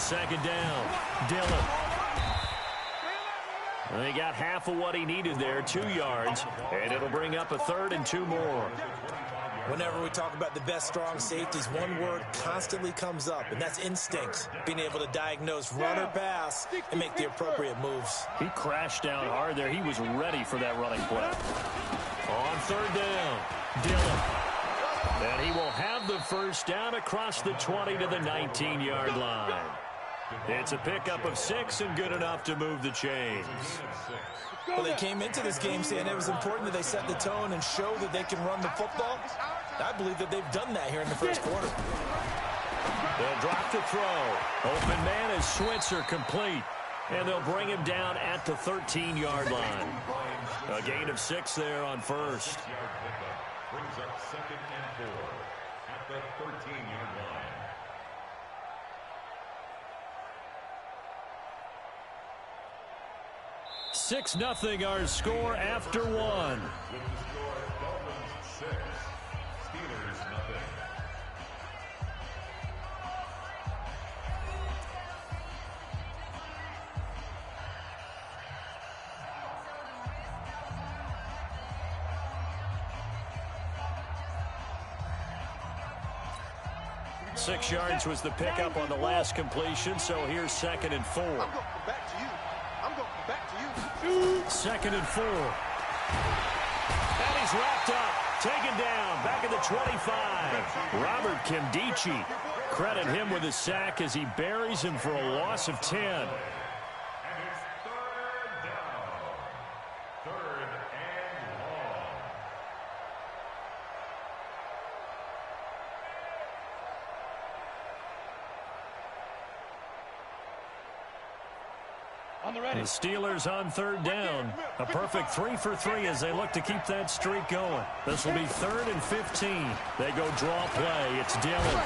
second down. Dillon. He got half of what he needed there, 2 yards, and it'll bring up a 3rd and 2 more. Whenever we talk about the best strong safeties, one word constantly comes up, and that's instinct. Being able to diagnose run or pass and make the appropriate moves. He crashed down hard there. He was ready for that running play. On 3rd down, Dillon. And he will have the first down across the 20 to the 19-yard line. It's a pickup of 6 and good enough to move the chains. Well, they came into this game saying it was important that they set the tone and show that they can run the football. I believe that they've done that here in the first quarter. They'll drop to throw. Open man is Switzer, complete. And they'll bring him down at the 13-yard line. A gain of 6 there on first. Brings up 2nd and 4 at the 13-yard line. 6-0 our score after 1. With the score, Dolphins 6, Steelers nothing. Six yards was the pickup on the last completion, so here's 2nd and 4. I'm going back to you. I'm going back to you. 2nd and 4. And he's wrapped up. Taken down. Back at the 25. Robert Kimdichie. Credit him with a sack as he buries him for a loss of 10. And it's 3rd down. 3rd and long. The Steelers on 3rd down. A perfect 3 for 3 as they look to keep that streak going. This will be 3rd and 15. They go draw play. It's Dillon.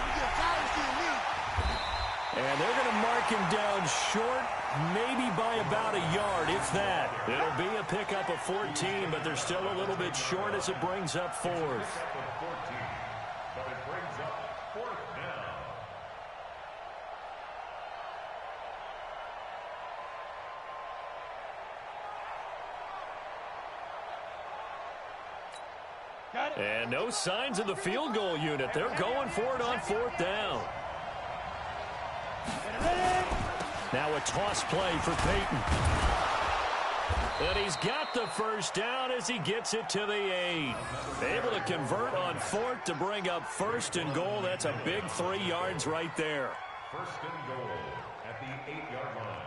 And they're going to mark him down short, maybe by about a yard, if that. It'll be a pickup of 14, but they're still a little bit short as it brings up 4th. But it brings up 4th down. And no signs of the field goal unit. They're going for it on 4th down. Now a toss play for Peyton. And he's got the first down as he gets it to the 8. Able to convert on 4th to bring up 1st and goal. That's a big 3 yards right there. 1st and goal at the 8-yard line.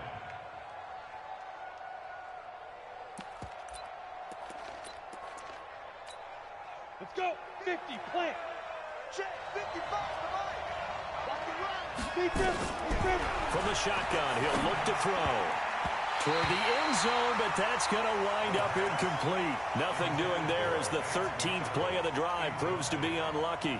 Let's go. 50, plant. Check, 55 to Mike. From the shotgun, he'll look to throw. Toward the end zone, but that's going to wind up incomplete. Nothing doing there as the 13th play of the drive proves to be unlucky.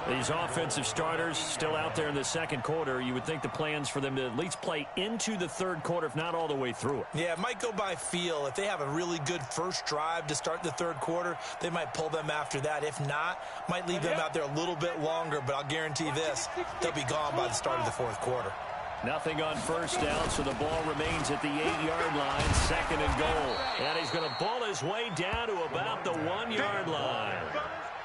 These offensive starters still out there in the 2nd quarter. You would think the plans for them to at least play into the 3rd quarter, if not all the way through it. Yeah, it might go by feel. If they have a really good first drive to start the 3rd quarter, they might pull them after that. If not, might leave them out there a little bit longer, but I'll guarantee this, they'll be gone by the start of the 4th quarter. Nothing on first down, so the ball remains at the 8-yard line, 2nd and goal. And he's going to ball his way down to about the 1-yard line.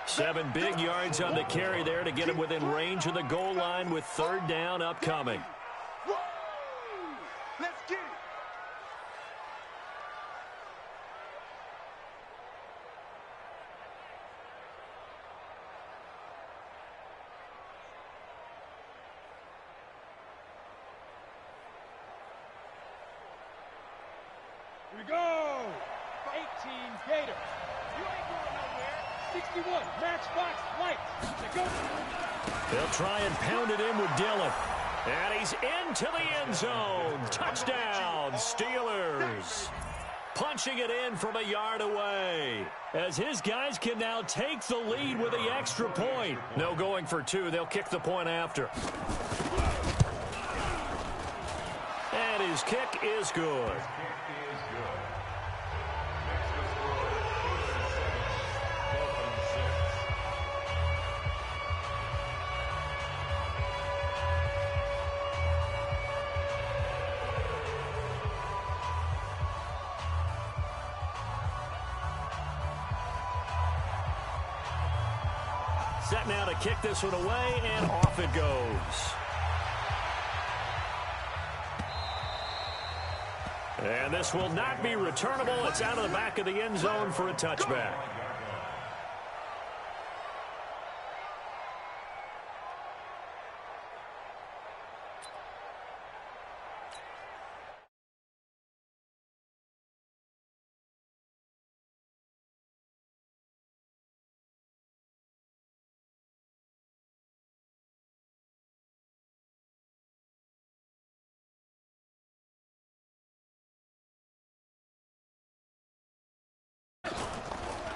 7 big yards on the carry there to get him within range of the goal line with 3rd down upcoming. Let's get it. Here we go. 18 Gators. You ain't going nowhere. 61 Matchbox Lights. Go. They'll try and pound it in with Dillon. And he's into the end zone. Touchdown, Steelers. Punching it in from a yard away. As his guys can now take the lead with the extra point. No going for 2. They'll kick the point after. And his kick is good. set now to kick this one away, and off it goes. And this will not be returnable. It's out of the back of the end zone for a touchback.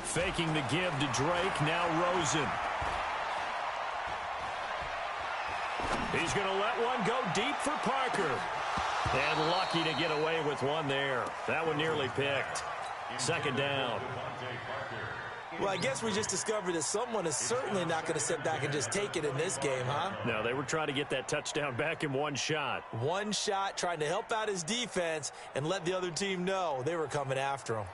Faking the give to Drake, now Rosen. He's going to let one go deep for Parker. And lucky to get away with one there. That one nearly picked. Second down. Well, I guess we just discovered that someone is certainly not going to sit back and just take it in this game, huh? No, they were trying to get that touchdown back in one shot. One shot, trying to help out his defense and let the other team know they were coming after him.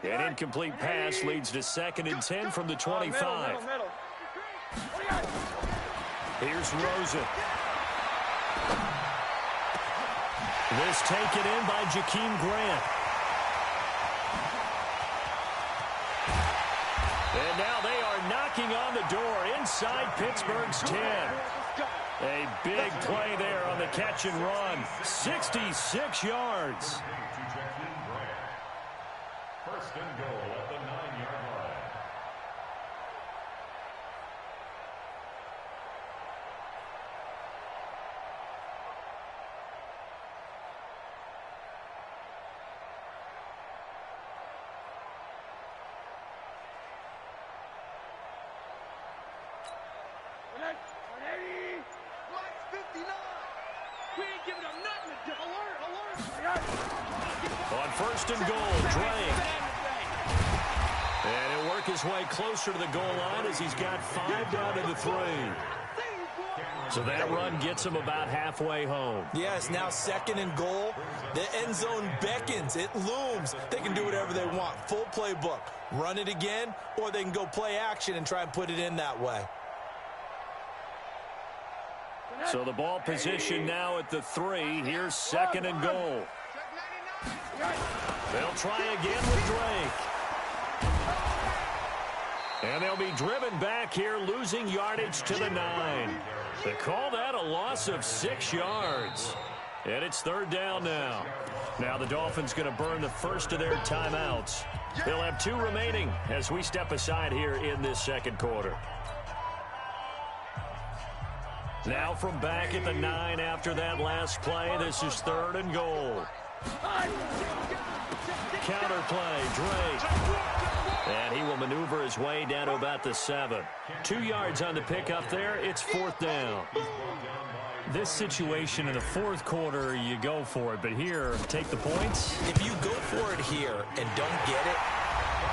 An incomplete pass leads to 2nd and 10 from the 25. Here's Rosen. This taken in by Jakeem Grant. And now they are knocking on the door inside Pittsburgh's 10. A big play there on the catch and run. 66 yards. First and goal at the 9-yard line. Mike's 59. We ain't giving them nothing. Alert. On 1st and goal, Drake. And he'll work his way closer to the goal line as he's got 5 down to the 3. So that run gets him about halfway home. Yes, now 2nd and goal. The end zone beckons. It looms. They can do whatever they want. Full playbook. Run it again, or they can go play action and try and put it in that way. So the ball position now at the 3. Here's 2nd and goal. They'll try again with Drake. And they'll be driven back here, losing yardage to the 9. They call that a loss of 6 yards. And it's 3rd down now. Now the Dolphins going to burn the first of their timeouts. They'll have 2 remaining as we step aside here in this 2nd quarter. Now from back at the 9 after that last play, this is 3rd and goal. Counter play, Drake. And he will maneuver his way down to about the 7. 2 yards on the pickup there. It's 4th down. This situation in the 4th quarter, you go for it. But here, take the points. If you go for it here and don't get it,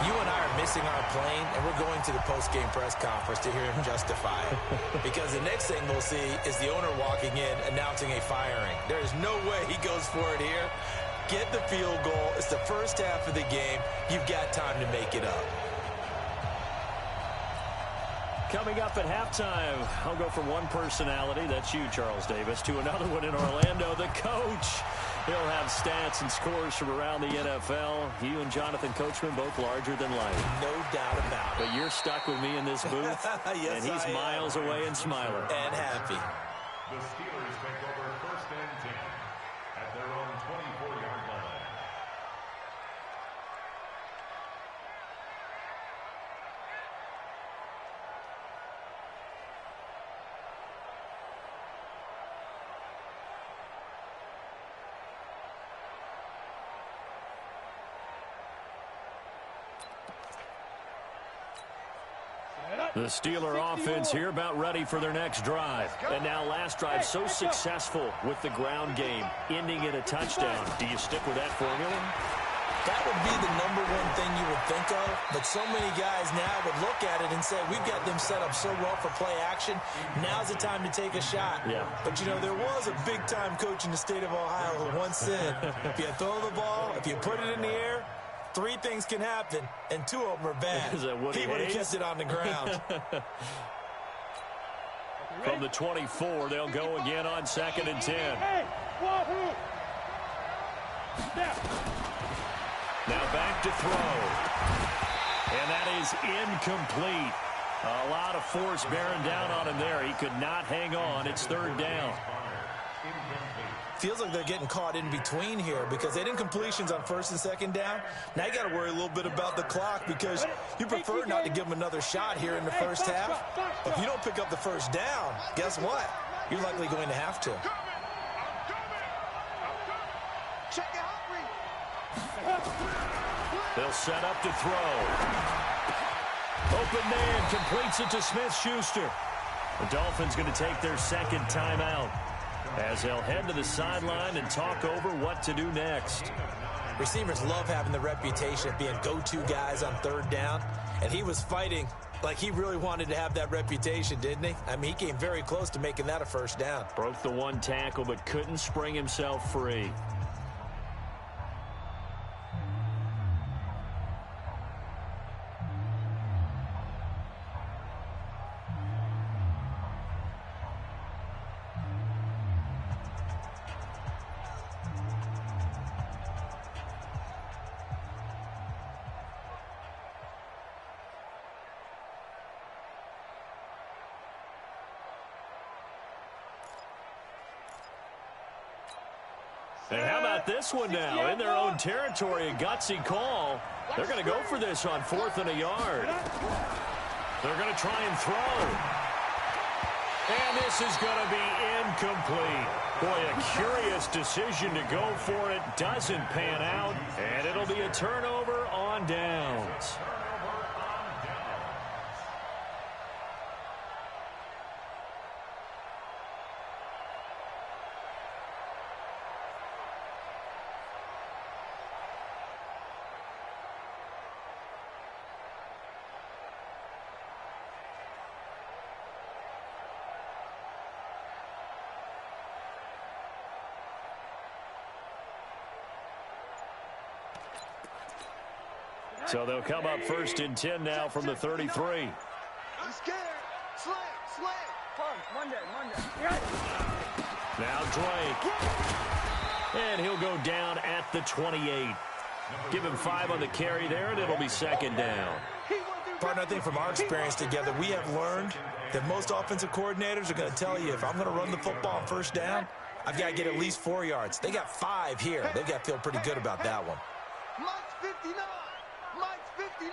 you and I are missing our plane, and we're going to the post-game press conference to hear him justify it. Because the next thing we'll see is the owner walking in announcing a firing. There is no way he goes for it here. Get the field goal. It's the first half of the game. You've got time to make it up. Coming up at halftime, I'll go from one personality, that's you, Charles Davis, to another one in Orlando, the coach. He'll have stats and scores from around the NFL. You and Jonathan Coachman, both larger than life. No doubt about it. But you're stuck with me in this booth, yes, and he's miles away and smiling. And happy. The Steelers take over 1st and 10 at their own 24-yard line. The Steeler offense here about ready for their next drive. And now last drive so successful with the ground game, ending in a touchdown. Do you stick with that formula? That would be the number one thing you would think of, but so many guys now would look at it and say, we've got them set up so well for play action, now's the time to take a shot. Yeah. But, you know, there was a big-time coach in the state of Ohio who once said, if you throw the ball, if you put it in the air, Three things can happen, and two of them are bad. Is that what he would have kept it on the ground. From the 24, they'll go again on 2nd and 10. Hey, wahoo! Now back to throw. And that is incomplete. A lot of force bearing down on him there. He could not hang on. It's 3rd down. Feels like they're getting caught in between here because they didn't completions on 1st and 2nd down. Now you got to worry a little bit about the clock because you prefer not to give them another shot here in the first half. If you don't pick up the 1st down, guess what? You're likely going to have to. Check it out, They'll set up to throw. Open man completes it to Smith-Schuster. The Dolphins going to take their 2nd timeout as they'll head to the sideline and talk over what to do next. Receivers love having the reputation of being go-to guys on 3rd down, and he was fighting like he really wanted to have that reputation, didn't he? I mean, he came very close to making that a 1st down. Broke the 1 tackle but couldn't spring himself free. And how about this one now? In their own territory, a gutsy call. They're going to go for this on 4th and a yard. They're going to try and throw. And this is going to be incomplete. Boy, a curious decision to go for it. Doesn't pan out. And it'll be a turnover on downs. So they'll come up 1st and 10 now from the 33. He's scared. Slam. Monday. Now Drake. And he'll go down at the 28. Give him 5 on the carry there, and it'll be 2nd down. Partner, I think from our experience together, we have learned that most offensive coordinators are going to tell you, if I'm going to run the football on 1st down, I've got to get at least 4 yards. They got 5 here. They've got to feel pretty good about that one. Mike's 59.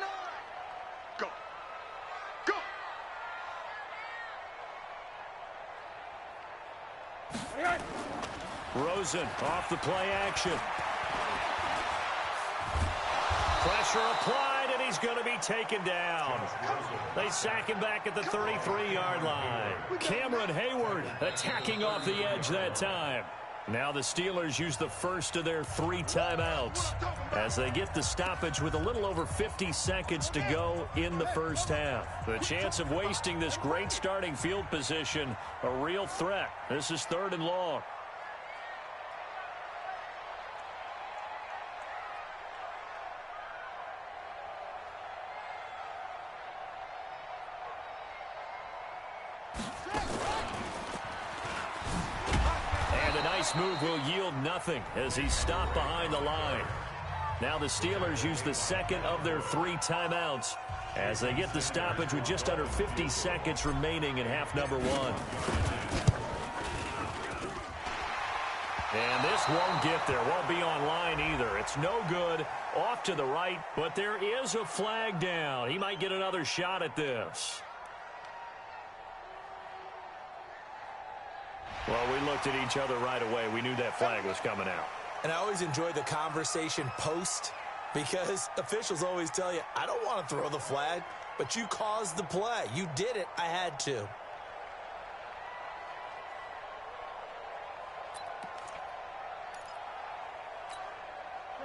Go. Rosen off the play action. Pressure applied, and he's going to be taken down. They sack him back at the 33-yard line. Cameron Hayward attacking off the edge that time. Now the Steelers use the first of their 3 timeouts as they get the stoppage with a little over 50 seconds to go in the first half. The chance of wasting this great starting field position, a real threat. This is 3rd and long. Move will yield nothing as he's stopped behind the line. Now the Steelers use the 2nd of their 3 timeouts as they get the stoppage with just under 50 seconds remaining in half number 1. And this won't get there. Won't be on line either. It's no good. Off to the right, but there is a flag down. He might get another shot at this. Well, we looked at each other right away. We knew that flag was coming out. And I always enjoy the conversation post because officials always tell you, I don't want to throw the flag, but you caused the play. You did it. I had to.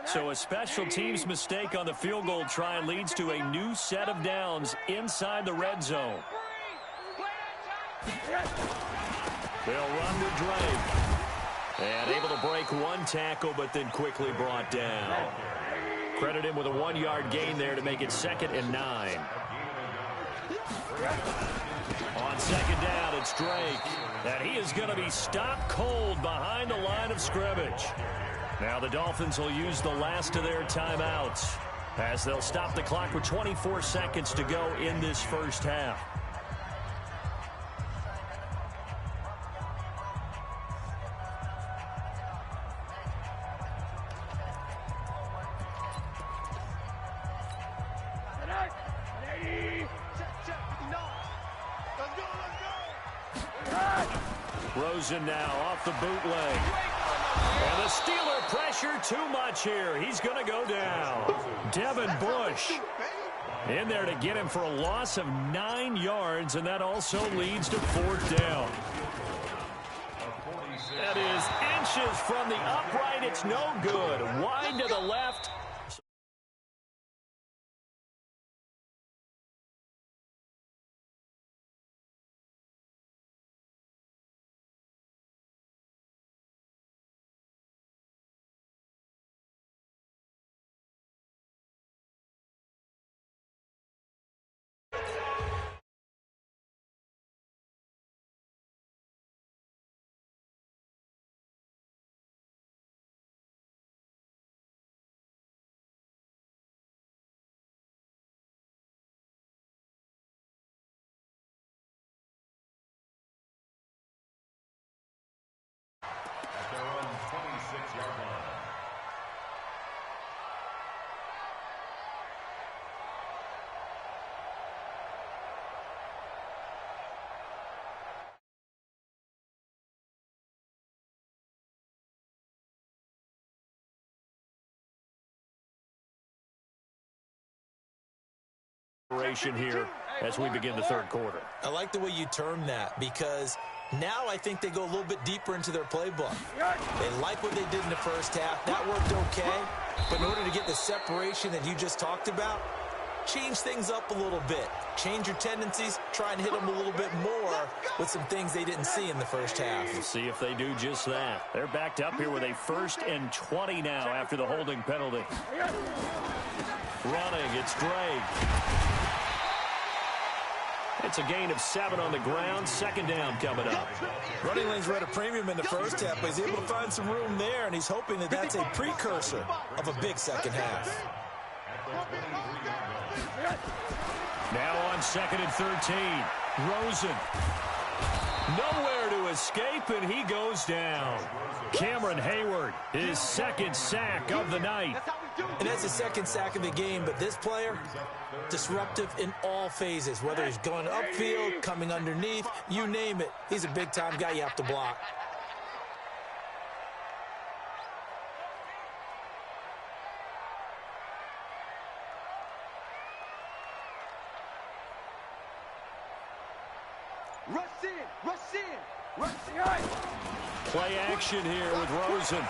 So a special teams mistake on the field goal try leads to a new set of downs inside the red zone. They'll run to Drake. And able to break 1 tackle, but then quickly brought down. Credit him with a 1-yard gain there to make it 2nd and 9. On 2nd down, it's Drake. And he is going to be stopped cold behind the line of scrimmage. Now the Dolphins will use the last of their timeouts as they'll stop the clock with 24 seconds to go in this first half. Rosen now off the bootleg. And the Steeler pressure too much here. He's going to go down. Devin Bush in there to get him for a loss of 9 yards, and that also leads to 4th down. That is inches from the upright. It's no good. Wide to the left. At their own 26-yard line. Here as we begin the 3rd quarter. I like the way you term that, because now I think they go a little bit deeper into their playbook. They like what they did in the first half. That worked okay. But in order to get the separation that you just talked about, change things up a little bit. Change your tendencies. Try and hit them a little bit more with some things they didn't see in the first half. We'll see if they do just that. They're backed up here with a 1st and 20 now after the holding penalty. Running, it's Drake. It's a gain of 7 on the ground. 2nd down coming up. Running lanes were at a premium in the first half, but he's able to find some room there, and he's hoping that that's a precursor of a big second half. Now on 2nd and 13. Rosen. Nowhere to escape, and he goes down. Cameron Hayward, his 2nd sack of the night. And that's the 2nd sack of the game, but this player, disruptive in all phases, whether he's going upfield, coming underneath, you name it. He's a big-time guy you have to block. Rush in, rush in, rush in. Play action here with Rosen.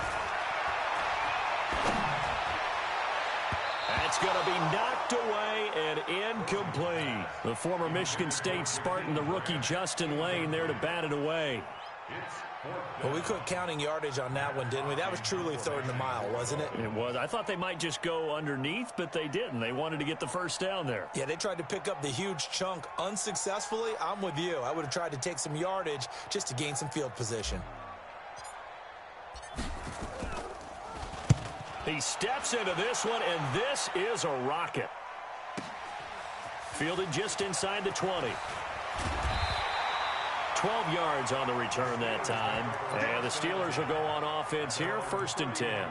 That's going to be knocked away and incomplete. The former Michigan State Spartan, the rookie Justin Lane, there to bat it away. Well, we quit counting yardage on that one, didn't we? That was truly 3rd and a mile, wasn't it? It was. I thought they might just go underneath, but they didn't. They wanted to get the 1st down there. Yeah, they tried to pick up the huge chunk unsuccessfully. I'm with you. I would have tried to take some yardage just to gain some field position. He steps into this one, and this is a rocket. Fielded just inside the 20. 12 yards on the return that time. And the Steelers will go on offense here, 1st and 10.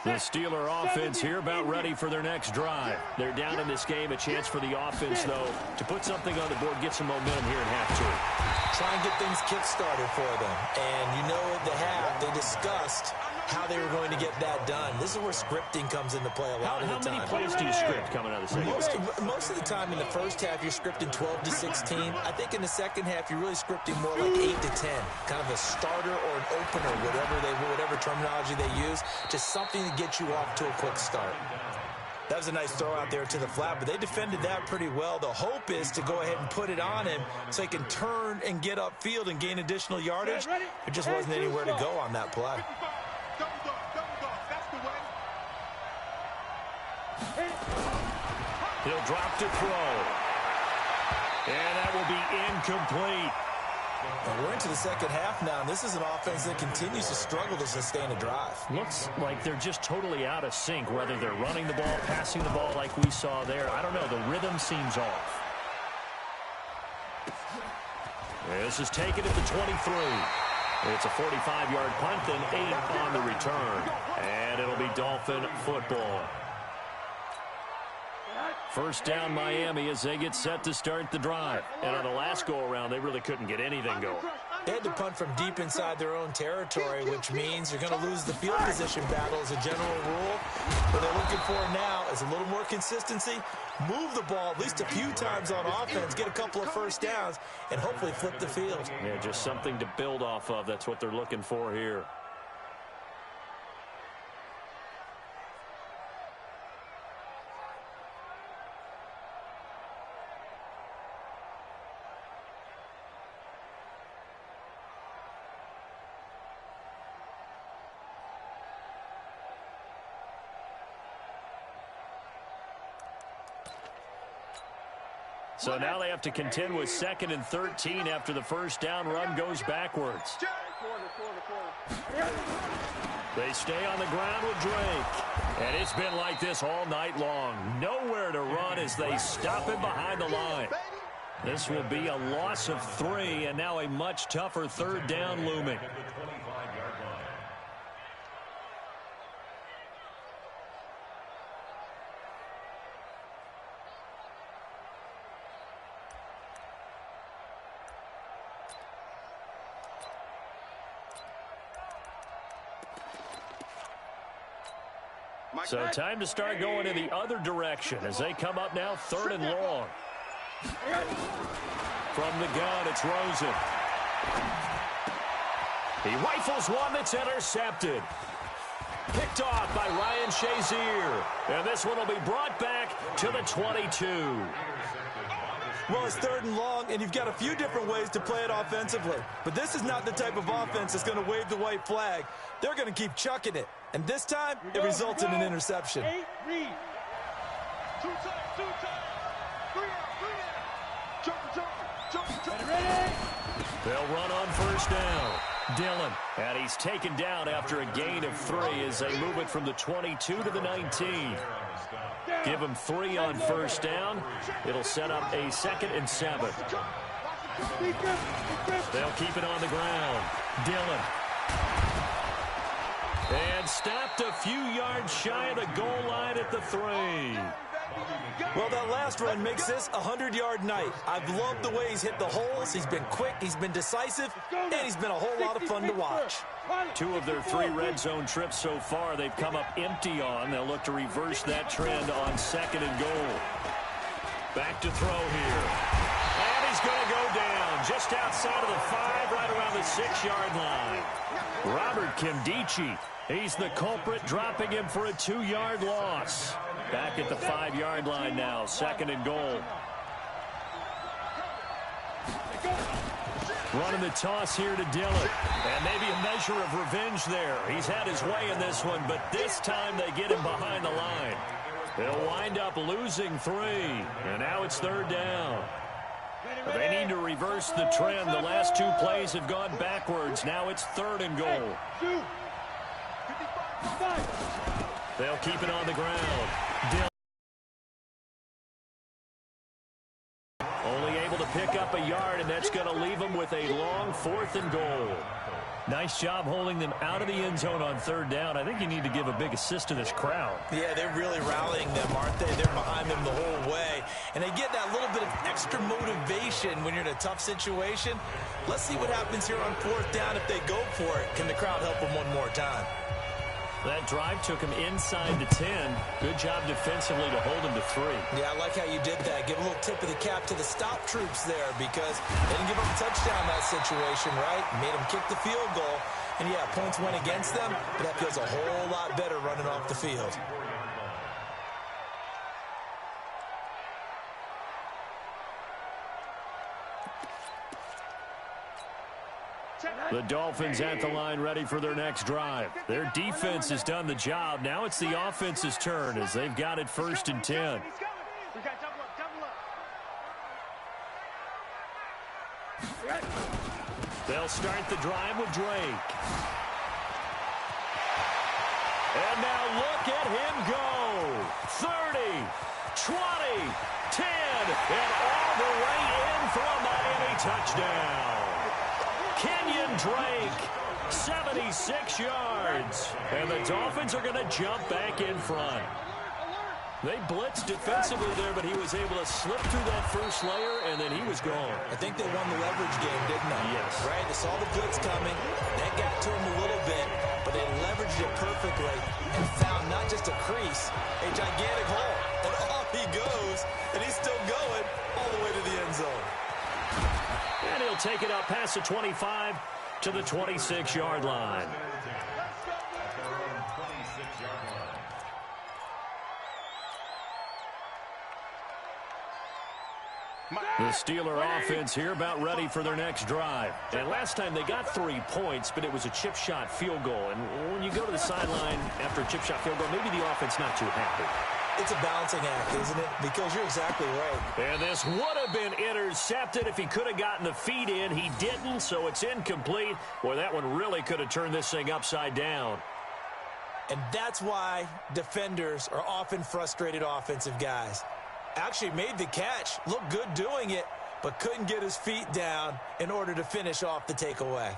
The Steeler offense here about ready for their next drive. They're down in this game. A chance for the offense, though, to put something on the board, get some momentum here in half 2. Try and get things kick-started for them. And you know at the half, they discussed how they were going to get that done. This is where scripting comes into play a lot of the time. How many plays do you script coming out of the second half? Most of the time in the first half, you're scripting 12 to 16. I think in the second half, you're really scripting more like 8 to 10. Kind of a starter or an opener, whatever terminology they use. Just something to get you off to a quick start. That was a nice throw out there to the flat, but they defended that pretty well. The hope is to go ahead and put it on him so he can turn and get upfield and gain additional yardage. There just wasn't anywhere to go on that play. He'll drop to throw. And that will be incomplete. And we're into the second half now, and this is an offense that continues to struggle to sustain a drive. Looks like they're just totally out of sync, whether they're running the ball, passing the ball like we saw there. I don't know. The rhythm seems off. This is taken at the 23. It's a 45-yard punt, then 8 on the return. And it'll be Dolphin football. First down, Miami, as they get set to start the drive. And on the last go-around, they really couldn't get anything going. They had to punt from deep inside their own territory, which means you're going to lose the field position battle as a general rule. What they're looking for now is a little more consistency, move the ball at least a few times on offense, get a couple of first downs, and hopefully flip the field. Yeah, just something to build off of. That's what they're looking for here. So now they have to contend with 2nd and 13 after the first down run goes backwards. They stay on the ground with Drake. And it's been like this all night long. Nowhere to run as they stop him behind the line. This will be a loss of 3, and now a much tougher third down looming. So time to start going in the other direction as they come up now 3rd and long. From the gun, it's Rosen. He rifles one that's intercepted. Picked off by Ryan Shazier. And this one will be brought back to the 22. Well, it's 3rd and long, and you've got a few different ways to play it offensively. But this is not the type of offense that's going to wave the white flag. They're going to keep chucking it. And this time, it results in an interception. 8 read. 2 times, 2 times. 3 out. Jump. Ready? They'll run on first down. Dillon. And he's taken down after a gain of 3 as they move it from the 22 to the 19. Give them 3 on first down. It'll set up a 2nd and 7. They'll keep it on the ground. Dillon. And stopped a few yards shy of the goal line at the 3. Well, that last run makes this a 100-yard night. I've loved the way he's hit the holes. He's been quick, he's been decisive, and he's been a whole lot of fun to watch. 2 of their 3 red zone trips so far they've come up empty on. They'll look to reverse that trend on 2nd and goal. Back to throw here. And he's going to go down just outside of the 5, right around the 6-yard line. Robert Kimdichie, he's the culprit, dropping him for a 2-yard loss. Back at the 5-yard line now, 2nd and goal. Running the toss here to Dillon. And maybe a measure of revenge there. He's had his way in this one, but this time they get him behind the line. They'll wind up losing 3. And now it's 3rd down. They need to reverse the trend. The last 2 plays have gone backwards. Now it's 3rd and goal. They'll keep it on the ground. Dillon. Only able to pick up a yard, and that's going to leave them with a long 4th and goal. Nice job holding them out of the end zone on 3rd down. I think you need to give a big assist to this crowd. Yeah, they're really rallying them, aren't they? They're behind them the whole way. And they get that little bit of extra motivation when you're in a tough situation. Let's see what happens here on 4th down if they go for it. Can the crowd help them one more time? That drive took him inside the 10. Good job defensively to hold him to 3. Yeah, I like how you did that. Give a little tip of the cap to the stop troops there because they didn't give up a touchdown in that situation, right? Made them kick the field goal. And, yeah, points went against them, but that feels a whole lot better running off the field. The Dolphins at the line ready for their next drive. Their defense has done the job. Now it's the offense's turn as they've got it 1st and 10. They'll start the drive with Drake. And now look at him go. 30, 20, 10, and all the way in for a Miami touchdown. Kenyon Drake, 76 yards. And the Dolphins are going to jump back in front. They blitzed defensively there, but he was able to slip through that first layer, and then he was gone. I think they won the leverage game, didn't they? Yes. Right? They saw the blitz coming. That got to him a little bit, but they leveraged it perfectly and found not just a crease, a gigantic hole. And off he goes, and he's still going all the way to the end zone. And he'll take it up past the 25 to the 26-yard line. The Steeler offense here about ready for their next drive. And last time they got 3 points, but it was a chip shot field goal. And when you go to the sideline after a chip shot field goal, maybe the offense not too happy. It's a balancing act, isn't it? Because you're exactly right. And this would have been intercepted if he could have gotten the feet in. He didn't, so it's incomplete. Boy, that one really could have turned this thing upside down. And that's why defenders are often frustrated offensive guys. Actually made the catch, looked good doing it, but couldn't get his feet down in order to finish off the takeaway.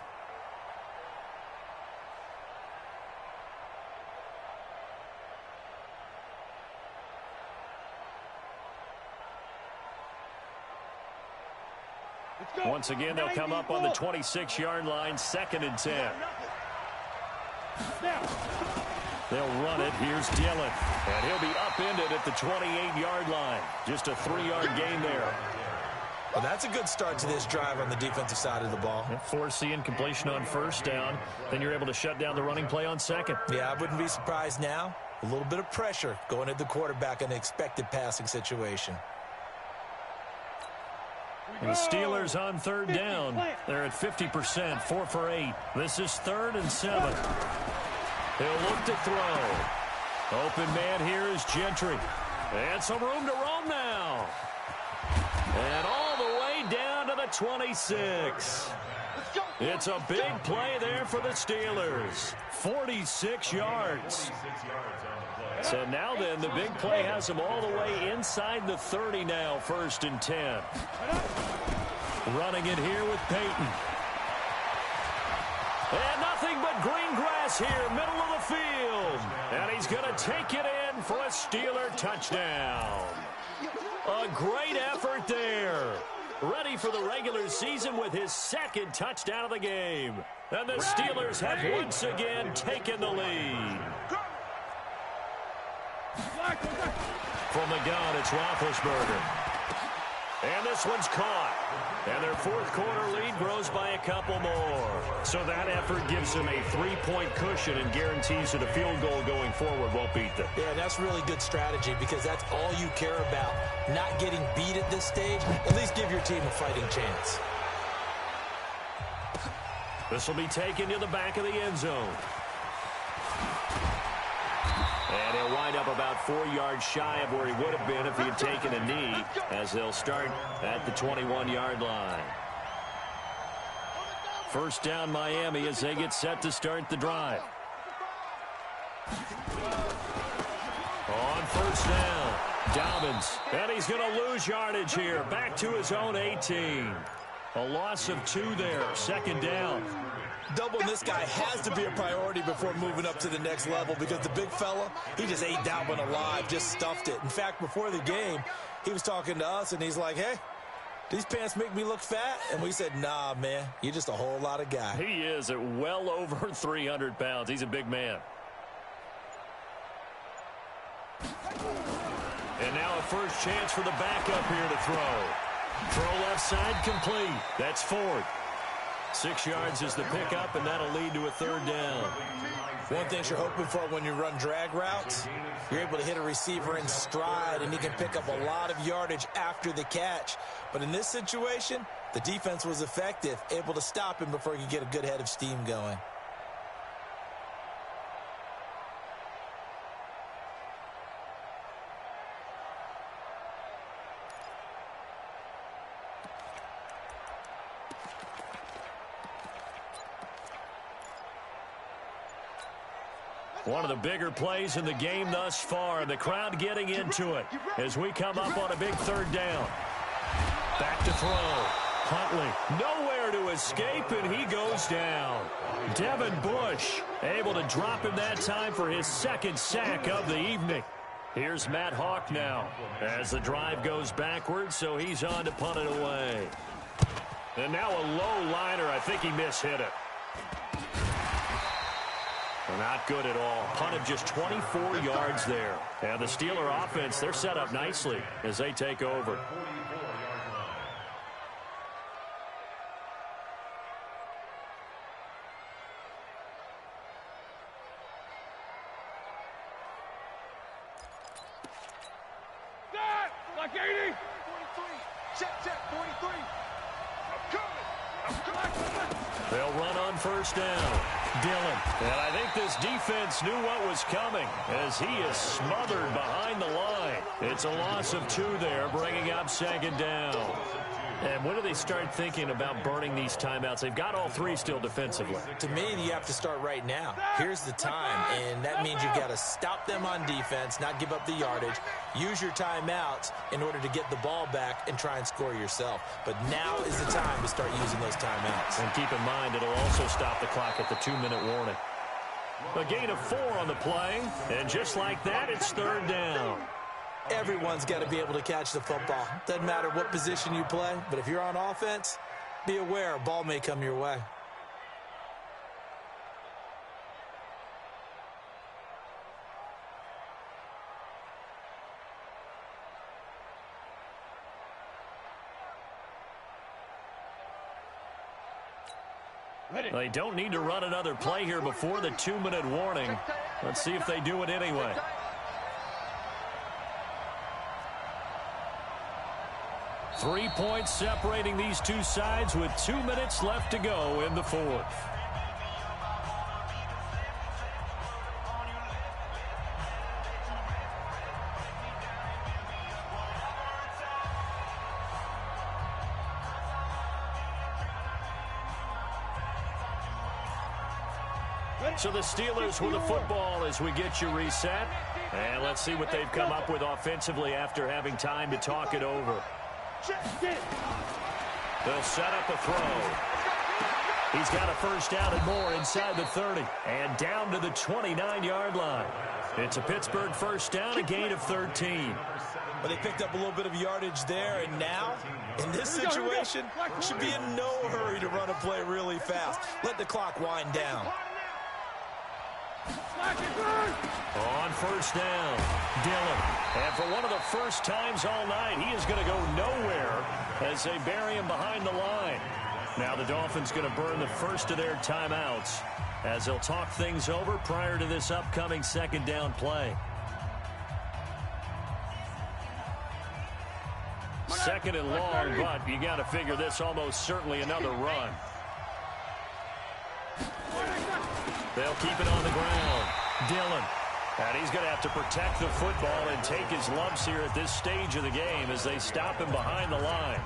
Once again, they'll come up on the 26-yard line, 2nd and 10. They'll run it. Here's Dillon. And he'll be upended at the 28-yard line. Just a 3-yard gain there. Well, that's a good start to this drive on the defensive side of the ball. Force the incompletion on 1st down. Then you're able to shut down the running play on 2nd. Yeah, I wouldn't be surprised now. A little bit of pressure going at the quarterback in an expected passing situation. The Steelers on 3rd down. They're at 50%, 4 for 8. This is 3rd and 7. He'll look to throw. Open man here is Gentry. And some room to roam now. And all the way down to the 26. It's a big play there for the Steelers. 46 yards. So now then, the big play has them all the way inside the 30 now, 1st and 10. Running it here with Peyton. And nothing but green grass here, middle of the field. And he's going to take it in for a Steeler touchdown. A great effort there. Ready for the regular season with his 2nd touchdown of the game. And the Steelers have once again taken the lead. From the gun, it's Roethlisberger. And this one's caught. And their 4th quarter lead grows by a couple more. So that effort gives them a 3-point cushion and guarantees that a field goal going forward won't beat them. Yeah, that's really good strategy because that's all you care about. Not getting beat at this stage. At least give your team a fighting chance. This will be taken to the back of the end zone. And he'll wind up about 4 yards shy of where he would have been if he had taken a knee, as they'll start at the 21-yard line. 1st down Miami as they get set to start the drive. On 1st down, Dobbins. And he's going to lose yardage here. Back to his own 18. A loss of 2 there. 2nd down. Doubling this guy has to be a priority before moving up to the next level because the big fella, he just ate that one alive, just stuffed it. In fact, before the game, he was talking to us, and he's like, hey, these pants make me look fat? And we said, nah, man, you're just a whole lot of guy. He is at well over 300 pounds. He's a big man. And now a first chance for the backup here to throw. Throw left side complete. That's Ford. 6 yards is the pickup, and that'll lead to a 3rd down. One thing you're hoping for when you run drag routes, you're able to hit a receiver in stride, and he can pick up a lot of yardage after the catch. But in this situation, the defense was effective, able to stop him before he could get a good head of steam going. One of the bigger plays in the game thus far. The crowd getting into it as we come up on a big third down. Back to throw. Huntley nowhere to escape, and he goes down. Devin Bush able to drop him that time for his second sack of the evening. Here's Matt Hawk now as the drive goes backwards, so he's on to punt it away. And now a low liner. I think he mishit it. Not good at all. Punted just 24 yards there. And the Steeler offense, they're set up nicely as they take over. Like 80. 43. Check, 43. I'm coming. They'll run on first down. Dillon. And I think this defense knew what was coming as he is smothered behind the line. It's a loss of 2 there, bringing up second down. And when do they start thinking about burning these timeouts? They've got all 3 still defensively. To me, you have to start right now. Here's the time, and that means you've got to stop them on defense, not give up the yardage, use your timeouts in order to get the ball back and try and score yourself. But now is the time to start using those timeouts. And keep in mind, it'll also stop the clock at the 2-minute warning. A gain of 4 on the play, and just like that, it's third down. Everyone's got to be able to catch the football. Doesn't matter what position you play, but if you're on offense, be aware a ball may come your way. They don't need to run another play here before the 2-minute warning. Let's see if they do it anyway. 3 points separating these two sides with 2 minutes left to go in the fourth. So the Steelers with the football as we get you reset. And let's see what they've come up with offensively after having time to talk it over. They'll set up a throw. He's got a first down and more inside the 30. And down to the 29-yard line. It's a Pittsburgh first down, a gain of 13. But they picked up a little bit of yardage there, and now, in this situation, should be in no hurry to run a play really fast. Let the clock wind down. On first down, Dillon. And for one of the first times all night, he is going to go nowhere as they bury him behind the line. Now the Dolphins going to burn the first of their timeouts as they'll talk things over prior to this upcoming second down play. Second and long, but you got to figure this almost certainly another run. They'll keep it on the ground. Dillon. And he's going to have to protect the football and take his lumps here at this stage of the game as they stop him behind the line.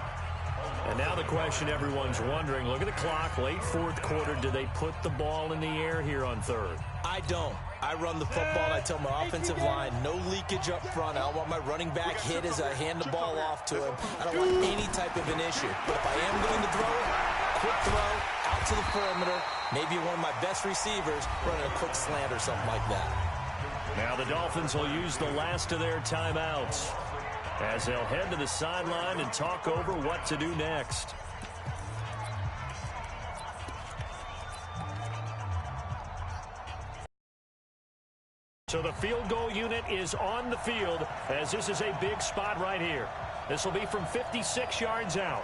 And now the question everyone's wondering, look at the clock, late fourth quarter, do they put the ball in the air here on third? I don't. I run the football, and I tell my offensive line, no leakage up front. I don't want my running back hit as I hand the ball off to him. I don't want any type of an issue. But if I am going to throw it, quick throw, out to the perimeter, maybe one of my best receivers running a quick slant or something like that. Now the Dolphins will use the last of their timeouts as they'll head to the sideline and talk over what to do next. So the field goal unit is on the field as this is a big spot right here. This will be from 56 yards out.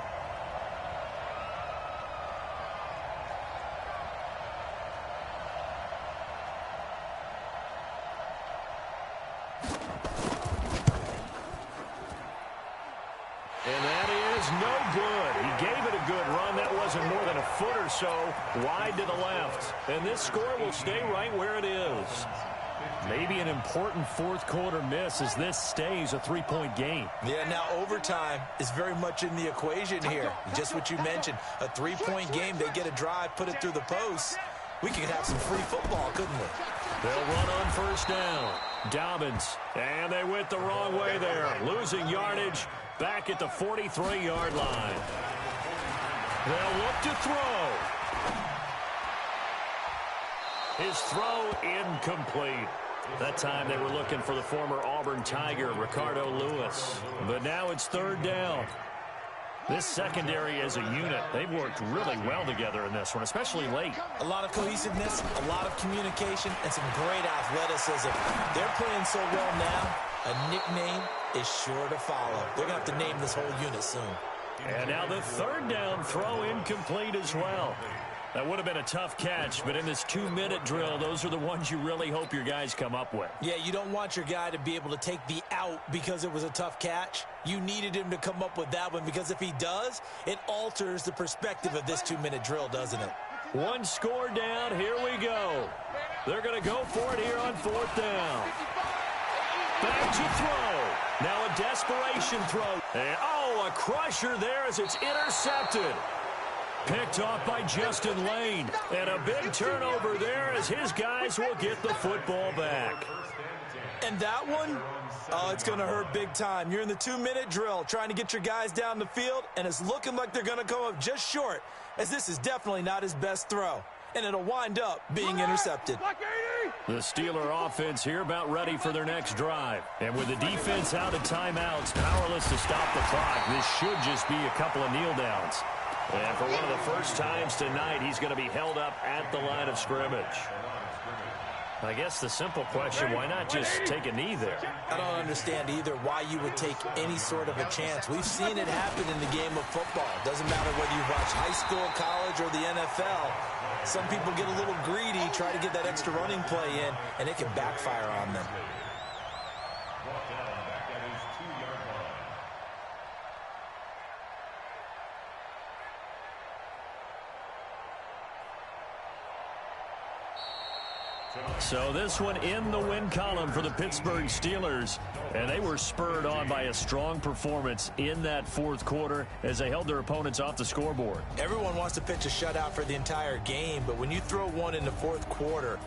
is no good. He gave it a good run. That wasn't more than a foot or so wide to the left. And this score will stay right where it is. Maybe an important fourth quarter miss as this stays a three-point game. Yeah, now overtime is very much in the equation here. Just what you mentioned, a three-point game. They get a drive, put it through the post. We could have some free football, couldn't we? They'll run on first down. Dobbins, and they went the wrong way there. Losing yardage back at the 43-yard line. They'll look to throw. His throw incomplete. That time they were looking for the former Auburn Tiger, Ricardo Lewis. But now it's third down. This secondary as a unit, they've worked really well together in this one, especially late. A lot of cohesiveness, a lot of communication, and some great athleticism. They're playing so well now, a nickname is sure to follow. They're going to have to name this whole unit soon. And now the third down throw incomplete as well. That would have been a tough catch, but in this 2-minute drill, those are the ones you really hope your guys come up with. Yeah, you don't want your guy to be able to take the out because it was a tough catch. You needed him to come up with that one because if he does, it alters the perspective of this 2-minute drill, doesn't it? One score down. Here we go. They're going to go for it here on fourth down. Back to throw. Now a desperation throw. And, a crusher there as it's intercepted. Picked off by Justin Lane. And a big turnover there as his guys will get the football back. And that one, it's going to hurt big time. You're in the 2-minute drill trying to get your guys down the field, and it's looking like they're going to come up just short, as this is definitely not his best throw. And it'll wind up being intercepted. The Steeler offense here about ready for their next drive. And with the defense out of timeouts, powerless to stop the clock, this should just be a couple of kneel downs. And for one of the first times tonight, he's going to be held up at the line of scrimmage. I guess the simple question, why not just take a knee there? I don't understand either why you would take any sort of a chance. We've seen it happen in the game of football. It doesn't matter whether you watch high school, college, or the NFL. Some people get a little greedy, try to get that extra running play in, and it can backfire on them. So this one in the win column for the Pittsburgh Steelers. And they were spurred on by a strong performance in that fourth quarter as they held their opponents off the scoreboard. Everyone wants to pitch a shutout for the entire game, but when you throw one in the fourth quarter,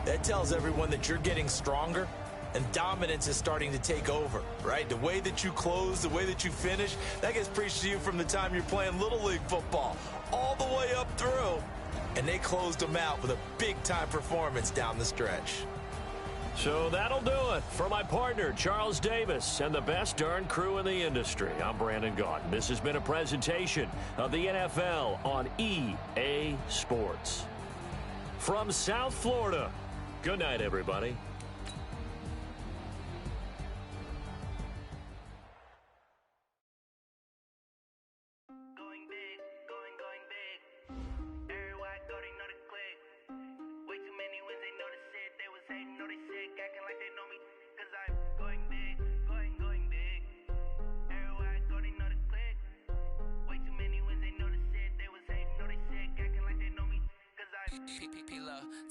that tells everyone that you're getting stronger and dominance is starting to take over, right? The way that you close, the way that you finish, that gets preached to you from the time you're playing Little League football all the way up through. And they closed them out with a big-time performance down the stretch. So that'll do it for my partner, Charles Davis, and the best darn crew in the industry. I'm Brandon Gaudin. This has been a presentation of the NFL on EA Sports. From South Florida, good night, everybody.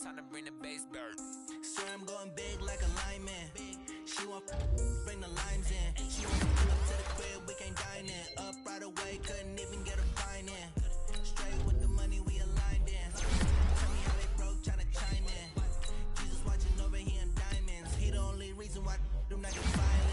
Time to bring the bass bird. So I'm going big like a lineman. She want bring the limes in. She want pull up to the crib, we can't dine in. Up right away, couldn't even get a fine in. Straight with the money, we aligned in. Tell me how they broke, tryna chime in. Jesus watching over here in diamonds. He the only reason why them not get violent.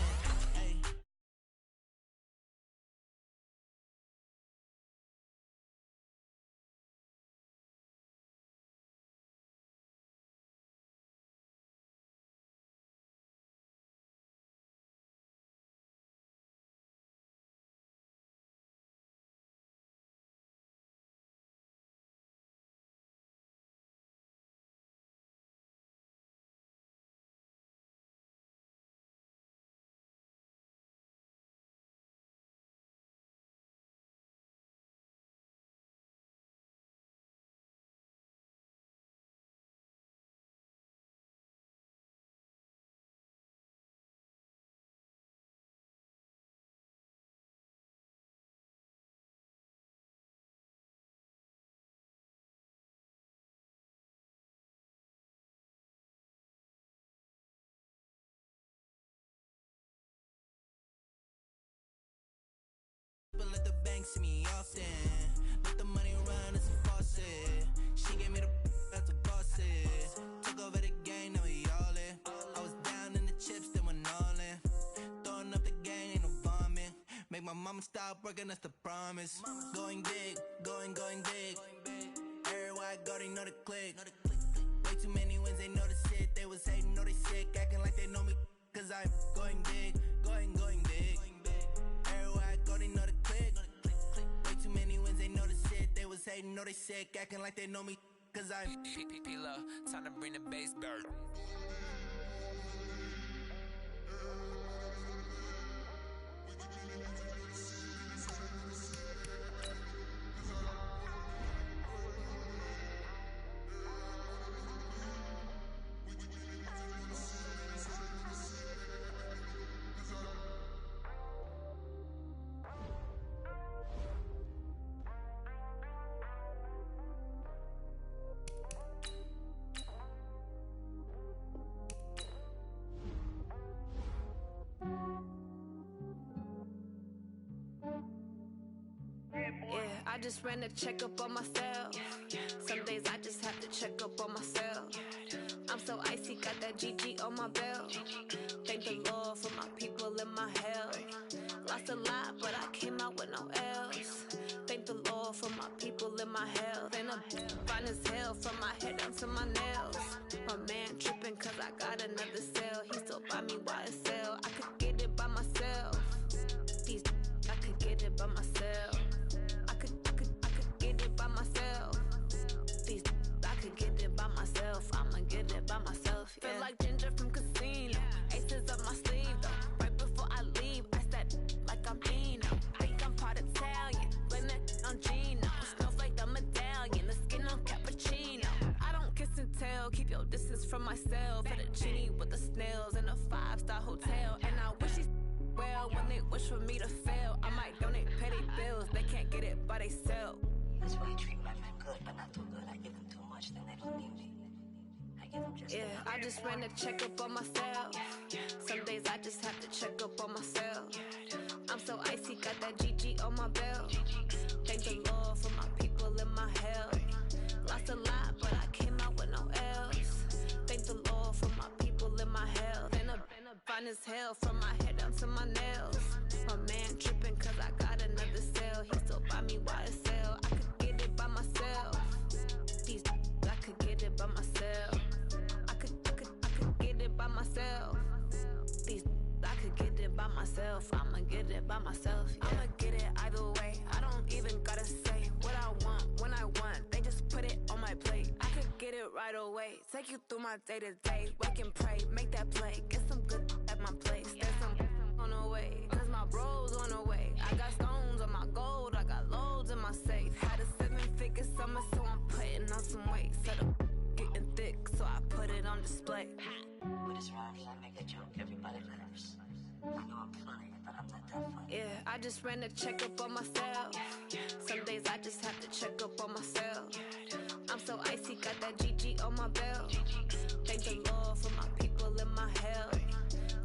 bank, see me often. Let the money run, it's a faucet. She gave me the that's a bosses. Took over the game, now we all in. I was down in the chips, then went all in. Throwing up the gang, ain't no vomit. Make my mama stop working, that's the promise. Going big, going big. Everywhere I go, they know the click. Way too many wins, they know the shit. They was hating, know they sick, acting like they know me. Cause I'm going big, going big. Everywhere I go, they know the click. Way too many wins, they know the shit. They was hating, know they sick, acting like they know me. Cause I'm P-P-P-Lo, time to bring the bass bird. I just ran a checkup on myself. Some days I just have to check up on myself. I'm so icy, got that GG on my belt. Thank the Lord for my people in my health. Lost a lot, but I came out with no L's. Thank the Lord for my people in my health. And I'm fine as hell from my head down to my nails. My man tripping cause I got another cell. He still buy me YSL. I could get it by myself. These I could get it by myself. I could get it by myself. These I could get it by myself. I'ma get it by myself. Yeah. Feel like Ginger from Casino. Aces up my sleeve though. Right before I leave, I said like I'm Dino. Think I'm part Italian. Blame it on Gino. Snowflake the medallion. The skin on cappuccino. I don't kiss and tell. Keep your distance from myself. For the genie with the snails in a 5-star hotel. And I wish he's well when they wish for me to fail. I might donate petty bills. They can't get it by they sell. That's why I treat my men good, but not too good. I give them too much, then they don't need me. I give them just enough. I just ran a checkup on myself. Some days I just have to check up on myself. I'm so icy, got that GG on my belt. Thank the Lord for my people in my health. Lost a lot, but I came out with no L's. Thank the Lord for my people in my health. And I'm fine as hell from my head down to my nails. My man tripping cause I got another cell. He still buy me YSL. I could get it by myself. These I could get it by myself. I could get it by myself. These I could get it by myself. I'ma get it by myself. Yeah. I'ma get it either way. I don't even gotta say what I want when I want. They just put it on my plate. I could get it right away. Take you through my day to day. Wake and pray, make that play. Get some good at my place. There's some on the way. Cause my bros on the way. I got stones on my gold. I got loads in my safe. Had a 7-figure summer, so I'm putting on some weight. Set up getting thick, so I put it on display. With this rhyme, I make a joke, everybody laughs. I know I'm funny, but I'm not that funny. Yeah, I just ran a checkup on myself. Some days I just have to check up on myself. I'm so icy, got that GG on my belt. Thank the Lord for my people in my health.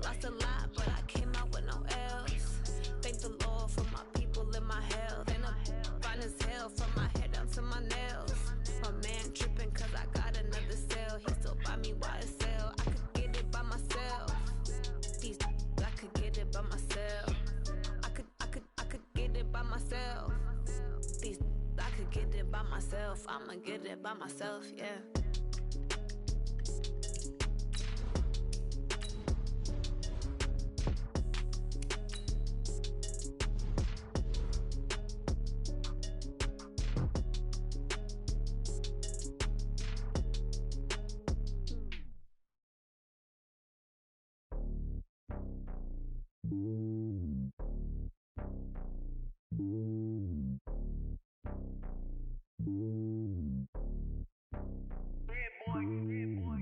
Lost a lot, but I came out with no L's. Thank the Lord for my people in my health. And I'm fine as hell from my head down to my nails. My man tripping cause I got another cell. He still buy me YSL. I could get it by myself. These I could get it by myself. I could get it by myself. These I could get it by myself. I'ma get it by myself, yeah.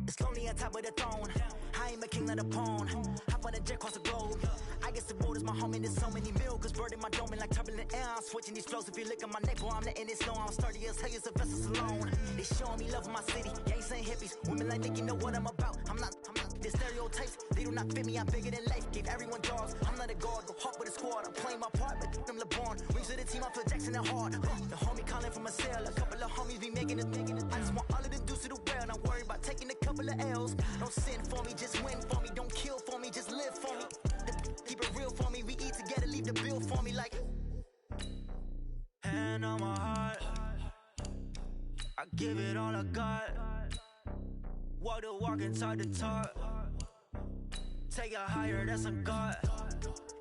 It's lonely on top of the throne. I am a king of the pawn. Hop on a jet across the globe. I guess the road is my home and there's so many milkers burning my dome like turbulent air. I'm switching these flows. If you look at my neck, boy, I'm letting it slow. I'm sturdy as hell as a vessel alone. They showing me love in my city. Gangs and hippies. Women like Nick, you know what I'm about. I'm not the stereotypes. They do not fit me. I'm bigger than life. Gave everyone jobs. I'm not a guard. Go hard with a squad. I'm playing my part, but I'm LeBron. Wings of the team. Michael Jackson and hard. The homie calling from a cell. A couple of homies be making it. I just want all of the dudes to the world. Not worry about taking a couple of L's. Don't sin for me, just win for me. Don't kill for me, just live for me. Keep it real for me. We eat together, leave the bill for me like. Hand on my heart. I give it all I got. Walk the walk and talk the talk. Take it higher, that's a God.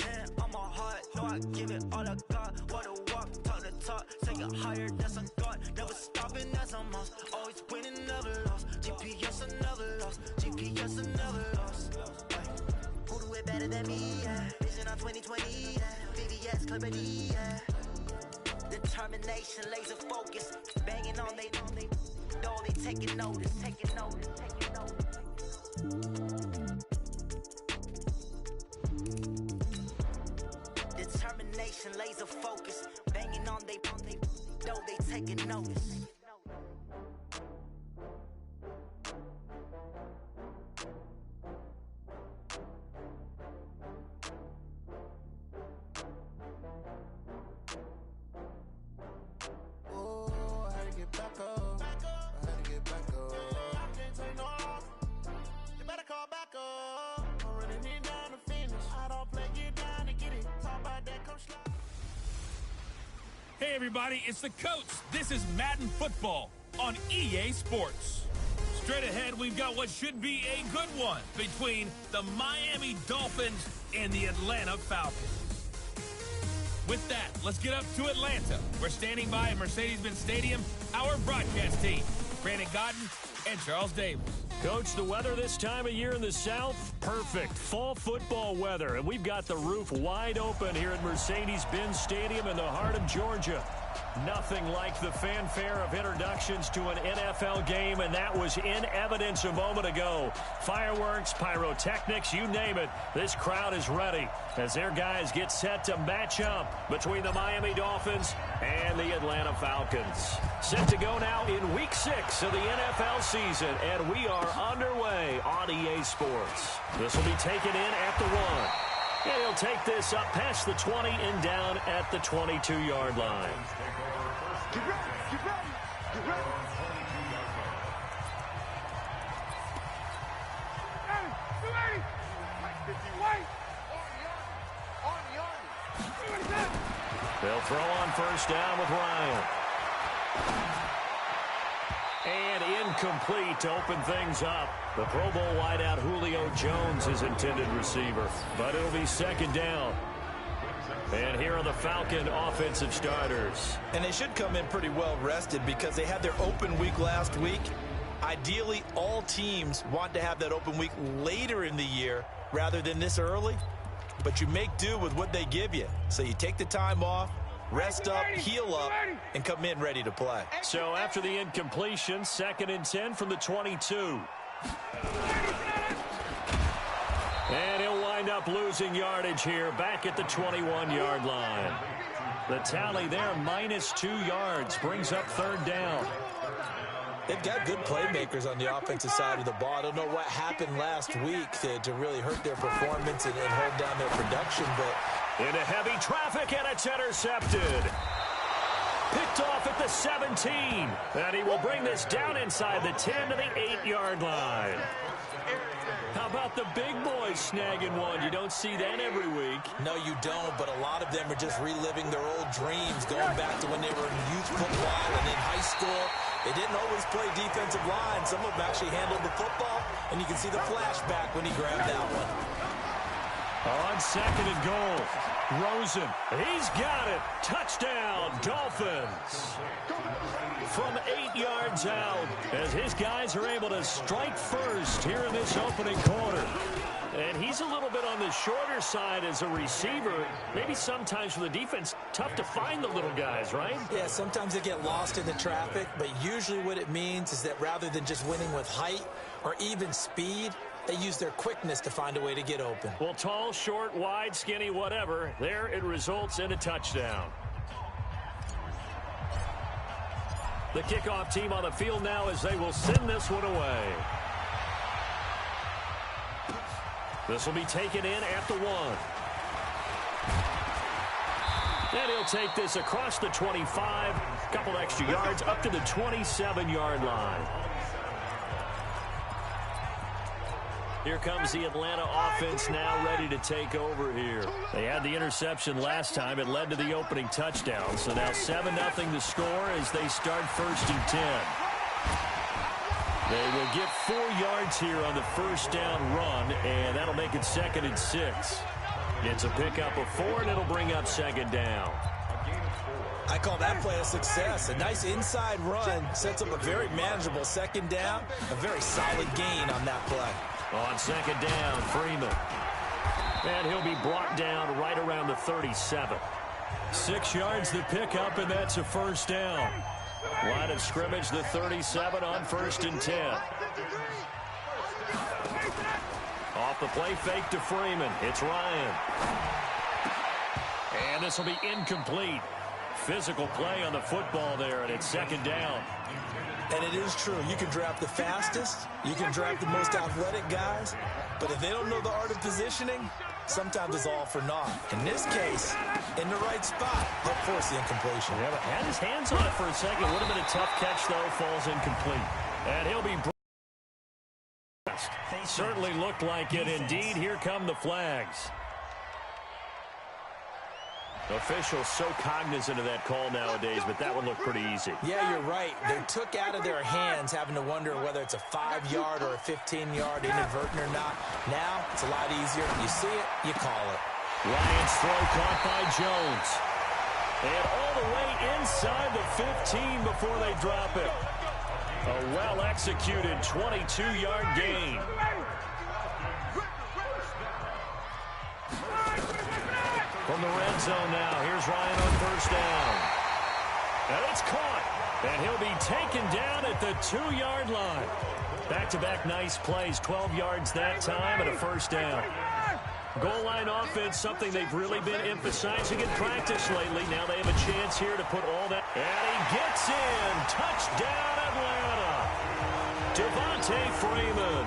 Hand on my heart, no, I give it all I got. Walk the walk, talk the talk. Take it higher, that's a God. Never stopping, that's a must. Always winning, never lost. GPS, I never lost. GPS, I never lost. Who do it better than me? Yeah. Vision on 2020. Yeah. VVS, Clarity. Yeah. Determination, laser focus. Banging on they door, they taking notice. Taking notice, taking notice. Determination, laser focus. Banging on they door, they taking notice. Hey everybody, it's the coach. This is Madden Football on EA Sports. Straight ahead, we've got what should be a good one between the Miami Dolphins and the Atlanta Falcons. With that, let's get up to Atlanta. We're standing by at Mercedes-Benz Stadium, our broadcast team, Brandon Godden and Charles Davis. Coach, the weather this time of year in the South, perfect. Fall football weather, and we've got the roof wide open here at Mercedes-Benz Stadium in the heart of Georgia. Nothing like the fanfare of introductions to an NFL game, and that was in evidence a moment ago. Fireworks, pyrotechnics, you name it. This crowd is ready as their guys get set to match up between the Miami Dolphins and the Atlanta Falcons. Set to go now in Week 6 of the NFL season, and we are underway on EA Sports. This will be taken in at the 1. And he'll take this up past the 20 and down at the 22-yard line. Get ready, get ready, get ready. Hey, get ready. Like 50 white. On. They'll throw on first down with Ryan. And incomplete to open things up. The Pro Bowl wideout Julio Jones is intended receiver, but it'll be second down. And here are the Falcon offensive starters. And they should come in pretty well rested because they had their open week last week. Ideally, all teams want to have that open week later in the year rather than this early. But you make do with what they give you. So you take the time off, rest up, heal up, and come in ready to play. So after the incompletion, 2nd and 10 from the 22. And he'll wind up losing yardage here back at the 21-yard line. The tally there, -2 yards, brings up 3rd down. They've got good playmakers on the offensive side of the ball. I don't know what happened last week to really hurt their performance and hold down their production, but into heavy traffic, and it's intercepted. Picked off at the 17. And he will bring this down inside the 10 to the 8-yard line. How about the big boys snagging one? You don't see that every week. No, you don't, but a lot of them are just reliving their old dreams, going back to when they were in youth football and in high school. They didn't always play defensive line. Some of them actually handled the football, and you can see the flashback when he grabbed that one. On 2nd and goal, Rosen, he's got it. Touchdown, Dolphins. From 8 yards out, as his guys are able to strike first here in this opening quarter. And he's a little bit on the shorter side as a receiver. Maybe sometimes for the defense, tough to find the little guys, right? Yeah, sometimes they get lost in the traffic, but usually what it means is that rather than just winning with height or even speed, they use their quickness to find a way to get open. Well, tall, short, wide, skinny, whatever, there it results in a touchdown. The kickoff team on the field now as they will send this one away. This will be taken in at the 1. And he'll take this across the 25, a couple extra yards up to the 27-yard line. Here comes the Atlanta offense now ready to take over here. They had the interception last time. It led to the opening touchdown. So now 7-0 the score as they start 1st and 10. They will get 4 yards here on the first down run, and that'll make it 2nd and 6. It's a pickup of 4, and it'll bring up 2nd down. I call that play a success. A nice inside run sets up a very manageable 2nd down. A very solid gain on that play. On 2nd down, Freeman. And he'll be brought down right around the 37. 6 yards the pickup, and that's a 1st down. Line of scrimmage, the 37 on 1st and 10. Off the play fake to Freeman. It's Ryan. And this will be incomplete. Physical play on the football there, and it's 2nd down. And it is true. You can draft the fastest. You can draft the most athletic guys. But if they don't know the art of positioning, sometimes it's all for naught. In this case, in the right spot, they'll force the incompletion. Yeah, had his hands on it for a second. Would have been a tough catch, though. Falls incomplete. And he'll be pressed. Certainly looked like it. Indeed, here come the flags. Officials so cognizant of that call nowadays, but that one looked pretty easy. Yeah, you're right. They took out of their hands having to wonder whether it's a 5-yard or a 15-yard inadvertent or not. Now, it's a lot easier. You see it, you call it. Ryan's throw caught by Jones. And all the way inside the 15 before they drop it. A well-executed 22-yard gain. From the red zone now, here's Ryan on 1st down. And it's caught. And he'll be taken down at the 2-yard line. Back-to-back nice plays, 12 yards that time and a 1st down. Goal line offense, something they've really been emphasizing in practice lately. Now they have a chance here to put all that. And he gets in. Touchdown, Atlanta. Devontae Freeman.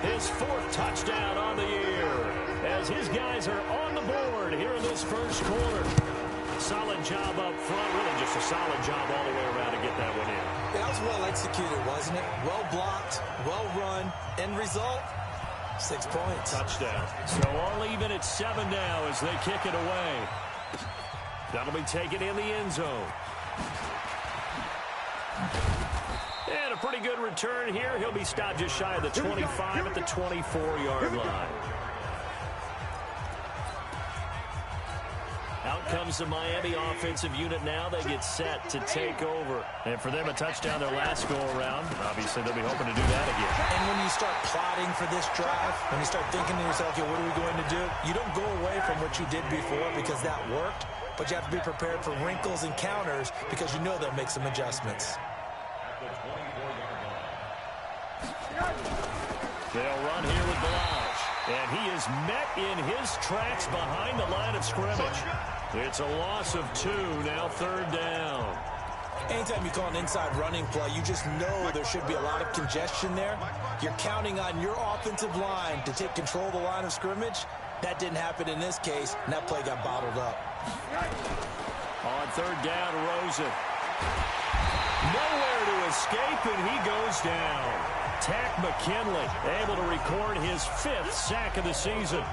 His 4th touchdown on the year. As his guys are on the board here in this 1st quarter. Solid job up front. Really just a solid job all the way around to get that one in. That was well executed, wasn't it? Well blocked, well run. End result, 6 points. Touchdown. So all even at 7 now as they kick it away. That'll be taken in the end zone. And a pretty good return here. He'll be stopped just shy of the 25 at the 24-yard line. Out comes the Miami offensive unit now. They get set to take over. And for them, a touchdown their last go-around. Obviously, they'll be hoping to do that again. And when you start plotting for this drive, when you start thinking to yourself, okay, what are we going to do? You don't go away from what you did before because that worked, but you have to be prepared for wrinkles and counters because you know they'll make some adjustments. They'll run here with Balaj. And he is met in his tracks behind the line of scrimmage. It's a loss of 2, now 3rd down. Anytime you call an inside running play, you just know there should be a lot of congestion there. You're counting on your offensive line to take control of the line of scrimmage. That didn't happen in this case, and that play got bottled up. On 3rd down, Rosen. Nowhere to escape, and he goes down. Tack McKinley able to record his 5th sack of the season.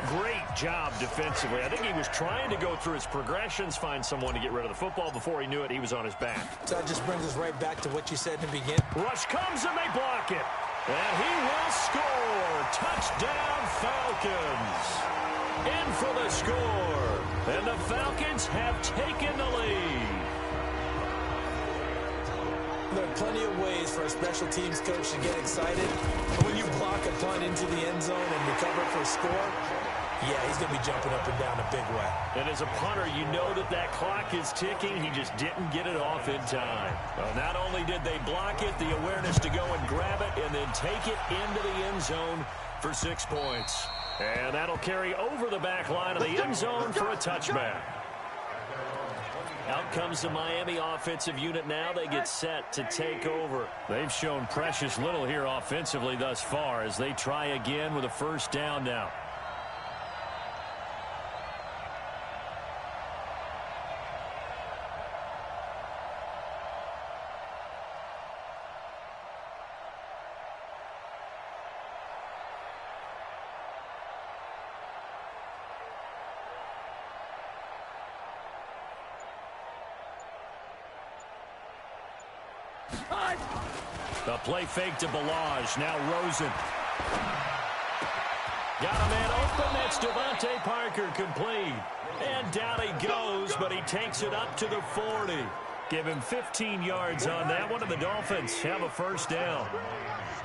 Great job defensively. I think he was trying to go through his progressions, find someone to get rid of the football. Before he knew it, he was on his back. So that just brings us right back to what you said in the beginning. Rush comes and they block it. And he will score. Touchdown, Falcons. In for the score. And the Falcons have taken the lead. There are plenty of ways for a special teams coach to get excited. But when you block a punt into the end zone and recover for a score, yeah, he's going to be jumping up and down a big way. And as a punter, you know that clock is ticking. He just didn't get it off in time. Well, not only did they block it, the awareness to go and grab it and then take it into the end zone for 6 points. And that'll carry over the back line of the end zone for a touchback. Out comes the Miami offensive unit now. They get set to take over. They've shown precious little here offensively thus far as they try again with a 1st down now. The play fake to Balaj. Now Rosen. Got a man open. That's Devontae Parker complete. And down he goes, but he takes it up to the 40. Give him 15 yards on that one, and the Dolphins have a first down.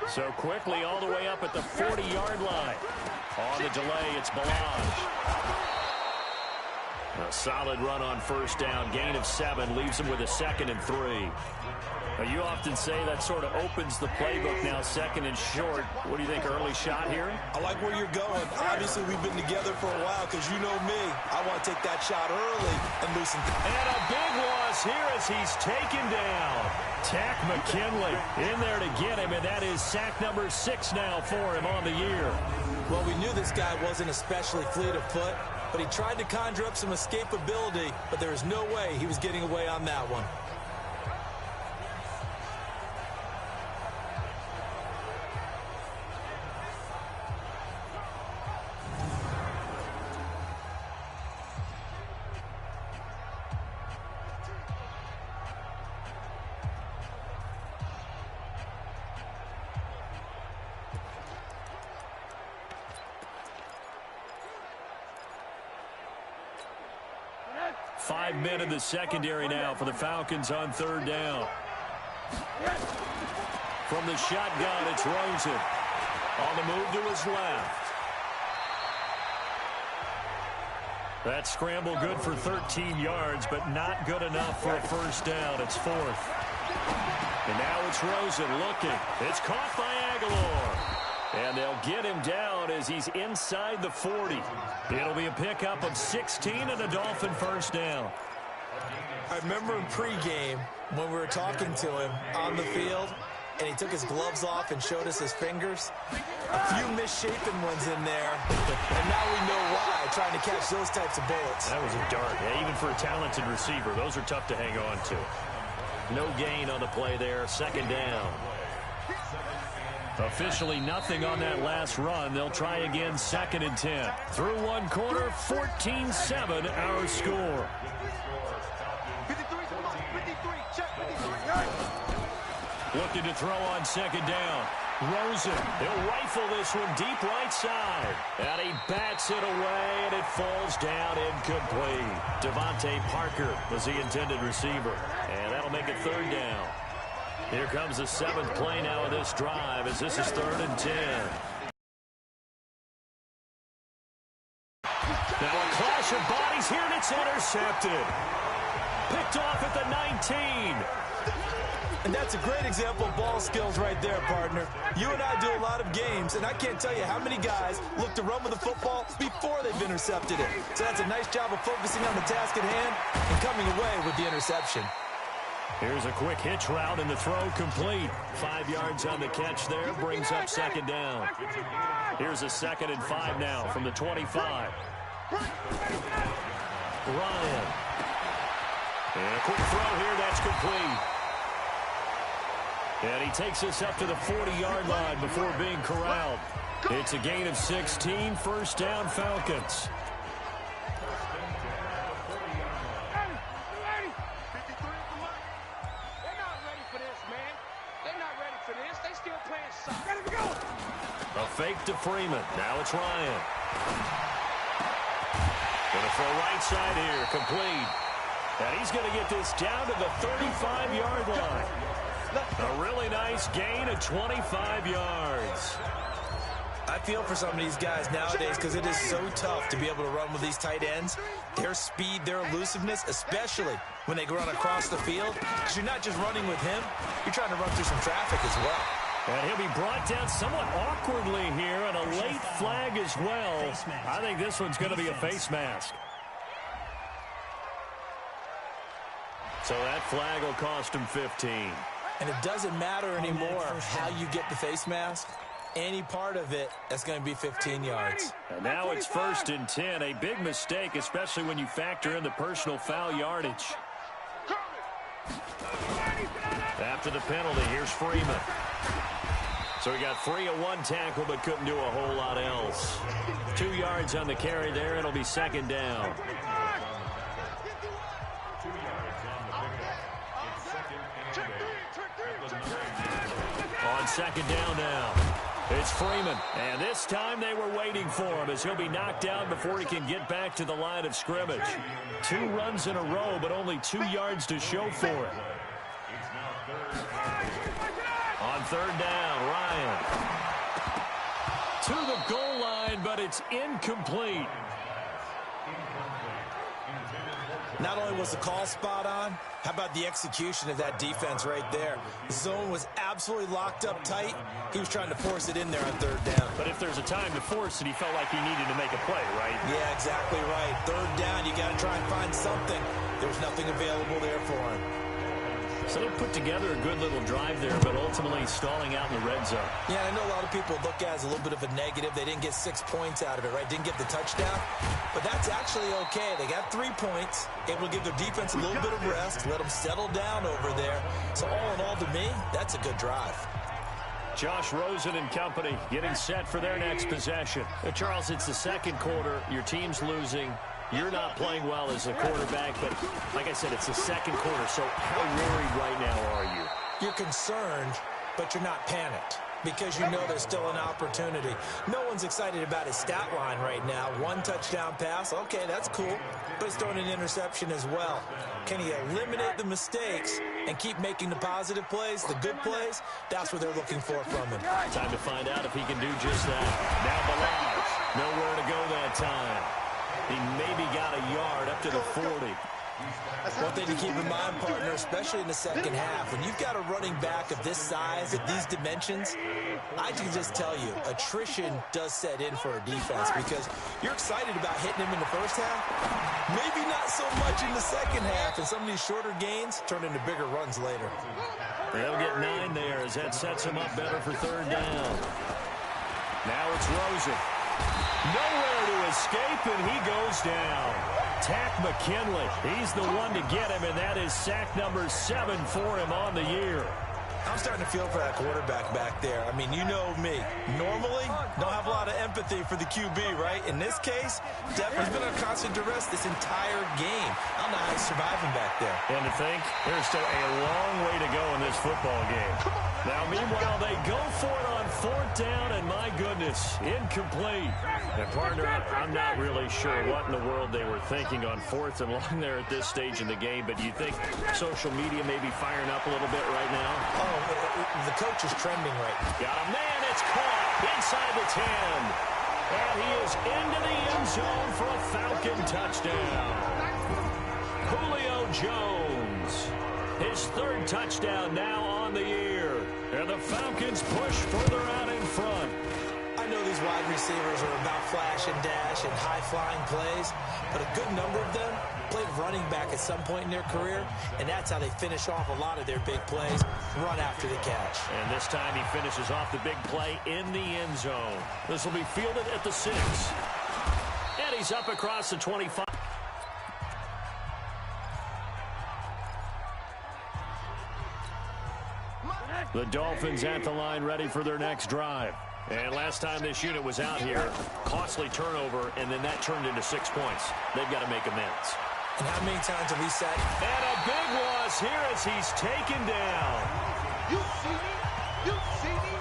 So quickly all the way up at the 40-yard line. On the delay, it's Balaj. A solid run on first down. Gain of 7 leaves him with a 2nd and 3. Now, you often say that sort of opens the playbook now, 2nd and short. What do you think, early shot here? I like where you're going. Obviously, we've been together for a while because you know me. I want to take that shot early and loosen. And a big loss here as he's taken down. Tack McKinley in there to get him, and that is sack number 6 now for him on the year. Well, we knew this guy wasn't especially fleet of foot, but he tried to conjure up some escapability, but there is no way he was getting away on that one. Five men in the secondary now for the Falcons on third down. From the shotgun, it's Rosen. On the move to his left. That scramble good for 13 yards, but not good enough for a first down. It's 4th. And now it's Rosen looking. It's caught by Aguilar. And they'll get him down as he's inside the 40. It'll be a pickup of 16 and a Dolphin first down. I remember in pregame when we were talking to him on the field, and he took his gloves off and showed us his fingers. A few misshapen ones in there, and now we know why, trying to catch those types of bullets. That was a dart. Yeah, even for a talented receiver, those are tough to hang on to. No gain on the play there, 2nd down. Officially nothing on that last run. They'll try again, 2nd and 10. Through one quarter, 14-7 our score. 53, check 53. Looking to throw on 2nd down. Rosen, he'll rifle this one deep right side. And he bats it away, and it falls down incomplete. Devontae Parker was the intended receiver. And that'll make it 3rd down. Here comes the 7th play now of this drive as this is 3rd and 10. Now a clash of bodies here, and it's intercepted. Picked off at the 19. And that's a great example of ball skills right there, partner. You and I do a lot of games, and I can't tell you how many guys look to run with the football before they've intercepted it. So that's a nice job of focusing on the task at hand and coming away with the interception. Here's a quick hitch route, and the throw complete. 5 yards on the catch there, brings up 2nd down. Here's a 2nd and 5 now from the 25. Ryan. And a quick throw here, that's complete. And he takes us up to the 40-yard line before being corralled. It's a gain of 16, first down Falcons. A fake to Freeman. Now it's Ryan. Gonna throw right side here, complete. And he's going to get this down to the 35-yard line. A really nice gain of 25 yards. I feel for some of these guys nowadays because it is so tough to be able to run with these tight ends. Their speed, their elusiveness, especially when they run across the field. Because you're not just running with him, you're trying to run through some traffic as well. And he'll be brought down somewhat awkwardly here, and a late flag as well. I think this one's going to be a face mask. So that flag will cost him 15. And it doesn't matter anymore how you get the face mask. Any part of it, that's going to be 15 yards. And now it's 1st and 10. A big mistake, especially when you factor in the personal foul yardage. After the penalty, here's Freeman. So he got free of one tackle, but couldn't do a whole lot else. 2 yards on the carry there. It'll be 2nd down. 2 yards on the pickup. It's 2nd and 8 at the second down now. It's Freeman, and this time they were waiting for him as he'll be knocked down before he can get back to the line of scrimmage. 2 runs in a row, but only 2 yards to show for it. On third down, Ryan. To the goal line, but it's incomplete. Not only was the call spot on, how about the execution of that defense right there? The zone was absolutely locked up tight. He was trying to force it in there on third down. But if there's a time to force it, he felt like he needed to make a play, right? Yeah, exactly right. Third down, you got to try and find something. There's nothing available there for him. So they put together a good little drive there, but ultimately stalling out in the red zone. Yeah, I know a lot of people look at it as a little bit of a negative. They didn't get 6 points out of it, right? Didn't get the touchdown. But that's actually okay. They got 3 points, able to give their defense a little bit of rest, let them settle down over there. So all in all, to me, that's a good drive. Josh Rosen and company getting set for their next possession. Charles, it's the second quarter. Your team's losing. You're not playing well as a quarterback, but like I said, it's the second quarter, so how worried right now are you? You're concerned, but you're not panicked because you know there's still an opportunity. No one's excited about his stat line right now. 1 touchdown pass, okay, that's cool, but he's throwing an interception as well. Can he eliminate the mistakes and keep making the positive plays, the good plays? That's what they're looking for from him. Time to find out if he can do just that. Now Balazs, nowhere to go that time. He maybe got a yard up to the 40. One thing to keep in mind, partner, especially in the second half, when you've got a running back of this size, of these dimensions, I can just tell you, attrition does set in for a defense because you're excited about hitting him in the first half, maybe not so much in the second half, and some of these shorter gains turn into bigger runs later. They'll get 9 there as that sets him up better for third down. Now it's Rosen. Nowhere to escape, and he goes down. Tack McKinley, he's the one to get him, and that is sack number 7 for him on the year. I'm starting to feel for that quarterback back there. I mean, you know me. Normally, don't have a lot of empathy for the QB, right? In this case, definitely been on constant duress this entire game. I don't know how he's surviving back there. And to think, there's still a long way to go in this football game. Now, meanwhile, they go for it on fourth down, and my goodness, incomplete. And partner, I'm not really sure what in the world they were thinking on fourth and long there at this stage in the game, but do you think social media may be firing up a little bit right now? Oh, the coach is trending right now. Got a man, it's caught inside the 10. And he is into the end zone for a Falcon touchdown. Julio Jones, his 3rd touchdown now on the year. And the Falcons push further out in front. I know these wide receivers are about flash and dash and high-flying plays, but a good number of them played running back at some point in their career, and that's how they finish off a lot of their big plays, run after the catch. And this time he finishes off the big play in the end zone. This will be fielded at the 6. And he's up across the 25. The Dolphins at the line ready for their next drive. And last time this unit was out here, costly turnover, and then that turned into 6 points. They've got to make amends. And how many times have we said? And a big loss here as he's taken down. You see me? You see me?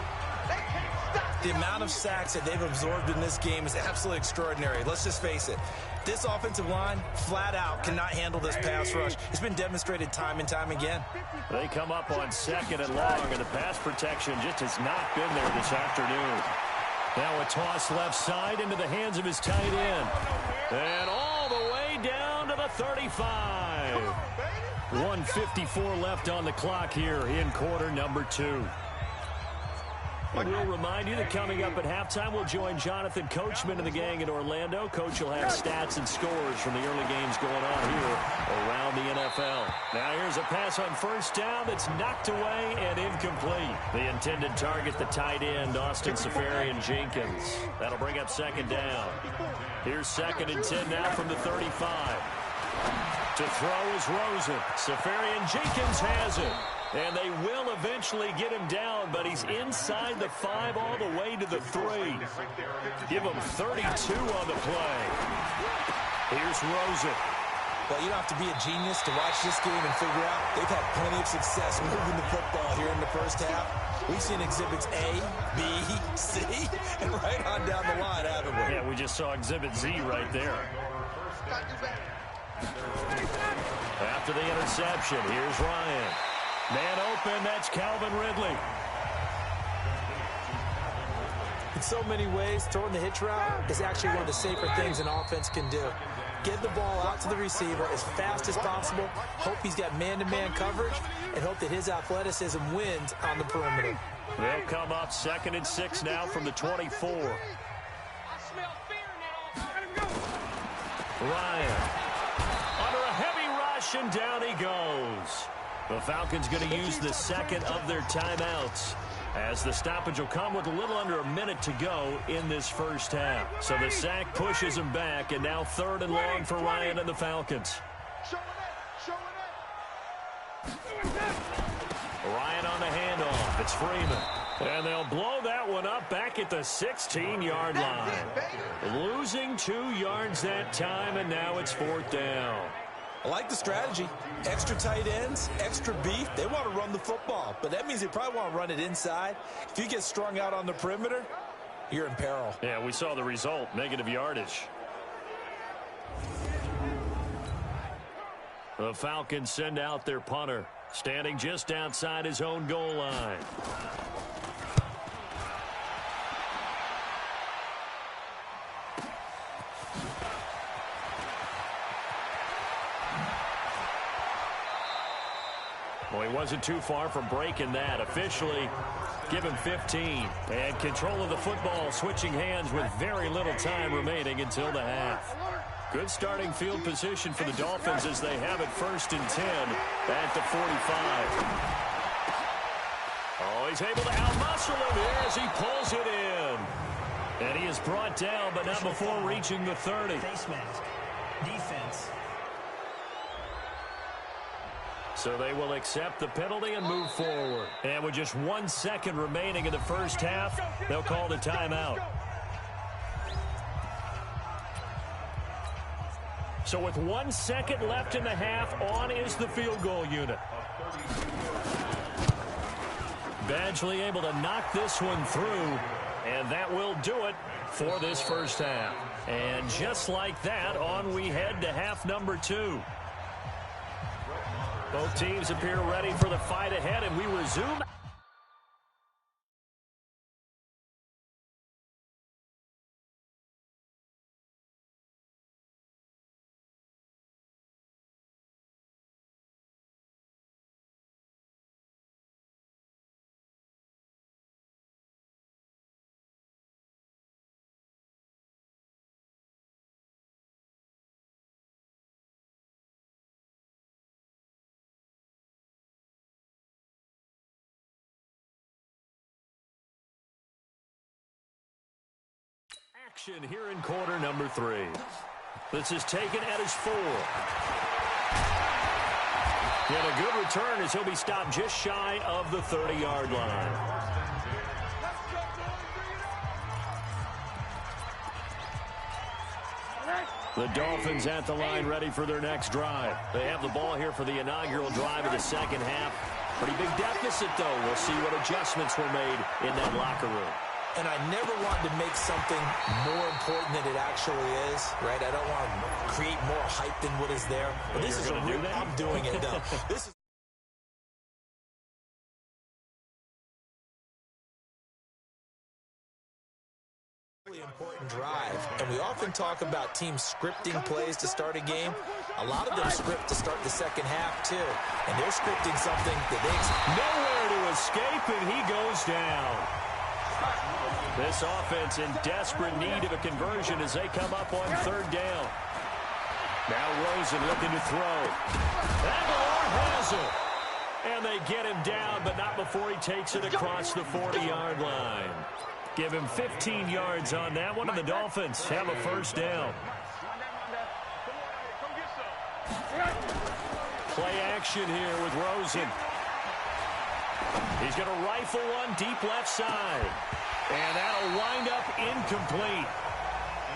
They can't stop me. The amount of sacks that they've absorbed in this game is absolutely extraordinary. Let's just face it. This offensive line, flat out, cannot handle this pass rush. It's been demonstrated time and time again. They come up on 2nd and long, and the pass protection just has not been there this afternoon. Now a toss left side into the hands of his tight end. And all the way down to the 35. 1:54 left on the clock here in quarter number 2. And we'll remind you that coming up at halftime, we'll join Jonathan Coachman and the gang in Orlando. Coach will have stats and scores from the early games going on here around the NFL. Now here's a pass on first down that's knocked away and incomplete. The intended target, the tight end, Austin Seferian-Jenkins. That'll bring up 2nd down. Here's 2nd and 10 now from the 35. To throw is Rosen. Seferian-Jenkins has it. And they will eventually get him down, but he's inside the 5 all the way to the 3. Give him 32 on the play. Here's Rosen. Well, you don't have to be a genius to watch this game and figure out they've had plenty of success moving the football here in the first half. We've seen exhibits A, B, C, and right on down the line, haven't we? Yeah, we just saw exhibit Z right there. After the interception, here's Ryan. Man open, that's Calvin Ridley. In so many ways, throwing the hitch route is actually one of the safer things an offense can do. Get the ball out to the receiver as fast as possible, hope he's got man-to-man coverage, and hope that his athleticism wins on the perimeter. They'll come up 2nd and 6 now from the 24. Ryan. Under a heavy rush, and down he goes. The Falcons going to use the second of their timeouts, as the stoppage will come with a little under a minute to go in this first half. So the sack pushes him back, and now 3rd and long for Ryan and the Falcons. Ryan on the handoff. It's Freeman. And they'll blow that one up back at the 16-yard line. Losing 2 yards that time, and now it's 4th down. I like the strategy. Extra tight ends, extra beef. They want to run the football, but that means they probably want to run it inside. If you get strung out on the perimeter, you're in peril. Yeah, we saw the result, negative yardage. The Falcons send out their punter, standing just outside his own goal line. Well, he wasn't too far from breaking that. Officially, give him 15. And control of the football, switching hands with very little time remaining until the half. Good starting field position for the Dolphins as they have it 1st and 10 at the 45. Oh, he's able to outmuscle him here as he pulls it in. And he is brought down, but not before reaching the 30. Face mask. Defense. So they will accept the penalty and move forward. And with just 1 second remaining in the first half, they'll call the timeout. So with 1 second left in the half, on is the field goal unit. Badgley able to knock this one through, and that will do it for this first half. And just like that, on we head to half number 2. Both teams appear ready for the fight ahead, and we resume. Action here in quarter number 3. This is taken at his 4. And a good return as he'll be stopped just shy of the 30-yard line. The Dolphins at the line ready for their next drive. They have the ball here for the inaugural drive of the second half. Pretty big deficit, though. We'll see what adjustments were made in that locker room. And I never wanted to make something more important than it actually is, right? I don't want to create more hype than what is there. But this is I'm doing it, though. This is a really important drive. And we often talk about teams scripting plays to start a game. A lot of them script to start the second half, too. And they're scripting something that they nowhere to escape, and he goes down. This offense in desperate need of a conversion as they come up on 3rd down. Now Rosen looking to throw. Aguilar has it. And they get him down, but not before he takes it across the 40-yard line. Give him 15 yards on that one, and the Dolphins have a 1st down. Play action here with Rosen. He's going to rifle one deep left side. And that'll wind up incomplete.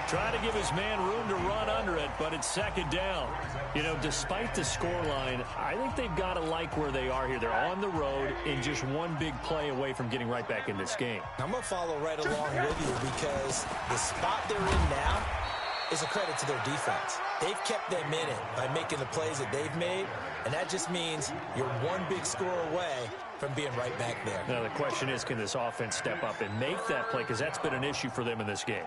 Trying to give his man room to run under it, but it's second down. You know, despite the scoreline, I think they've got to like where they are here. They're on the road and just one big play away from getting right back in this game. I'm going to follow right along with you because the spot they're in now is a credit to their defense. They've kept them in it by making the plays that they've made, and that just means you're one big score away from being right back there. Now, the question is, can this offense step up and make that play? Because that's been an issue for them in this game.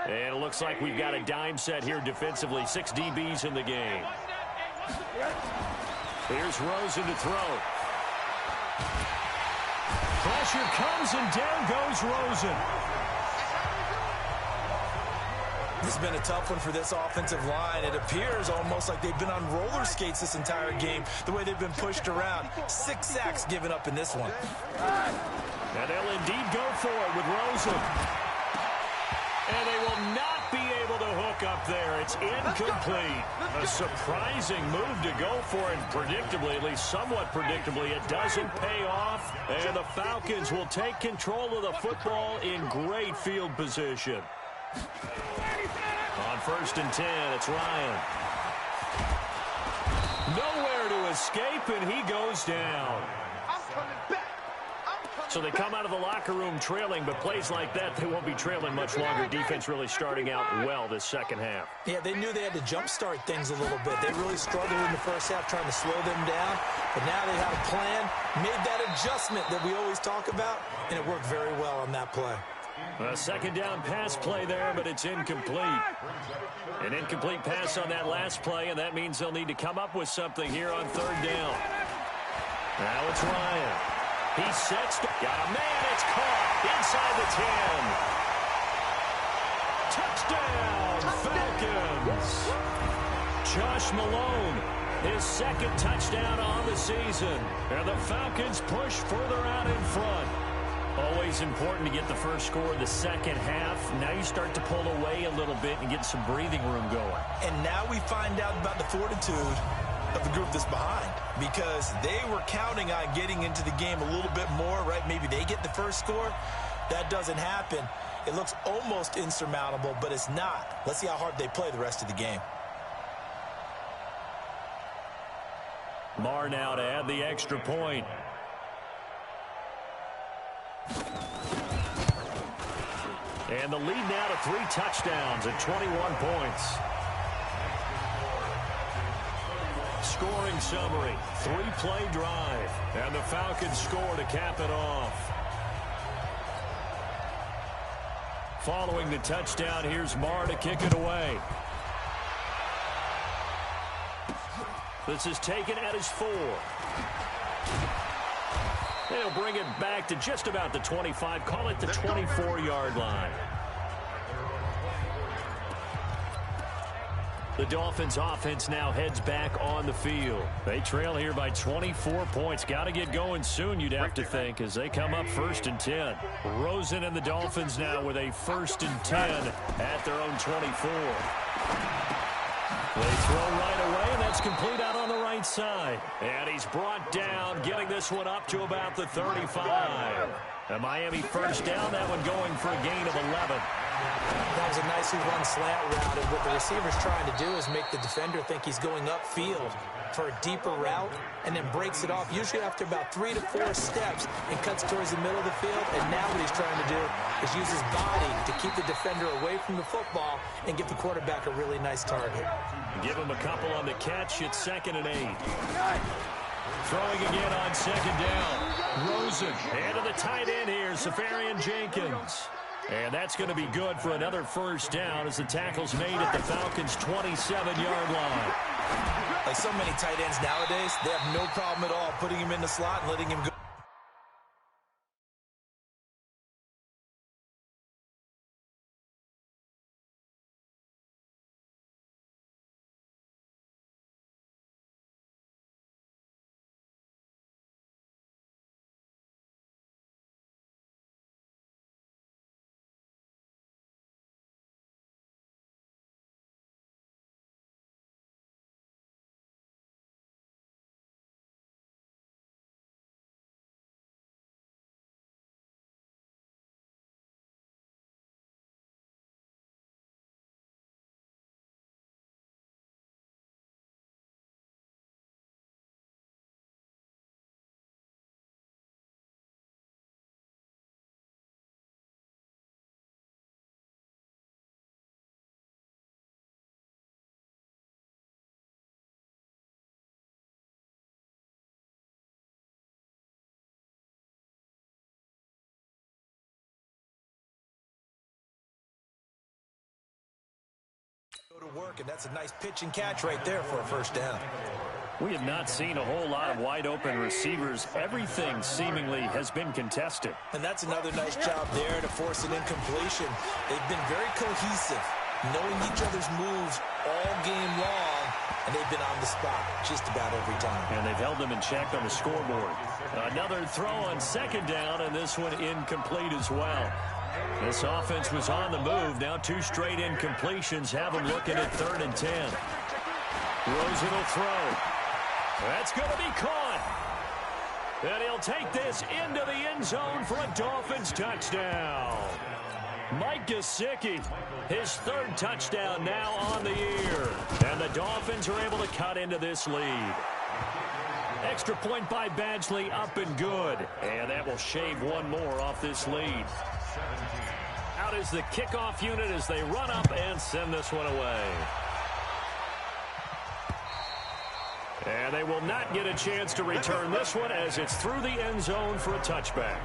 And it looks like we've got a dime set here defensively. 6 DBs in the game. Here's Rosen to throw. Pressure comes and down goes Rosen. This has been a tough one for this offensive line. It appears almost like they've been on roller skates this entire game, the way they've been pushed around. 6 sacks given up in this one. And they'll indeed go for it with Rosen. And they will not be able to hook up there. It's incomplete. A surprising move to go for it. Predictably, at least somewhat predictably, it doesn't pay off. And the Falcons will take control of the football in great field position. On 1st and 10, it's Ryan. Nowhere to escape, and he goes down. I'm coming back. So they come out of the locker room trailing, but plays like that, they won't be trailing much longer. Defense really starting out well this second half. Yeah, they knew they had to jumpstart things a little bit. They really struggled in the first half trying to slow them down, but now they had a plan, made that adjustment that we always talk about, and it worked very well on that play. A second down pass play there, but it's incomplete. An incomplete pass on that last play, and that means they'll need to come up with something here on 3rd down. Now it's Ryan. He sets, got a man, it's caught inside the 10. Touchdown, Falcons. Josh Malone, his 2nd touchdown on the season. And the Falcons push further out in front. Always important to get the first score of the second half. Now you start to pull away a little bit and get some breathing room going. And now we find out about the fortitude of the group that's behind, because they were counting on getting into the game a little bit more, right? Maybe they get the first score. That doesn't happen. It looks almost insurmountable, but it's not. Let's see how hard they play the rest of the game. Marr now to add the extra point. And the lead now to 3 touchdowns at 21 points. Scoring summary, 3-play drive, and the Falcons score to cap it off. Following the touchdown, here's Marr to kick it away. This is taken at his 4. They'll bring it back to just about the 25, call it the 24-yard line. The Dolphins offense now heads back on the field. They trail here by 24 points. Got to get going soon, you'd have to think, as they come up 1st and 10. Rosen and the Dolphins now with a 1st and 10 at their own 24. They throw right away, and that's complete out on the right side. And he's brought down, getting this one up to about the 35. A Miami first down, that one going for a gain of 11. That was a nicely run slant route, and what the receiver's trying to do is make the defender think he's going upfield for a deeper route, and then breaks it off, usually after about 3 to 4 steps, and cuts towards the middle of the field. And now what he's trying to do is use his body to keep the defender away from the football and give the quarterback a really nice target. Give him a couple on the catch. It's 2nd and 8. Throwing again on 2nd down. Rosen, and to the tight end here, Safarian Jenkins. And that's going to be good for another first down as the tackle's made at the Falcons' 27-yard line. Like so many tight ends nowadays, they have no problem at all putting him in the slot and letting him go. Go to work, and that's a nice pitch and catch right there for a first down. We have not seen a whole lot of wide-open receivers. Everything seemingly has been contested. And that's another nice job there to force an incompletion. They've been very cohesive, knowing each other's moves all game long, and they've been on the spot just about every time. And they've held them in check on the scoreboard. Another throw on second down, and this one incomplete as well. This offense was on the move. Now 2 straight incompletions have them looking at 3rd and 10. Rosen will throw. That's going to be caught. And he'll take this into the end zone for a Dolphins touchdown. Mike Gesicki, his 3rd touchdown now on the year. And the Dolphins are able to cut into this lead. Extra point by Badgley, up and good. And that will shave one more off this lead. Out is the kickoff unit as they run up and send this one away. And they will not get a chance to return this one as it's through the end zone for a touchback.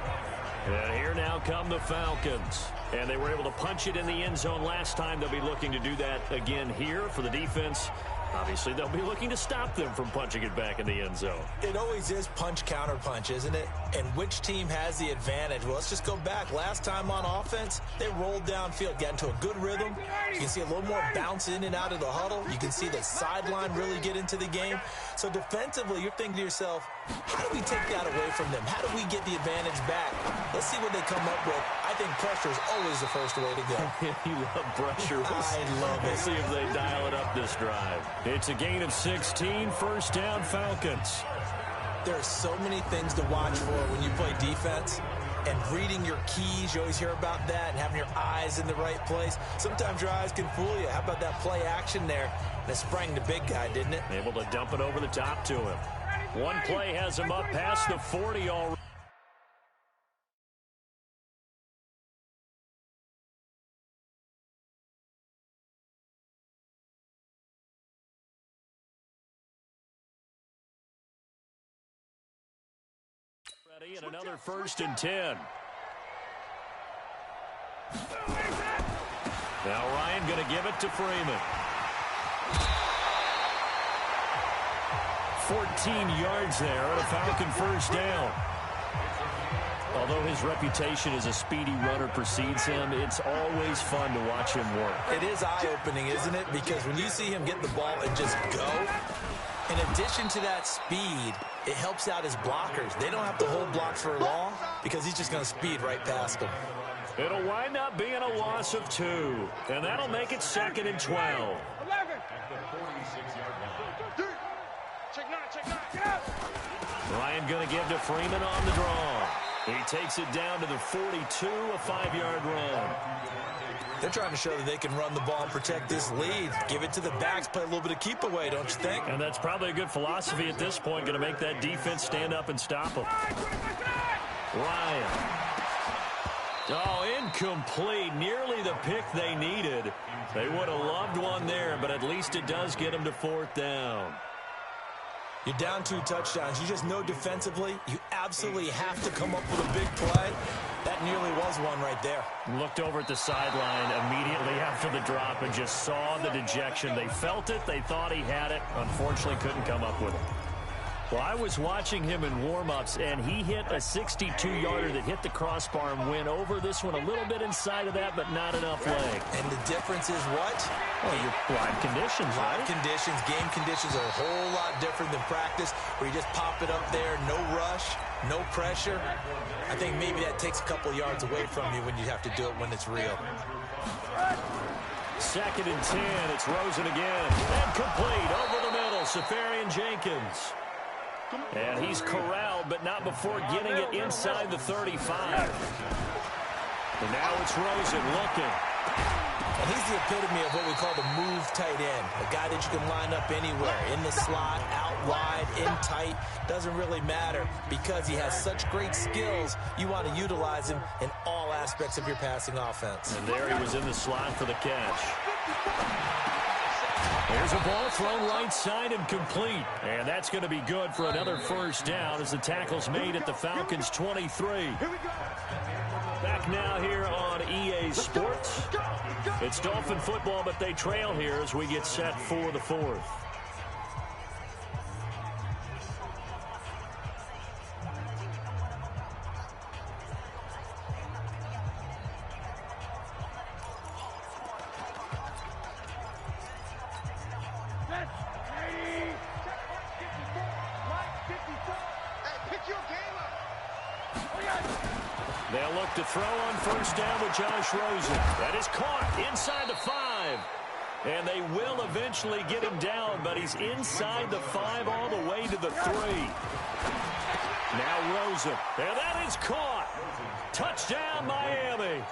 And here now come the Falcons. And they were able to punch it in the end zone last time. They'll be looking to do that again here for the defense. Obviously, they'll be looking to stop them from punching it back in the end zone. It always is punch-counter-punch, isn't it? And which team has the advantage? Well, let's just go back. Last time on offense, they rolled downfield, got into a good rhythm. You can see a little more bounce in and out of the huddle. You can see the sideline really get into the game. So defensively, you're thinking to yourself, how do we take that away from them? How do we get the advantage back? Let's see what they come up with. I think pressure is always the first way to go. You love pressure. I love it. We'll see if they dial it up this drive. It's a gain of 16, first down Falcons. There are so many things to watch for when you play defense. And reading your keys, you always hear about that, and having your eyes in the right place. Sometimes your eyes can fool you. How about that play action there? And it sprang the big guy, didn't it? Able to dump it over the top to him. One play has him up past the 40 already. And another 1st and 10. Now Ryan going to give it to Freeman. 14 yards there and a Falcon first down. Although his reputation as a speedy runner precedes him, it's always fun to watch him work. It is eye-opening, isn't it? Because when you see him get the ball and just go, in addition to that speed, it helps out his blockers. They don't have to hold blocks for long because he's just going to speed right past them. It'll wind up being a loss of 2, and that'll make it 2nd and 12. 11. Ryan going to give to Freeman on the draw. He takes it down to the 42, a 5-yard run. They're trying to show that they can run the ball and protect this lead. Give it to the backs, play a little bit of keep away, don't you think? And that's probably a good philosophy at this point, going to make that defense stand up and stop them. Ryan. Oh, incomplete. Nearly the pick they needed. They would have loved one there, but at least it does get them to 4th down. You're down 2 touchdowns. You just know defensively, you absolutely have to come up with a big play. That nearly was one right there. Looked over at the sideline immediately after the drop and just saw the dejection. They felt it. They thought he had it. Unfortunately, couldn't come up with it. Well, I was watching him in warm-ups, and he hit a 62-yarder that hit the crossbar and went over this one a little bit inside of that, but not enough leg. And the difference is what? Well, your live conditions, right? Live conditions, game conditions are a whole lot different than practice, where you just pop it up there, no rush, no pressure. I think maybe that takes a couple yards away from you when you have to do it when it's real. 2nd and 10. It's Rosen again. And complete over the middle. Safarian Jenkins. And he's corralled, but not before getting it inside the 35. And now it's Rosen looking. And he's the epitome of what we call the move tight end. A guy that you can line up anywhere, in the slot, out wide, in tight. Doesn't really matter because he has such great skills. You want to utilize him in all aspects of your passing offense. And there he was in the slot for the catch. There's a ball thrown right side and complete. And that's going to be good for another first down as the tackle's made at the Falcons' 23. Back now here on EA Sports. It's Dolphin football, but they trail here as we get set for the fourth. They'll look to throw on first down with Josh Rosen. That is caught inside the 5. And they will eventually get him down, but he's inside the 5 all the way to the 3. Now Rosen. And that is caught. Touchdown, Miami.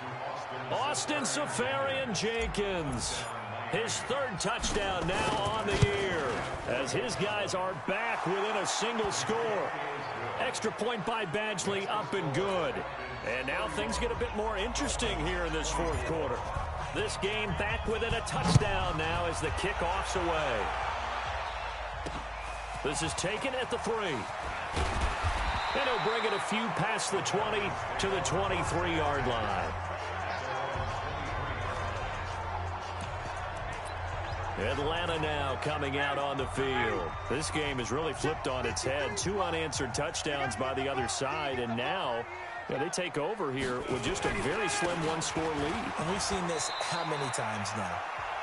Austin Seferian-Jenkins. His third touchdown now on the year as his guys are back within a single score. Extra point by Badgley up and good. And now things get a bit more interesting here in this fourth quarter. This game back within a touchdown now as the kickoff's away. This is taken at the 3. And he'll bring it a few past the 20 to the 23-yard line. Atlanta now coming out on the field. This game is really flipped on its head. 2 unanswered touchdowns by the other side, and now they take over here with just a very slim one-score lead. And we've seen this how many times now?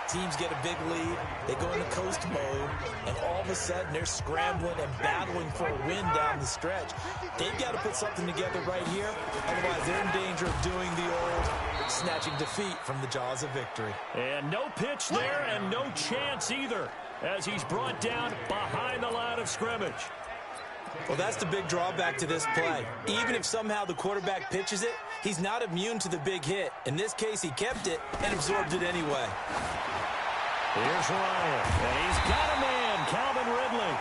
Teams get a big lead, they go into coast mode, and all of a sudden they're scrambling and battling for a win down the stretch. They've got to put something together right here, otherwise they're in danger of doing the old snatching defeat from the jaws of victory. And no pitch there and no chance either as he's brought down behind the line of scrimmage. Well, that's the big drawback to this play. Even if somehow the quarterback pitches it, he's not immune to the big hit. In this case, he kept it and absorbed it anyway. Here's Ryan, and he's got a man, Calvin Ridley.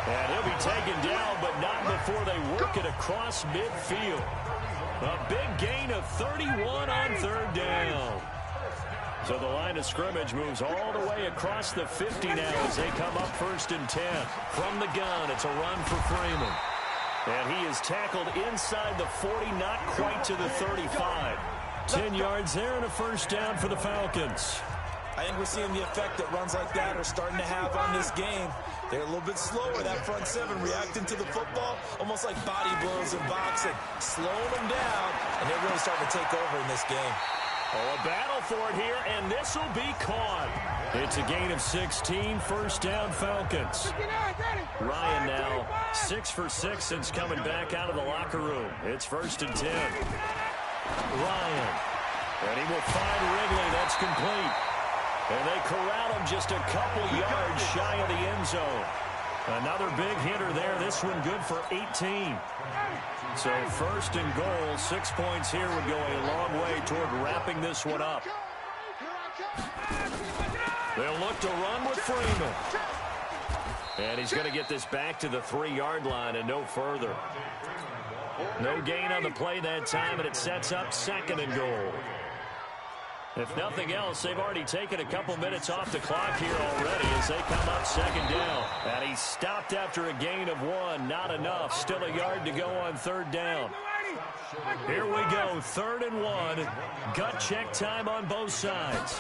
And he'll be taken down, but not before they work it across midfield. A big gain of 31 on third down. So the line of scrimmage moves all the way across the 50 now as they come up 1st and 10. From the gun, it's a run for Freeman. And he is tackled inside the 40, not quite to the 35. 10 yards there and a first down for the Falcons. I think we're seeing the effect that runs like that are starting to have on this game. They're a little bit slower, that front 7, reacting to the football, almost like body blows in boxing, slowing them down, and they're really starting to take over in this game. Oh, a battle for it here, and this will be caught. It's a gain of 16, first down Falcons. Ryan now 6 for 6 since coming back out of the locker room. It's 1st and 10. Ryan, and he will find Ridley. That's complete. And they corral him just a couple yards shy of the end zone. Another big hitter there. This one good for 18. So 1st and goal, 6 points here would go a long way toward wrapping this one up. They'll look to run with Freeman. And he's going to get this back to the 3-yard line and no further. No gain on the play that time, and it sets up 2nd and goal. If nothing else, they've already taken a couple minutes off the clock here already as they come up 2nd down. And he stopped after a gain of 1. Not enough. Still a yard to go on 3rd down. Here we go. 3rd and 1. Gut check time on both sides.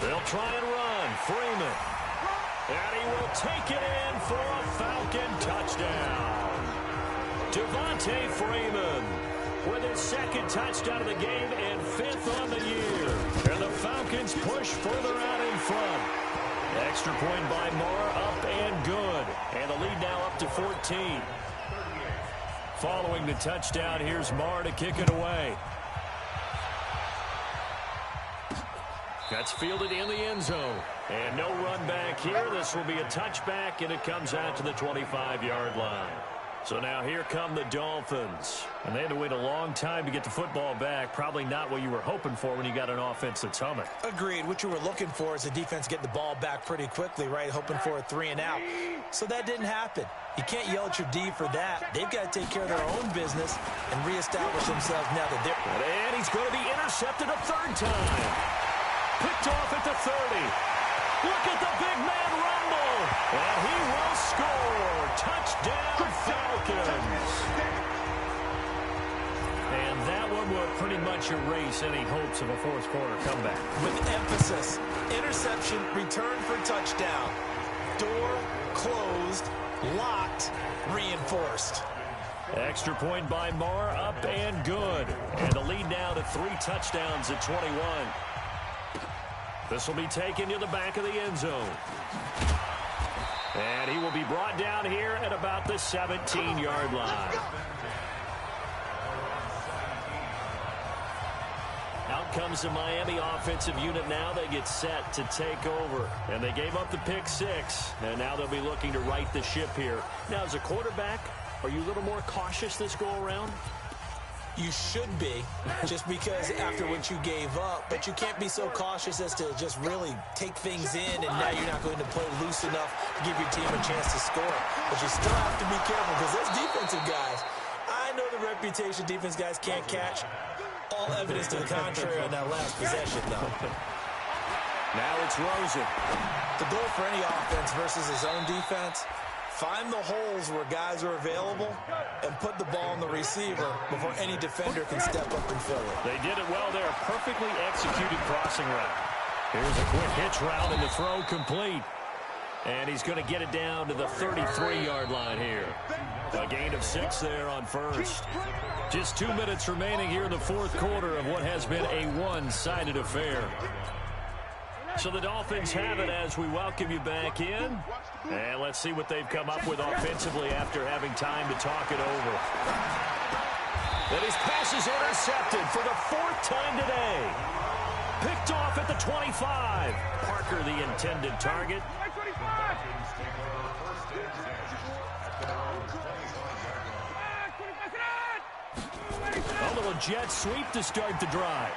They'll try and run. Freeman. And he will take it in for a Falcon touchdown. Devontae Freeman with his 2nd touchdown of the game and 5th on the year. And the Falcons push further out in front. Extra point by Marr, up and good. And the lead now up to 14. Following the touchdown, here's Marr to kick it away. That's fielded in the end zone. And no run back here. This will be a touchback, and it comes out to the 25-yard line. So now here come the Dolphins. And they had to wait a long time to get the football back. Probably not what you were hoping for when you got an offense that's humming. Agreed. What you were looking for is the defense get the ball back pretty quickly, right? Hoping for a 3 and out. So that didn't happen. You can't yell at your D for that. They've got to take care of their own business and reestablish themselves now that they're... And he's going to be intercepted a 3rd time. Picked off at the 30. Look at the big man rumble. And he will score. Touchdown Falcons. And would pretty much erase any hopes of a fourth-quarter comeback. With emphasis, interception, return for touchdown. Door closed, locked, reinforced. Extra point by Marr, up and good. And the lead now to 3 touchdowns at 21. This will be taken to the back of the end zone. And he will be brought down here at about the 17-yard line. Out comes the Miami offensive unit now. They get set to take over. And they gave up the pick 6. And now they'll be looking to right the ship here. Now, as a quarterback, are you a little more cautious this go-around? You should be, just because after what you gave up. But you can't be so cautious as to just really take things in, and now you're not going to play loose enough to give your team a chance to score. But you still have to be careful because those defensive guys, I know the reputation defense guys can't catch. All evidence to the contrary on that last possession, though. Now it's Rosen. The goal for any offense versus his own defense, find the holes where guys are available and put the ball on the receiver before any defender can step up and fill it. They did it well there. Perfectly executed crossing route. Here's a quick hitch route and the throw complete. And he's going to get it down to the 33-yard line here. A gain of 6 there on first. Just 2 minutes remaining here in the fourth quarter of what has been a one-sided affair. So the Dolphins have it as we welcome you back in. And let's see what they've come up with offensively after having time to talk it over. And his pass is intercepted for the 4th time today. Picked off at the 25. Parker, the intended target. A little jet sweep to start the drive.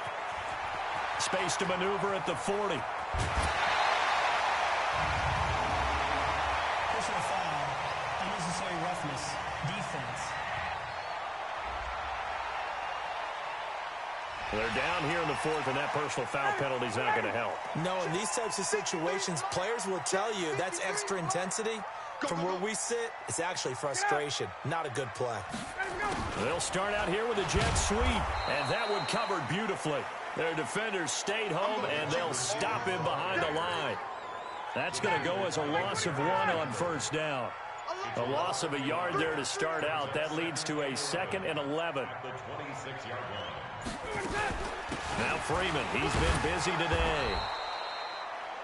Space to maneuver at the 40. Personal foul, unnecessary roughness, defense. They're down here in the 4th, and that personal foul penalty is not going to help. No, in these types of situations, players will tell you that's extra intensity. From where we sit, it's actually frustration. Not a good play. They'll start out here with a jet sweep, and that one covered beautifully. Their defenders stayed home, and they'll stop him behind the line. That's going to go as a loss of 1 on first down. A loss of a yard there to start out. That leads to a 2nd and 11. Now Freeman, he's been busy today.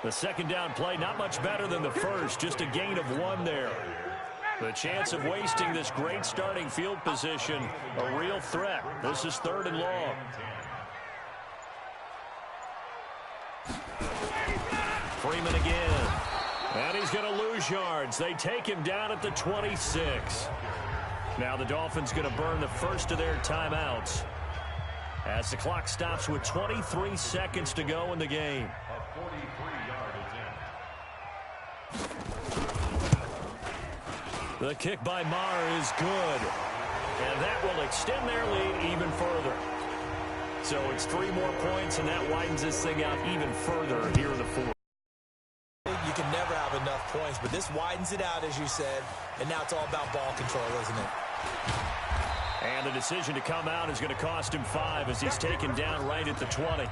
The second down play, not much better than the first, just a gain of 1 there. The chance of wasting this great starting field position, a real threat. This is 3rd and long. Freeman again. And he's going to lose yards. They take him down at the 26. Now the Dolphins going to burn the first of their timeouts as the clock stops with 23 seconds to go in the game. The kick by Marr is good. And that will extend their lead even further. So it's 3 more points, and that widens this thing out even further here in the 4th. You can never have enough points, but this widens it out, as you said, and now it's all about ball control, isn't it? And the decision to come out is going to cost him 5 as he's taken down right at the 20.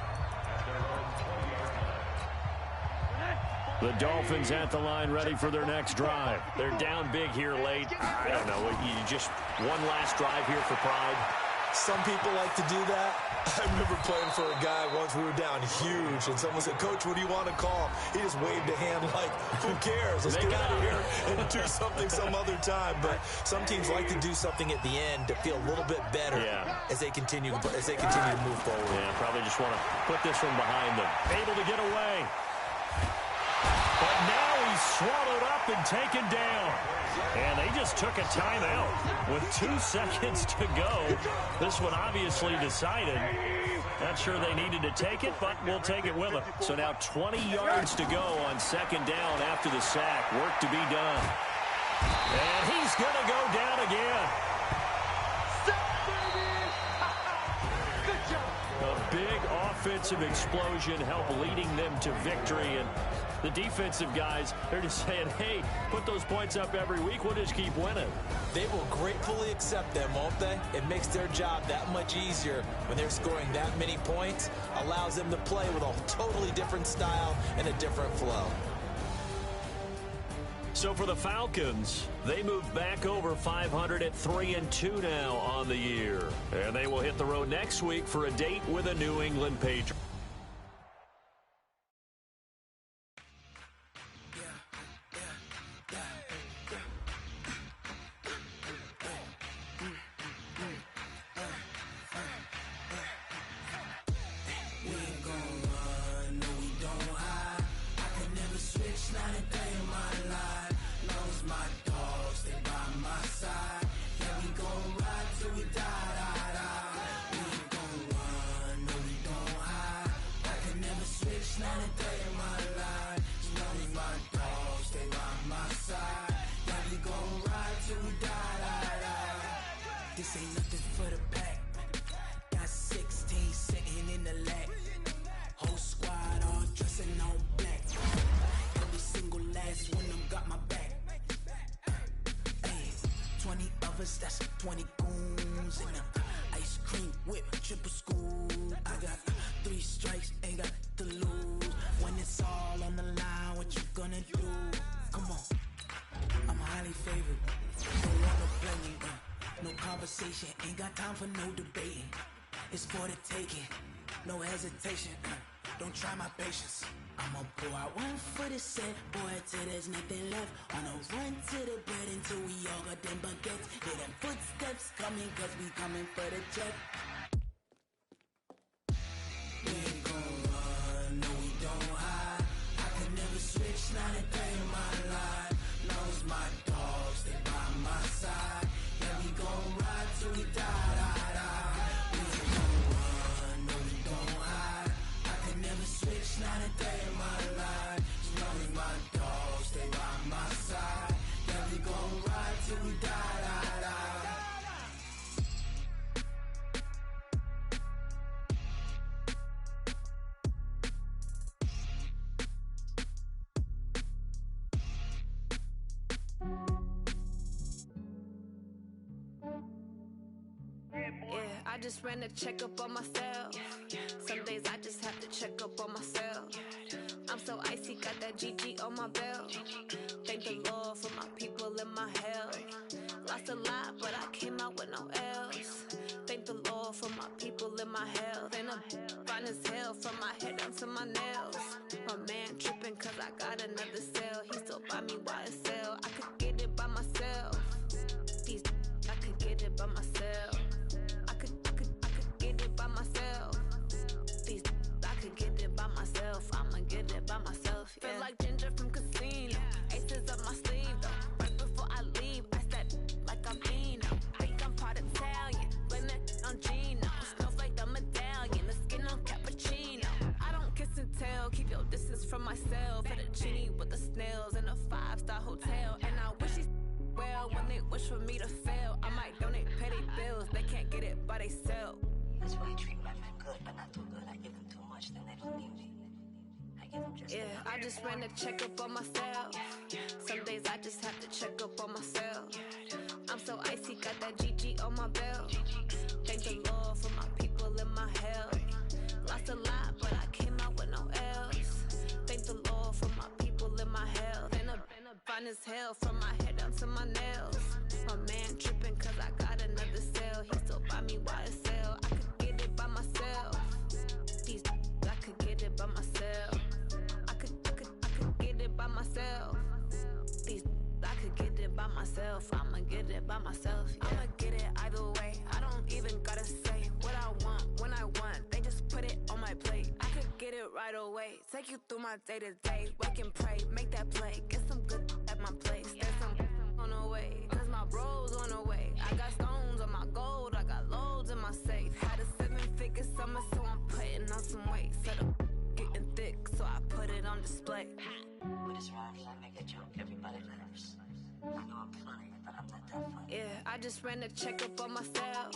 The Dolphins at the line ready for their next drive. They're down big here late. I don't know. You just one last drive here for pride. Some people like to do that. I remember playing for a guy once. We were down huge, and someone said, "Coach, what do you want to call?" He just waved a hand like, "Who cares? Let's get out of here and do something some other time." But some teams like to do something at the end to feel a little bit better as they continue to move forward. Yeah, probably just want to put this one behind them. Able to get away. But now he's swallowed up and taken down. And they just took a timeout with 2 seconds to go. This one obviously decided. Not sure they needed to take it, but we'll take it with them. So now 20 yards to go on 2nd down after the sack. Work to be done. And he's going to go down again. A big offensive explosion help leading them to victory. And the defensive guys, they're just saying, hey, put those points up every week. We'll just keep winning. They will gratefully accept them, won't they? It makes their job that much easier when they're scoring that many points. Allows them to play with a totally different style and a different flow. So for the Falcons, they move back over 500 at 3-2 now on the year. And they will hit the road next week for a date with a New England Patriots. This ain't nothing for the pack. Got 16 sitting in the lap. Whole squad all dressing all black. Every single last one of them got my back. Hey, 20 of us, that's 20 goons in them. Ice cream whip, triple scoop. I got 3 strikes, ain't got to lose. When it's all on the line, what you gonna do? Come on, I'm highly favored. Don't wanna play me, no conversation, ain't got time for no debating. It's for the taking, no hesitation. Don't try my patience. I'ma pour out one for the set, boy, till there's nothing left. On a run to the bread until we all got them baguettes. Hear them footsteps coming, cause we coming for the check. We ain't gon' run, no we don't hide. I can never switch, not a day in my life. Knows my dogs, they by my side. Yeah, we gon' ride till we die, die, die. We ain't gon' run, no we don't hide. I can never switch, not a day in my life. As long as my dogs stay by my side. Yeah, we gon' ride till we die, die, die. I just ran a checkup on myself. Some days I just have to check up on myself. I'm so icy, got that GG on my belt. Thank the Lord for my people in my health. Lost a lot, but I came out with no else. Thank the Lord for my people in my health. And I'm fine as hell from my head down to my nails. My man tripping cause I got another cell. He still buy me YSL. I could get it by myself. These I could get it by myself. I could get it by myself. These I could get it by myself. I'ma get it by myself. Yeah. Feel like Ginger from Casino. Aces up my sleeve though. Right before I leave, I said like I'm Eno. Think I'm part Italian. Blame that on Gino. Smells like the medallion. The skin on cappuccino. I don't kiss and tell. Keep your distance from myself. For the genie with the snails in a 5-star hotel. And I wish he's well when they wish for me to fail. I might donate petty bills. They can't get it by themselves. That's why I treat women good, but not too good. I give them too much, then they don't need me. I give them just enough. I just ran a checkup on myself. Some days I just have to check up on myself. I'm so icy, got that GG on my belt. Thank the Lord for my people in my health. Lost a lot, but I came out with no else. Thank the Lord for my people in my health. And I'm fine as hell from my head down to my nails. My man tripping cause I got another cell. He still buy me YSL. I could get it by myself. These I could get it by myself. I could get it by myself. These I could get it by myself. I'ma get it by myself. Yeah. I'ma get it either way. I don't even gotta say what I want when I want. They just put it on my plate. I could get it right away. Take you through my day to day. Wake and pray, make that play. Get some good at my place. There's some on the way, cause my bro's on the way. I got stones on my gold. I got loads in my safe. Had a 7-figure summer, so I'm putting on some weight. Set up getting thick, so I put it on display. With his rhymes, I make a joke everybody laughs. I know I'm funny, but I'm not that funny. Yeah, I just ran a checkup on myself.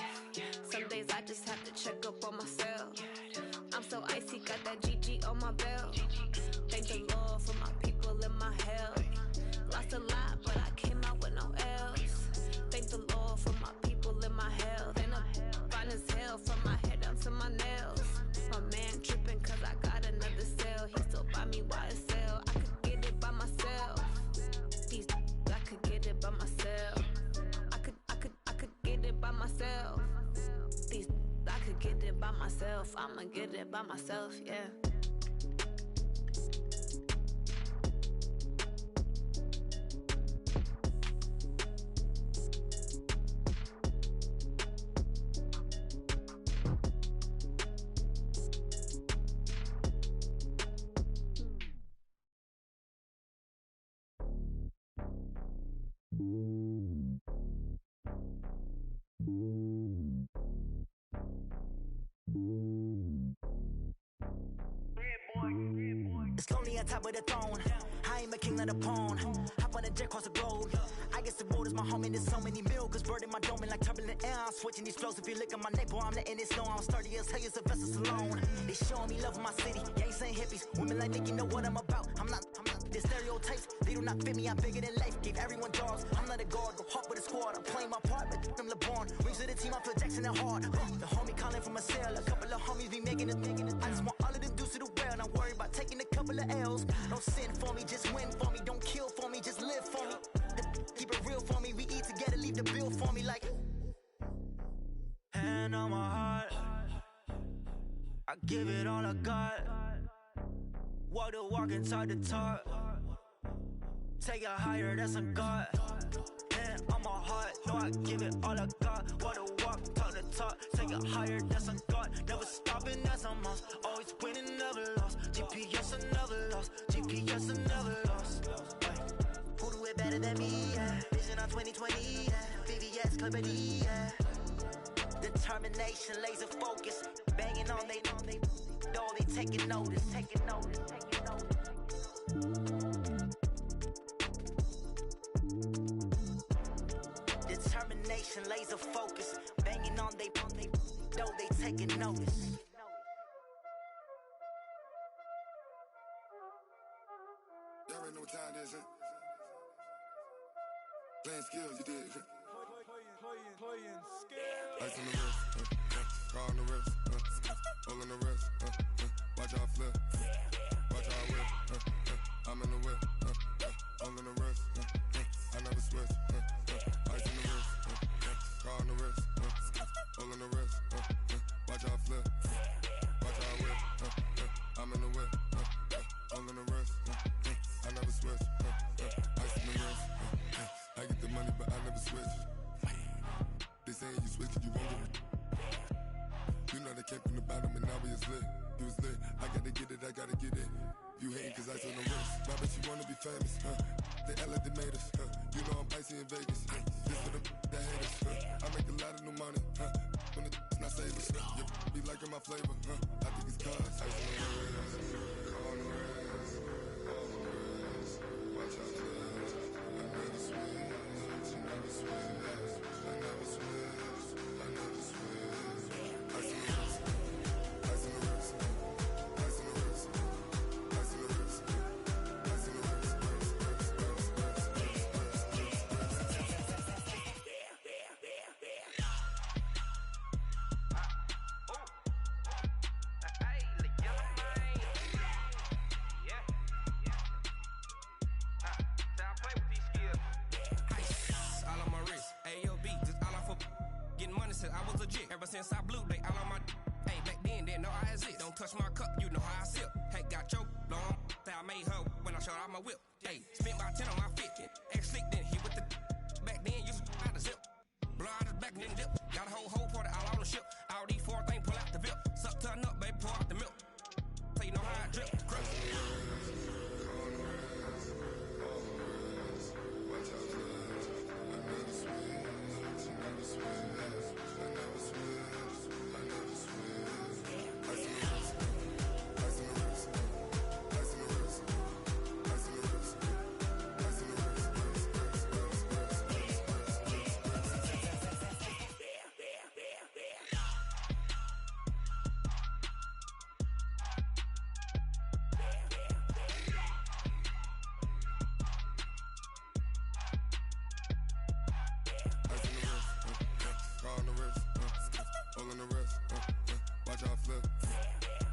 Some days I just have to check up on myself. I'm so icy, got that GG on my belt. Thank the Lord for my people in my health. Lost a lot, but I came out with no else. Thank the Lord for my people in my health. And I'm fine as hell from my head down to my nails. My man tripping cause I got another cell. He still buy me YSL. I could get it by myself. These I could get it by myself. I could get it by myself. These I could get it by myself. I'ma get it by myself, yeah. It's lonely on top of the throne. I ain't a king of the pawn. Hop on a jet across the globe. I guess the road is my home and there's so many milkers bird in my dome and like turbulent air. I'm switching these flows. If you look at my neck, boy, I'm letting it snow. I'm sturdy as hell, as a vessel alone. They showing me love in my city. Gangs saying hippies. Women like Nick, you know what I'm about. I'm not. The stereotypes, they do not fit me. I'm bigger than life. Gave everyone jobs. I'm not a guard. Go hawk with a squad. I'm playing my part, but I'm LeBron. Rings of the team, I feel Jackson and hard. The homie calling from a cell. A couple of homies be making it. I just want all of them dudes to do well. Not worry about taking a couple of L's. Don't sin for me, just win for me. Don't kill for me, just live for me. Keep it real for me. We eat together, leave the bill for me like. Hand on my heart, I give it all I got. Walk the walk and talk the talk. Take it higher, that's a God. Hand on my heart, no, I give it all I got. Walk the walk, talk the talk. Take it higher, that's a God. Never stopping, that's a must. Always winning, never lost. GPS, I never lost. GPS, I never lost. Who do it better than me? Yeah. Vision on 2020, yeah. VVS, Clarity, yeah. Determination, laser focus. Banging on they door, they taking notice. Determination, laser focus. Banging on they door, they taking notice. Y'all already know what time it is, huh? Playing skills, you did. Playing skills. Ice on the wrist, car on the wrist, all on the wrist, watch how I flip, watch how I whip, I'm in the whip, all on the wrist, I never switch, ice on the wrist, car on the wrist, all on the wrist, watch how I flip, watch how I whip, I'm in the whip, all on the wrist, I never switch, ice on the wrist, I get the money but I never switch. They saying you switch, you won't get it. You know they came from the bottom and now we is lit. You was lit, I gotta get it, I gotta get it. You hating cause ice on the wrist. My bitch, you wanna be famous, They act like they made us, You know I'm icy in Vegas, This for the that hate us, I make a lot of new money, When it's not savers, you be liking my flavor, I think it's cause ice on the wrist, on the wrist, on the wrist. Watch out, cause I never switch, I never switch. Ever since I blew, they all on my hey, back then, didn't know I exist. Don't touch my cup, you know how I sip. Hey, got your long, that I made her when I showed out my whip. Hey, spent about 10 on my 50. Ex-slick, then hit with the back then, used to out the zip. Blow out the back, then dip. Got a whole party all on the ship. All these four things, pull out the VIP. Suck, turn up, baby, pour out the milk. So you know how I drip. Crush. Ice on the wrist, on the wrist, watch how I flip,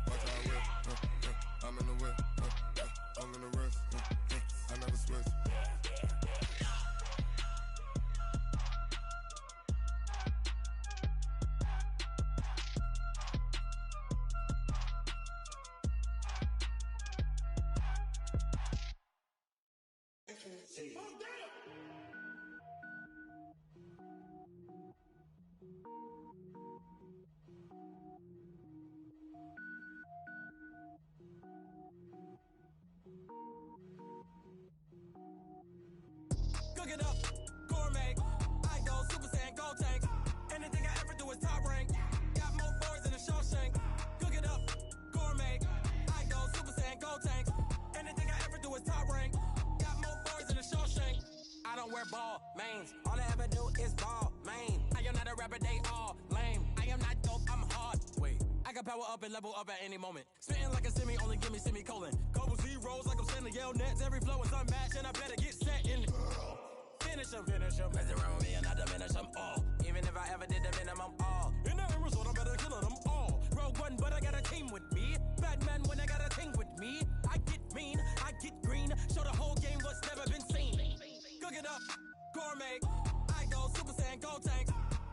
watch how I whip, I'm in the whip, all in the wrist, I never switch. Cook it up, gourmet. I go Super Saiyan, gold tank. Anything I ever do is top rank. Got more boards than a Shawshank. Cook it up, gourmet. I go Super Saiyan, gold tank. Anything I ever do is top rank. Got more boards than a Shawshank. I don't wear ball mains. All I ever do is ball main. I am not a rapper, they all lame. I am not dope, I'm hard. Wait, I can power up and level up at any moment. Spitting like a semi, only give me semicolon. Couple zeros like I'm sending yell nets. Every flow is unmatched and I better get set in. Finish them. Mess around with me and I diminish them all. Even if I ever did the minimum, all. In the end result, I'm better killing them all. Rogue One, but I got a team with me. Batman when I got a team with me. I get mean, I get green. Show the whole game what's never been seen. Cook it up, gourmet. I go Super Saiyan, gold tank.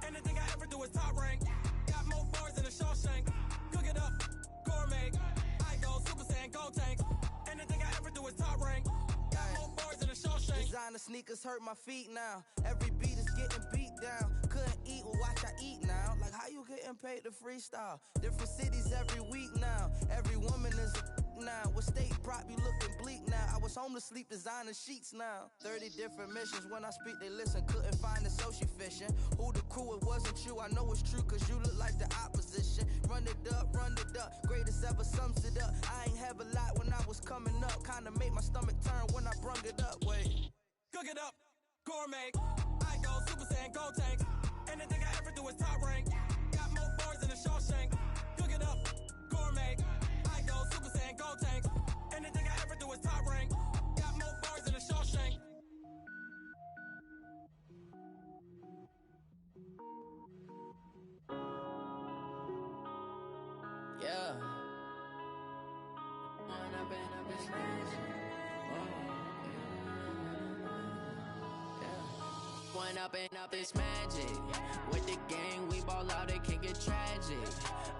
Anything I ever do is top rank. Got more bars than a Shawshank. Cook it up, gourmet. I go Super Saiyan, gold tank. Anything I ever do is top rank. Got more bars than a Shawshank. Designer sneakers hurt my feet now. Every beat is getting beat down. Couldn't eat, well watch I eat now. Like how you getting paid to freestyle? Different cities every week now. Every woman is a now. What state prop you looking bleak now? I was home to sleep designing sheets now. 30 different missions. When I speak they listen. Couldn't find it so she fishing. Who the crew, it wasn't you. I know it's true cause you look like the opposition. Run it up. Greatest ever sums it up. I ain't have a lot when I was coming up. Kinda made my stomach turn when I brung it up. Wait. Cook it up, gourmet. I go Super Saiyan, gold tank. Anything I ever do is top rank. Got more bars than a Shawshank. Cook it up, gourmet. I go Super Saiyan, gold tank. Anything I ever do is top rank. Got more bars than a Shawshank. Yeah. When I've been up this magic. When up and up this magic. With the gang, we ball out, it can get tragic.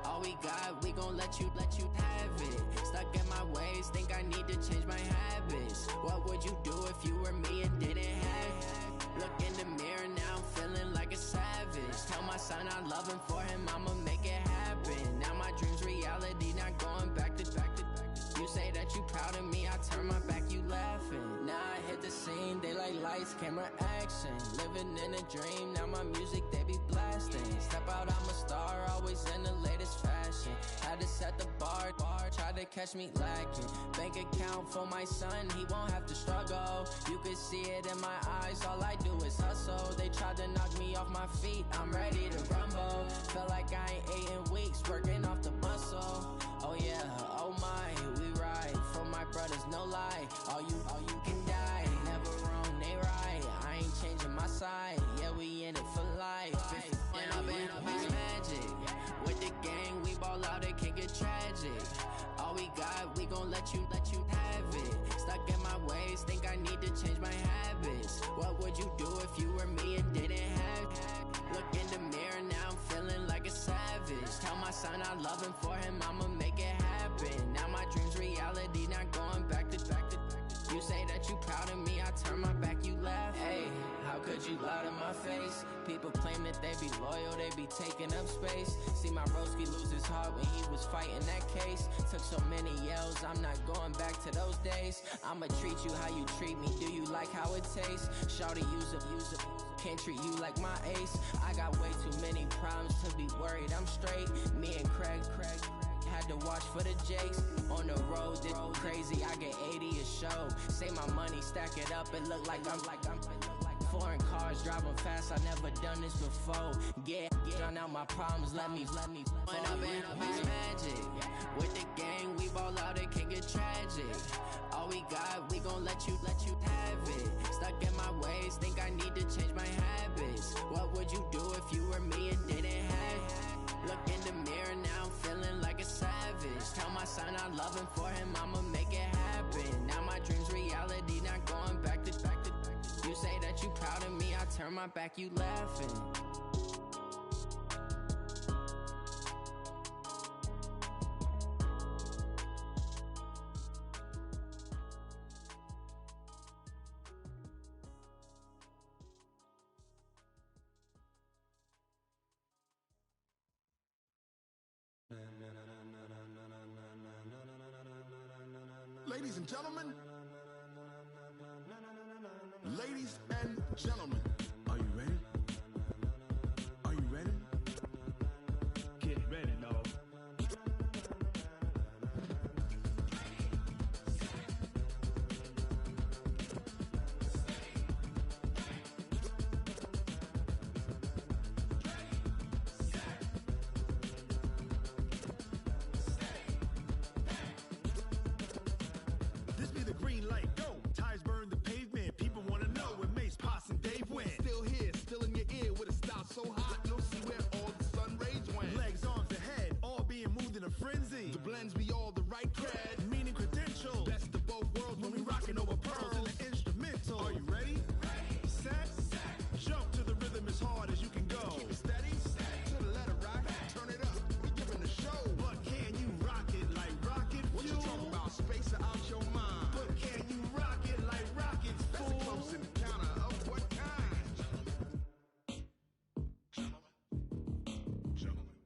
All we got, we gon' let you have it. Stuck in my ways, think I need to change my habits. What would you do if you were me and didn't have it? Look in the mirror, now I'm feeling like a savage. Tell my son I love him, for him I'ma make it happen. Now my dream's reality, not going back to. You say that you proud of me, I turn my back, you laughing. Now I hit the scene, they like lights, camera, action. Living in a dream, now my music, they be blasting. Step out, I'm a star, always in the latest fashion. Had to set the bar, try to catch me lacking. Bank account for my son, he won't have to struggle. You can see it in my eyes, all I do is hustle. They tried to knock me off my feet, I'm ready to rumble. Feel like I ain't ate in weeks, working off the muscle. Oh yeah, oh my, we ride for my brothers, no lie. All you can die, never wrong, they right. I ain't changing my side, yeah, we in it for life. When I've been up, it's magic. With the gang, we ball out, it can get tragic. All we got, we gon' let you have it. Stuck in my ways, think I need to change my habits. What would you do if you were me and didn't have it? Look in the mirror, now I'm feeling like a savage. Tell my son I love him, for him I'ma make it happen. Now my dream's reality, not going back to. You say that you proud of me, I turn my back, you laugh. Hey, how could you lie to my face? People claim that they be loyal, they be taking up space. See my broski lose his heart when he was fighting that case. Took so many yells, I'm not going back to those days. I'ma treat you how you treat me, do you like how it tastes? Shawty, use up, can't treat you like my ace. I got way too many problems to be worried, I'm straight. Me and Craig had to watch for the Jakes. On the road, it's crazy, I get 80 a show. Say my money, stack it up, it look like I'm foreign cars, driving fast, I never done this before. Get drown out my problems, let me When I've been up, it's magic. With the gang, we ball out, it can get tragic. All we got, we gon' let you have it. Stuck in my ways, think I need to change my habits. What would you do if you were me and didn't have it? Look my loving for him, I'ma make it happen. Now my dreams reality, not going back to. You say that you proud of me, I turn my back, you laughing. Ladies and gentlemen, ladies and gentlemen, are you ready? Are you ready? Get ready, dog. This be the green light, go. Tires burn the pavement. People want to know where Mace, Poss, and Dave went. Still here, still in your ear with a style so hot, you'll see where all the sun rays went. Legs, arms, and head, all being moved in a frenzy. The blends be all the right cred, meaning credentials. Best of both worlds when we rocking over pearls in the instrumental. Are you ready? Set, jump to the rhythm as hard as you can go. Keep it steady, to the letter right. Turn it up, we giving the show. But can you rock it like rocket fuel? What you talking about? Space out your mind. But can you rock it like rockets, fool? That's a close encounter of what kind?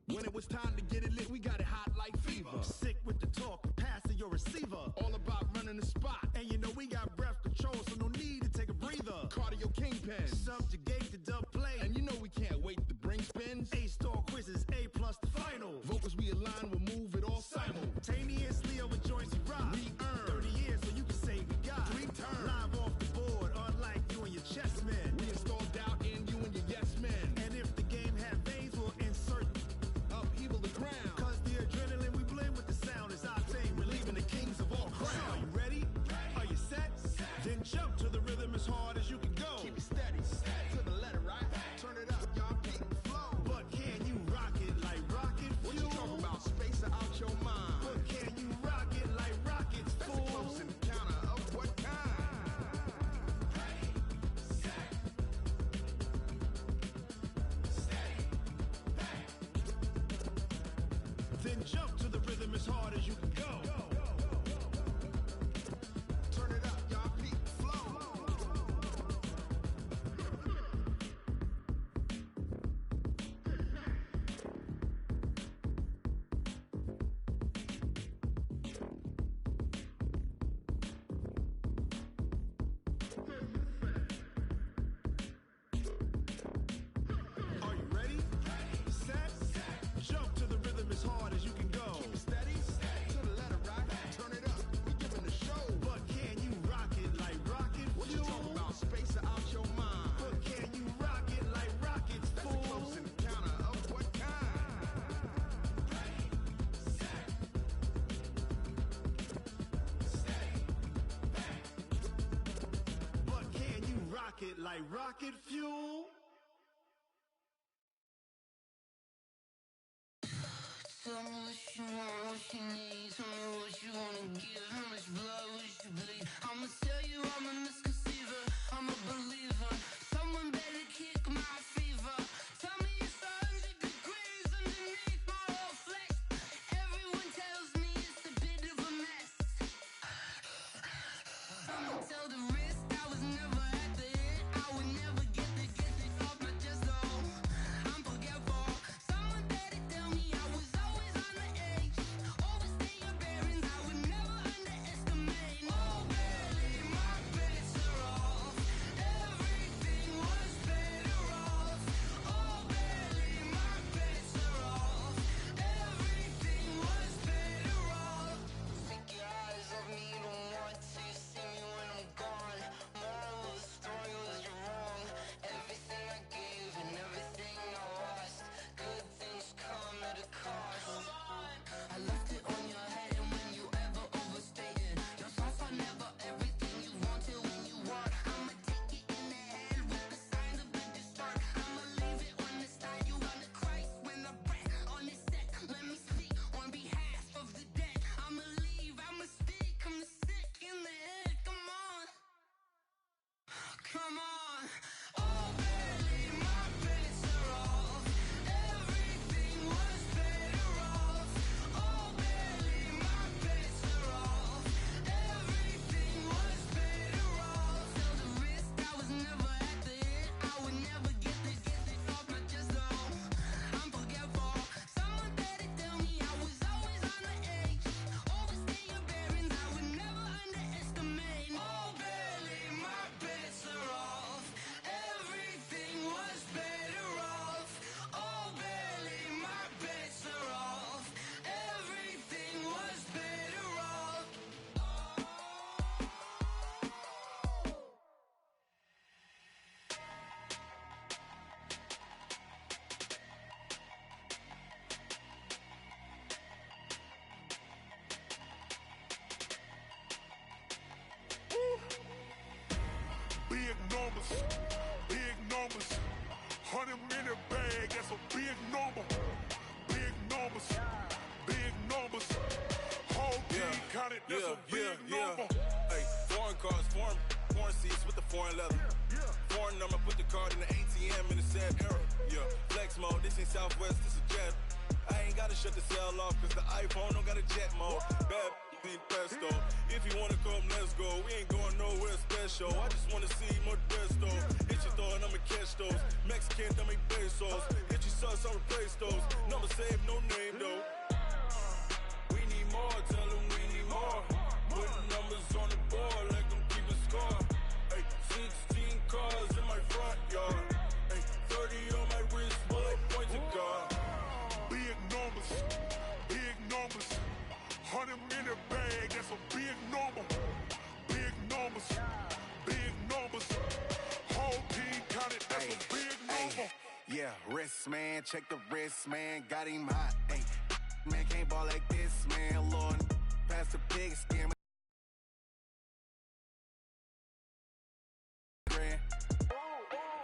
When it was time to get it lit, we got it hot like fever. Sick with the talk, passing your receiver. All about running the spot. And you know we got breath control, so no need to take a breather. Cardio kingpin, subjugate the dub play. And you know we can't wait to bring spins. A-star quizzes, A+ the final. Vocals we align, we'll move it all simultaneously over joints we rock. We earn 30 years, so you can say we got 3 turns. Live off the board, unlike you and your chess men. We install doubt in you and your yes men. And if the game had veins, we'll insert upheaval the ground. Cause the adrenaline we blend with the sound is our thing. We're leaving the kings of all crowns. So are you ready? Are you set? Then jump to the rhythm as hard as you can go. Keep it steady, to the letter right. Turn it up, y'all keep the flow. But can you rock it like rocket fuel? What you talking about? Space out your mind. But can you rock it like rockets, fool? That's a close encounter of what kind? Then jump to the rhythm as hard as you can go. Turn it up, y'all peak flow. Are you ready? Set, jump to the rhythm as hard as you can go. Keep it steady, to the letter right. Turn it up, we giving the show. But can you rock it like rocket fuel? What you talking about? Space out your mind. But can you rock it like rockets, fool? That's a close encounter of what kind? But can you rock it like rocket fuel? Tell me what you want, what you need. Tell me what you wanna give. How much blood would you bleed? I'ma tell you I'm a misconceiver. I'm a believer. Someone better kick my fever. Tell me it's 100 degrees underneath my whole flesh. Everyone tells me it's a bit of a mess. I'ma tell the risk I was never at the end. I would never get it off my chest though. I'm forgetful. Someone better tell me I was always on the edge. Overstay your bearings, I would never underestimate. Oh, barely, my bets are off. Come on. Oh, barely, my bets are off. Everything was better off. Oh, barely, my bets are off. Everything was better off. Till the risk, I was never at the end. I would never get this off my chest, though. I'm forgetful. Someone better tell me I was always on the edge. Overstay your bearings, I would never underestimate. Oh, barely, my bets are off. Everything was better off. Oh, barely, my bets are off. Everything was better off. Big numbers, big numbers. 100-minute bag, that's a big number. Big numbers, big numbers. Whole team counted, that's a big number. Hey, foreign cars, foreign seats with the foreign leather. Foreign number, put the card in the ATM in the sad era. Yeah, flex mode, this ain't Southwest, this is jet. I ain't gotta shut the cell off, cause the iPhone don't got a jet mode. Bad need pesto. If you wanna come, let's go. We ain't going nowhere special. I just wanna see more Modesto. Hit your throw and I'ma catch those. Mexican, dummy pesos. Hit your sauce, I'll replace those. Number save, no name though. We need more, tell them we need more. Putting numbers on the board like I'm keeping score. Hey, 16 cars in my front yard. Hey, 30 on my wrist, bullet pointed guard. Big numbers, big numbers. 100-minute bag, that's a big number. Big numbers, big numbers. Whole team counted, that's a big number. Yeah, wrist man, check the wrist man, got him hot. Ay, man can't ball like this, man. Lord, pass the pig skin.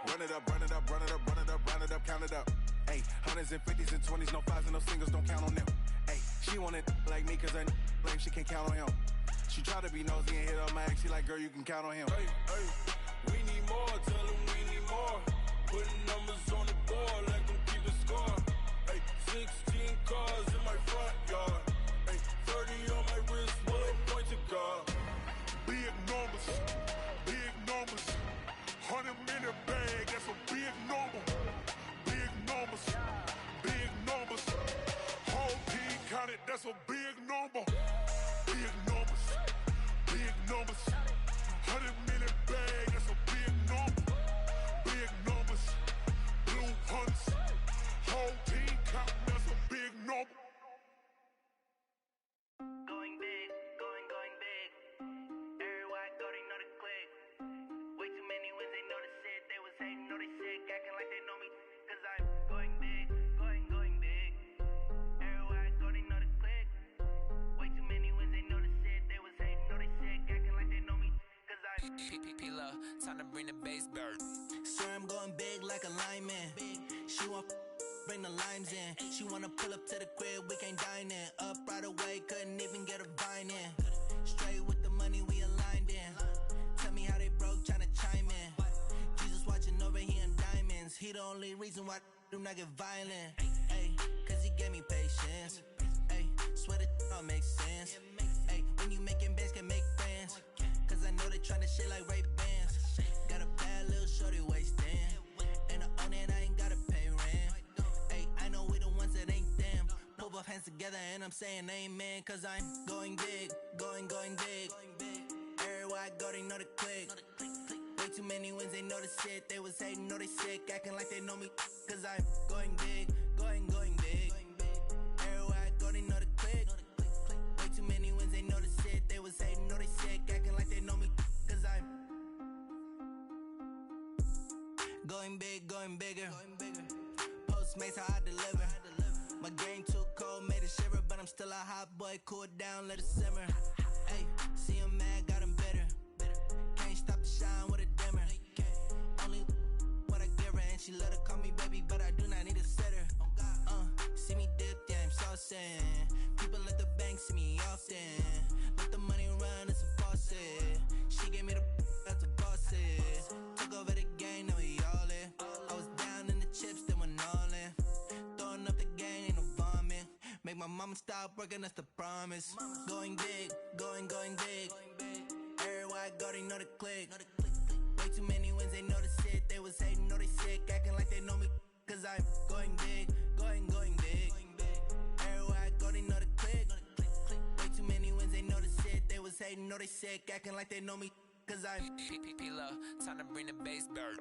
Run it up, run it up, run it up, run it up, run it up, count it up. Ay, hundreds and 50s and 20s, no fives and no singles, don't count on them. Ay, she want it like me, cause I blame she can't count on him. She try to be nosy and hit on my ex, she like, girl, you can count on him. Hey, hey, we need more, tell them we need more. Putting numbers on the board like I'm keeping score. Hey, 16 cars in my front yard. Hey, 30 on my wrist, bullet pointed guard. Big numbers, big numbers. 100-minute bag, that's a big number. Big numbers, big numbers. Whole team counted, that's a big number. Big numbers, big numbers. 100-minute bag, that's a big number. Big numbers, blue hunts. Whole team counting, that's a big number. Going big, going big. Everywhere I go, they know the click. Way too many wins, they know the shit. They was hating, know they sick, acting like they know me. Cause I'm going big, going big. Everywhere I go, they know the click. Way too many wins, they know the shit. They was hating, know they sick, acting like they know me. Cause I'm P-P-P-Lo, time to bring the bass bird. swear I'm going big like a lineman. She want bring the limes in. She wanna pull up to the crib, we can't dine in. Up right away, couldn't even get a vine in. Straight with the money we aligned in. Tell me how they broke, tryna chime in. Jesus watching over here in diamonds. He the only reason why I do not get violent. Ay, cause he gave me patience. Ay, swear that all makes sense. Ay, when you making bands, can make friends. Cause I know they tryna shit like Ray-Bans. Got a bad little shorty wasting. And I own it, I ain't gotta pay rent. Ay, I know we the ones that ain't them. Pull both hands together and I'm saying amen. Cause I'm going big, going big. Everywhere I go, they know the click. Way too many wins, they know the shit. They was hating, know they sick, acting like they know me. Cause I'm going big, going big. Everywhere I go, they know the click. Way too many wins, they know the shit. They was hating, know they sick, acting like they know me. Cause I'm going big, going bigger. Postmates, how I deliver. My game too cold, made it shiver. But I'm still a hot boy, cool it down, let it simmer. Hey, see him mad, got him bitter. Can't stop the shine with a dimmer. Only what I give her, and she let her call me baby, but I do not need a sitter. See me dip, yeah, I'm saucing. People at the bank see me often. Let the money run, it's a faucet. She gave me the that's a boss. Took over the game, now we all in. I was down in the chips, then went all in. Throwing up the gang, ain't no vomit. Make my mama stop working, that's the promise. Going big, going big. Everywhere I go, they know the click. Way too many wins, they know the shit. They was hating, know they sick, acting like they know me. Cause I'm going big, going big. Everywhere I go, they know the click. Way too many wins, they know the shit. They was hating, know they sick, acting like they know me. Cause I'm P-P-P-P-Lo, time to bring the bass bird.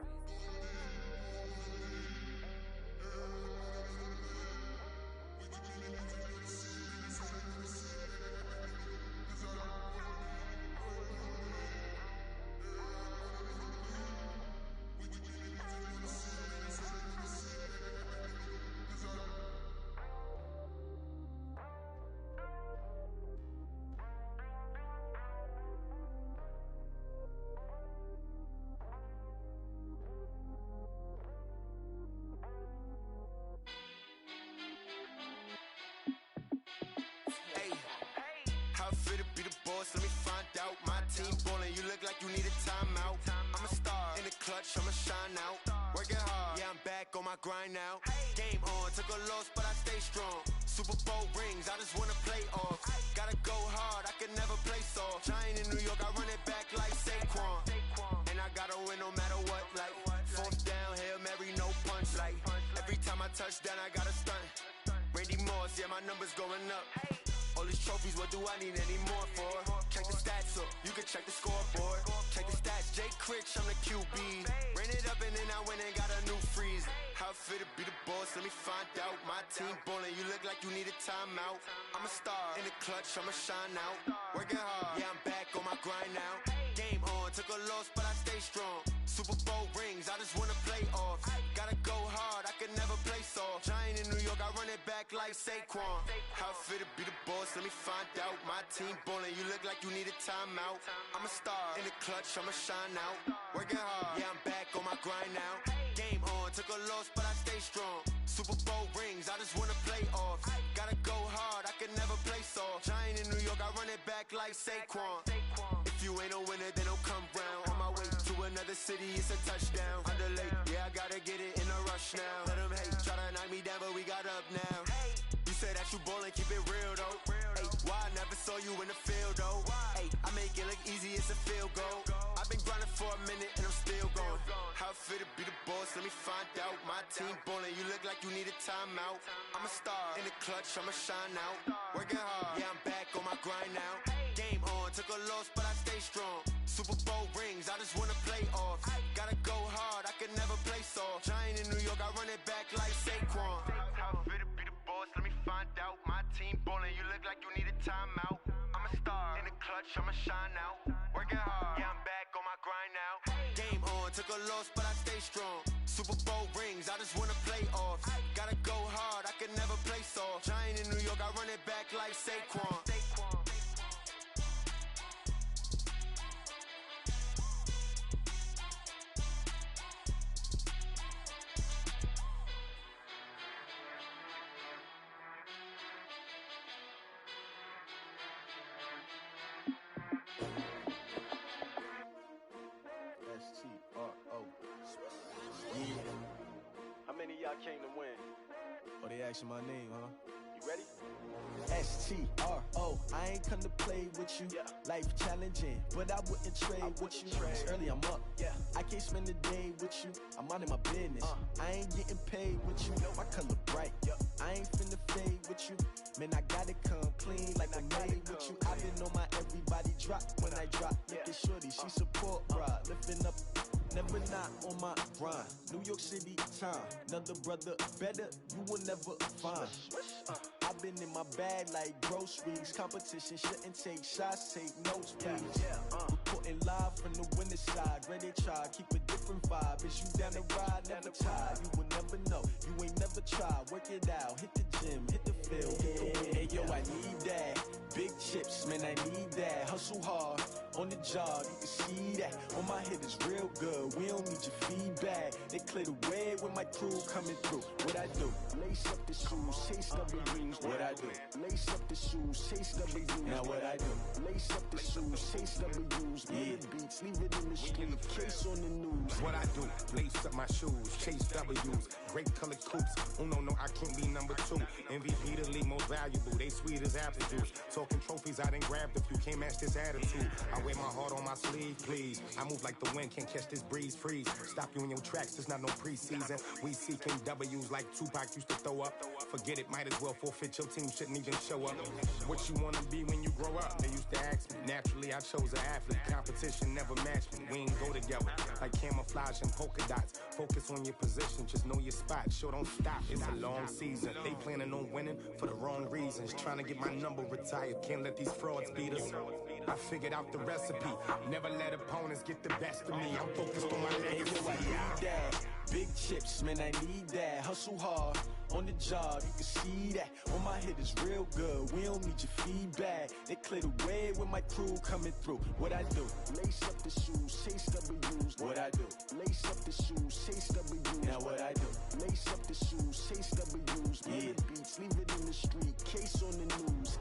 Let me find out. My team ballin', you look like you need a timeout. I'm a star in the clutch, I'ma shine out. Working hard, yeah, I'm back on my grind now. Game on, took a loss, but I stay strong. Super Bowl rings, I just wanna play off. Gotta go hard, I can never play soft. Giant in New York, I run it back like Saquon. And I gotta win no matter what, like fourth down, Hail Mary, no punch. Like every time I touch down, I gotta stunt. Randy Moss, yeah, my numbers going up. All these trophies, what do I need any more for? Check the stats up, you can check the scoreboard. Check the stats, Jay Critch, I'm the QB. Ran it up and then I went and got a new freeze. How fit to be the boss, let me find out. My team ballin', you look like you need a timeout. I'm a star in the clutch, I'ma shine out. Working hard, yeah, I'm back on my grind now. Game on, took a loss, but I stay strong. Super Bowl rings, I just wanna play off. Gotta go hard, I can never play soft. Giant in New York, I run it back like Saquon. How fit to be the boss, let me find out. My team ballin', you look like you need a timeout. I'm a star in the clutch, I'ma shine out. Working hard, yeah, I'm back on my grind now. Game on, took a loss, but I stay strong. Super Bowl rings, I just wanna play off. Gotta go hard, I can never play soft. Giant in New York, I run it back like Saquon. If you ain't a winner, then don't come round. On my way to another city, it's a touchdown. Underlay, yeah, I gotta get it in a rush now. Let them hate, try to knock me down, but we got up now. You say that you ballin', keep it real though. Hey, why I never saw you in the field though? Hey, I make it look easy, it's a field goal. I've been grinding for a minute and I'm still going. How fit to be the boss, let me find out. My team ballin', you look like you need a timeout. I'm a star in the clutch, I'ma shine out. Working hard, yeah, I'm back on my grind now. Game on, took a loss, but I stay strong. Super Bowl rings, I just wanna play off. Gotta go hard, I can never play soft. Giant in New York, I run it back like Saquon. How fit to be the boss, let me find out. My team ballin', you look like you need a timeout. I'm a star in the clutch, I'ma shine out. Working hard, yeah, I'm back on my grind now. Game on, took a loss, but I stay strong. Super Bowl rings, I just wanna play off. Gotta go hard, I can never play soft. Giant in New York, I run it back like Saquon. How many of y'all came to win? Oh, they asking my name, huh? You ready? S-T-R-O, I ain't come to play with you. Life challenging, but I wouldn't trade with you. It's early, I'm up. I can't spend the day with you. I'm out of my business. I ain't getting paid with you. My color bright. I ain't finna fade with you. Man, I gotta come clean like I made with you. I've been on my everybody drop when I drop. Look at shorty, she support ride. Lifting up, never not on my grind. New York City time, another brother better, you will never find. I've been in my bag like groceries. Competition shouldn't take shots, take notes, please. Reporting live from the winter side. Ready to try, keep a different vibe. Is you down the ride, never tired. You will never know, you ain't never tried. Work it out, hit the gym, hit the field. Hey yo, I need that. Big chips, man, I need that. Hustle hard, on the job, you can see that. On my head is real good, we don't need your feedback. They clear the way with my crew coming through. What I do? Lace up the shoes, chase W's. What I do? Lace up the shoes, chase W's. Now what I do? Lace up the shoes, chase W's. Big beats, leave it in the street, case on the news. What I do? Lace up my shoes, chase W's. Great colored coops. No, I can't be number 2. MVP the league most valuable. They sweet as apple juice. Talking trophies, I done grabbed a few. Can't match this attitude. I wear my heart on my sleeve, please. I move like the wind, can't catch this breeze. Freeze. Stop you in your tracks. There's not no preseason. We seeking W's like Tupac used to throw up. Forget it, might as well forfeit. Your team shouldn't even show up. What you wanna be when you grow up? They used to ask me. Naturally, I chose an athlete. Competition never matched me. We ain't go together like camouflage and polka dots. Focus on your position, just know your spot. Sure, don't stop. It's a long season. They planning on winning for the wrong reasons. Trying to get my number retired. Can't let these frauds beat us. I figured out the recipe. Never let opponents get the best of me. I'm focused on my legacy. I need that. Big chips, man, I need that. Hustle hard on the job, you can see that. On my head is real good. We don't need your feedback. They clear the way with my crew coming through. What I do? Lace up the shoes, chase W's. What I do? Lace up the shoes, chase W's. Now what I do? Lace up the shoes, chase W's. Big beats, leave it in the street, case on the news.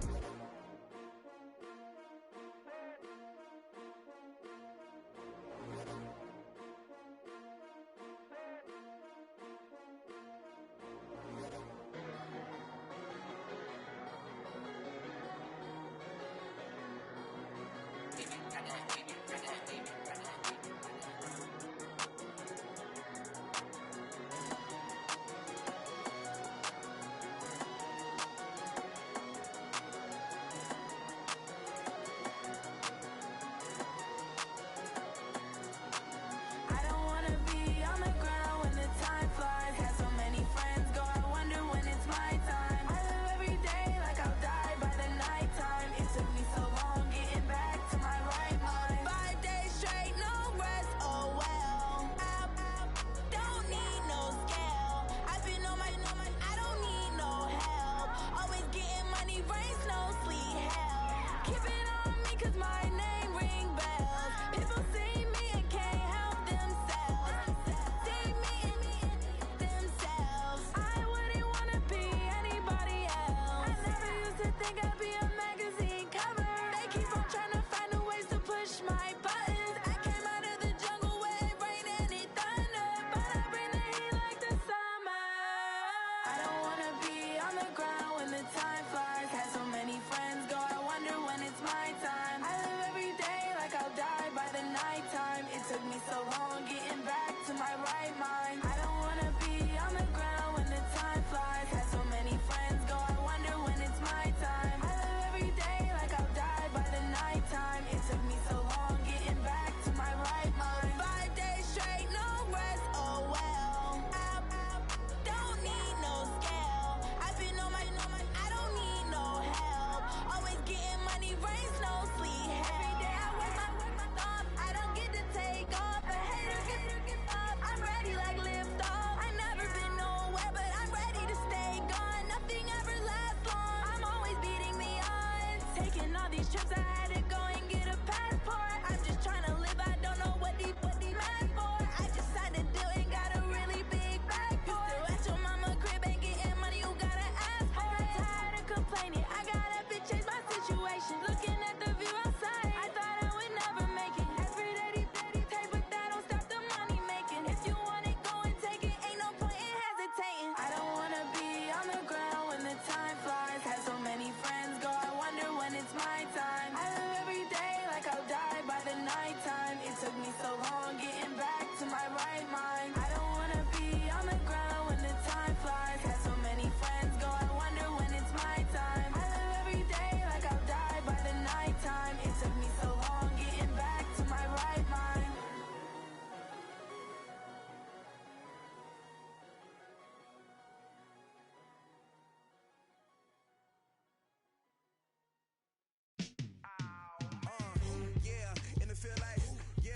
Yeah, in the field like, yeah,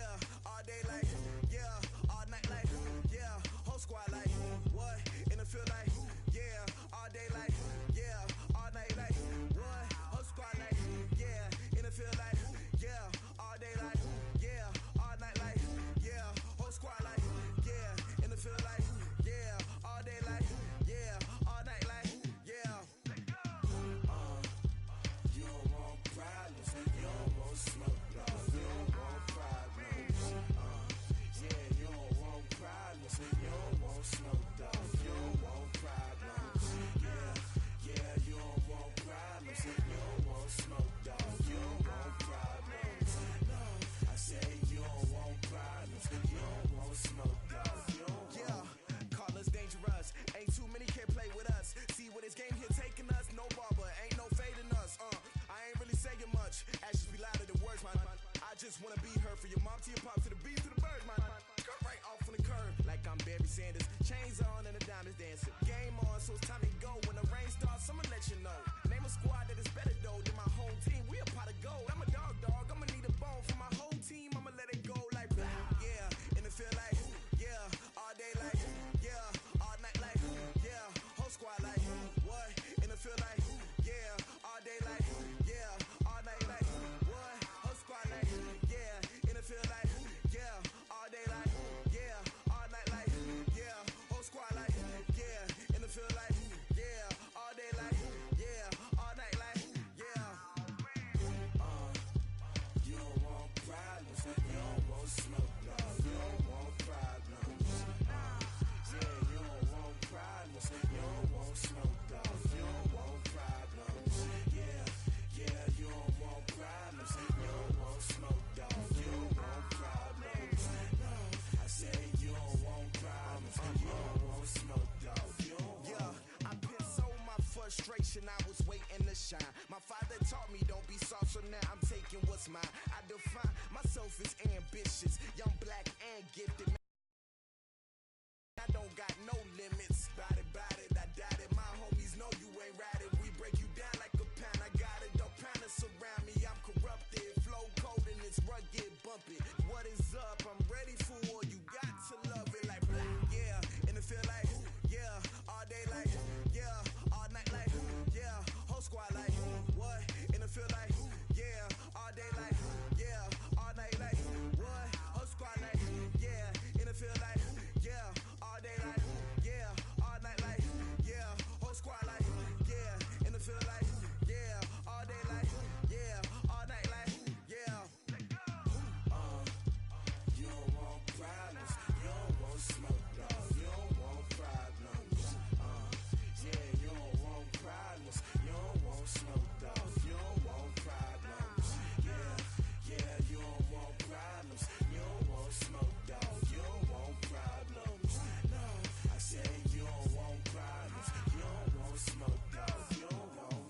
all day like, yeah, all night like. Sanders. Chains on and the diamonds dancing. Game on, so it's time to go. When the rain starts, I'ma let you know. Name a squad that is better though than my home team. We a pot of gold. I'm a dog. I'ma need a bone for my whole team. I'ma let it go like blah. Yeah, and it feel like yeah, all day like yeah, all night like yeah, whole squad like what? And it feel like yeah, all day like yeah, all night like what? Whole squad like yeah, and it feel like yeah, all day like yeah, all night like yeah, whole squad like yeah, and it feel like yeah, all day like yeah, all night like yeah. You don't want problems, you don't want smoke, no, you don't want problems. Yeah, you don't want problems, you don't want smoke, dog, you don't want problems. Yeah, you don't want problems, you don't want smoke, dog, you don't want problems. No, I said you don't want problems, you don't want smoke, dog, you don't want. Yeah, I put so my frustration, I was waiting to shine. My father taught me don't be soft, so now I'm taking what's mine. I define myself as ambitious, young, black, and gifted. I don't got no limits. Bout it, I doubt it. My homies know you ain't ride it. We break you down like a pound. I got it, don't pound it surround me. I'm corrupted, flow cold and it's rugged, bumpy. What is up? I'm ready for war. You got to love it like black, yeah. And it feel like yeah, all day like yeah, all night like yeah, whole squad like what? And it feel like yeah, all day like yeah, all night like what? Whole squad like yeah, and it feel like yeah, all day like yeah, all night like yeah, whole squad like yeah, and it feel like yeah, all day like yeah, all night like yeah. You don't want problems, you don't want smoke, dog, you don't want problems. Yeah, you don't want problems, you don't want smoke, dog, you don't want problems. Yeah, you don't want problems, you don't want smoke, dog, you don't want problems. No, I said you don't want problems, you don't want smoke, dog, you don't want.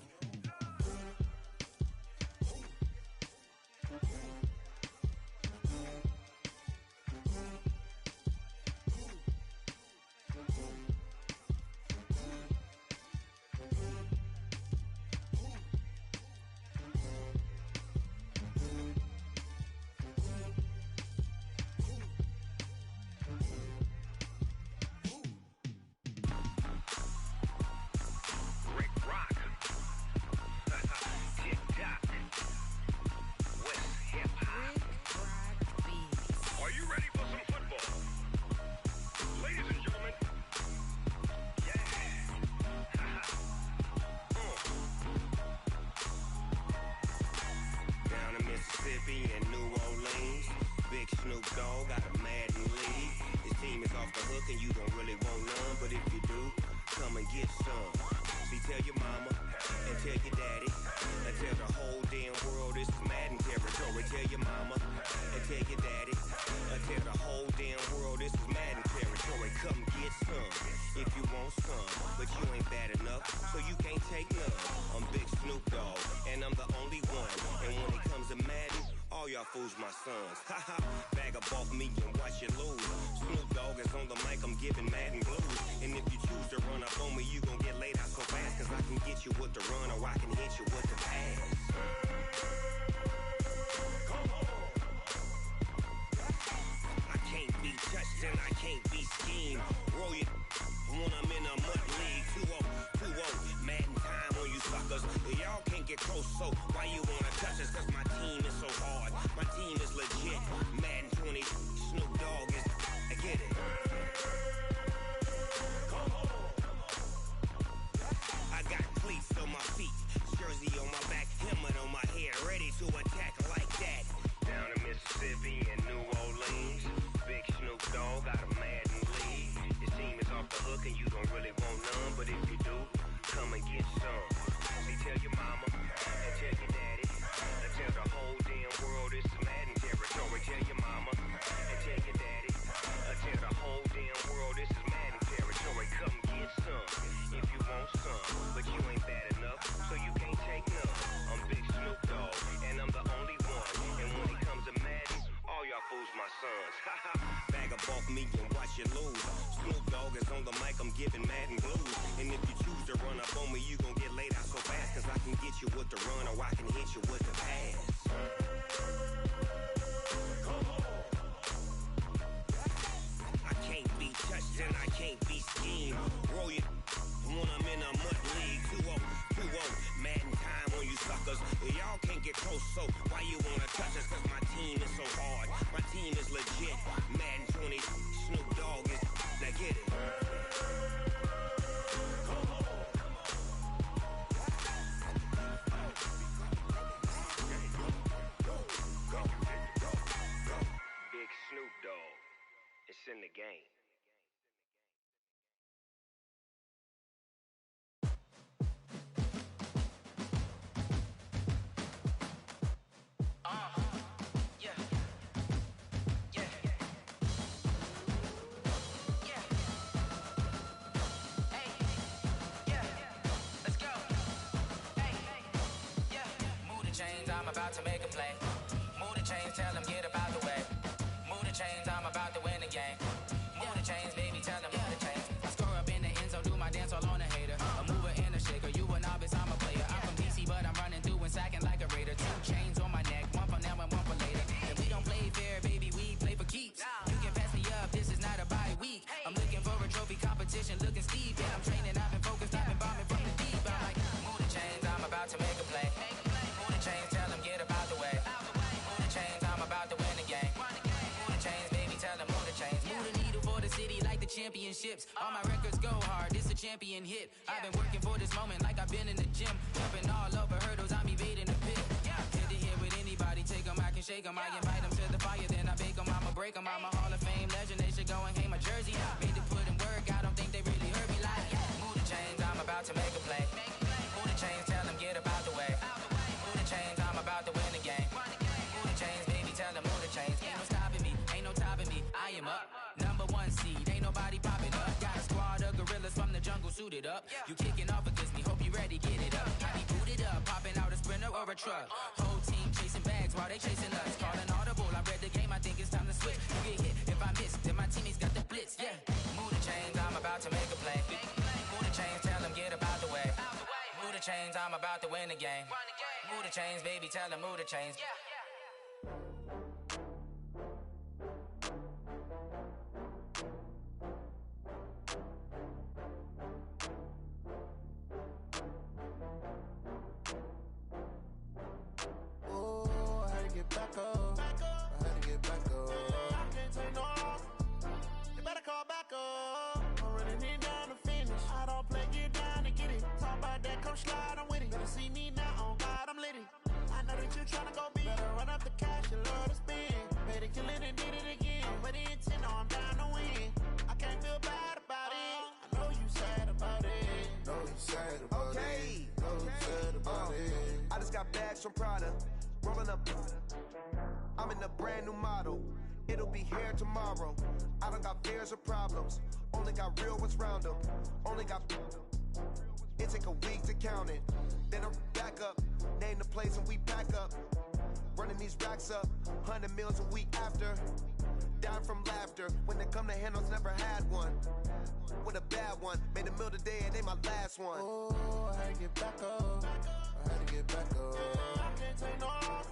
Rick Rock. TikTok. West Hip Hop. Are you ready for some football? Ladies and gentlemen. Yeah. Down in Mississippi and New Orleans, Big Snoop Dogg got a Madden league. His team is off the hook and you don't really want none, but if you do, come and get some. See, tell your mama and tell your daddy and tell the whole damn world this is Madden territory. Tell your mama and tell your daddy and tell the whole damn world this is Madden territory. Come get some if you want some, but you ain't bad enough, so you can't take none. I'm Big Snoop Dogg and I'm the only one, and when it comes to Madden, all y'all fools my sons. Haha, bag up off me and watch you lose. Snoop Dogg is on the mic, I'm giving Madden blues. And if you choose to run up on me, you gon' get laid out so fast, cause I can get you with the run or I can hit you with the pass. I can't be touched and I can't be schemed. Roll you when I'm in a mud league. 2-0, Madden time on you suckers. Y'all can't get close, so why you wanna touch us? Cause my team is so hard, my team is legit. Madden 20, Snoop Dogg is, I get it. I got cleats on my feet, jersey on my back, helmet on my head, ready to attack like that. Down in Mississippi and New Orleans, Big Snoop Dogg got a Madden league. His team is off the hook and you don't really want none, but if you do, come and get some. See, tell your mama and tell your daddy and tell the whole damn world this is Madden territory. Tell your mama and tell your daddy and tell the whole damn world this is Madden territory. Come get some if you want some, but you ain't bad enough, so you can't take none. I'm Big Snoop Dogg and I'm the only one, and when it comes to Madden, all y'all fools my sons. Haha, bag up off me and watch you lose. Snoop Dogg is on the mic, I'm giving Madden blues. And if you choose to run up on me, you gon' get laid out so fast. Cause I can get you with the run or I can hit you with the pass. I can't be touched and I can't be schemed. Roll you when I'm in a mud league. 2-0, Madden time on you suckers. Y'all can't get close, so why you wanna touch us? Cause my team is so hard. My team is legit. Madden 20, Snoop Dogg is. Now get it. Big Snoop Dogg. It's in the game. I'm about to make a play. Move the chains, tell them get about the way. Move the chains, I'm about to win the game. Move the chains, baby, tell them move the chains. I score up in the end zone, do my dance all on a hater. A mover and a shaker, you a novice, I'm a player. I'm from DC, but I'm running through and sacking like a raider. 2 chains on my neck, one for now and one for later. If we don't play fair, baby, we play for keeps. You can pass me up, this is not a bye week. I'm looking for a trophy competition, looking steep. Yeah, I'm training, I've been focused, I've been bombing from the deep. I'm like, move the chains, I'm about to make a play. Move the chains, tell them get about the way. Move the chains, I'm about to win the game. Move the chains, baby, tell them move the chains. Move the needle for the city like the championships. All my records go hard, this a champion hit. I've been working for this moment like I've been in the gym. Jumping all over hurdles, I'm evading the pit. Head to head with anybody, take them, I can shake them. I invite them to the fire, then I bake them, I'ma break them. I'm a Hall of Fame legend, they should go and hang my jersey. Made to put in work, I don't think they really heard me like. Move the chains, I'm about to make a play. Move the chains, tell them get about the way. Move the chains, I'm about to win the game. Move the chains, baby, tell them move the chains. Ain't no stopping me, ain't no topping me. I am up, #1 seed, ain't nobody popping up. Got a squad of gorillas from the jungle suited up. You kicking off against me, hope you ready, get it up. I be booted up, popping out a sprinter or a truck. Whole team chasing bags while they chasing us. Calling audible, I read the game, I think it's time to switch. You get hit, if I miss, then my teammates got the blitz, yeah. Move the chains, I'm about to make a play. Move the chains, tell them get about the way. Move the chains, I'm about to win the game. Move the chains, baby, tell them move the chains. Oh, I had to get back up. I had to get back up. I can't take no loss. You better call back up. I'm running it down to finish. I don't play, get down to get it. Talk about that, come slide, I'm with it. Better see me now, on God, I'm lit it. I know that you tryna go big. Better run up the cash, you love to spend. Better kill it and did it again. But the intent, no, I'm down to win. I can't feel bad about it. I know you sad about it. Know you sad about it. Know you sad about it. I just got bags from Prada. Rolling up. I'm in a brand new model. It'll be here tomorrow. I don't got fears or problems. Only got real ones round them. Only got. It take a week to count it. Then I'm back up. Name the place and we back up. Running these racks up. 100 meals a week after. Down from laughter. When they come to handles, never had one. With a bad one. Made a meal today and they my last one. Oh, I had to get back up. I had to get back up. I can't take no loss.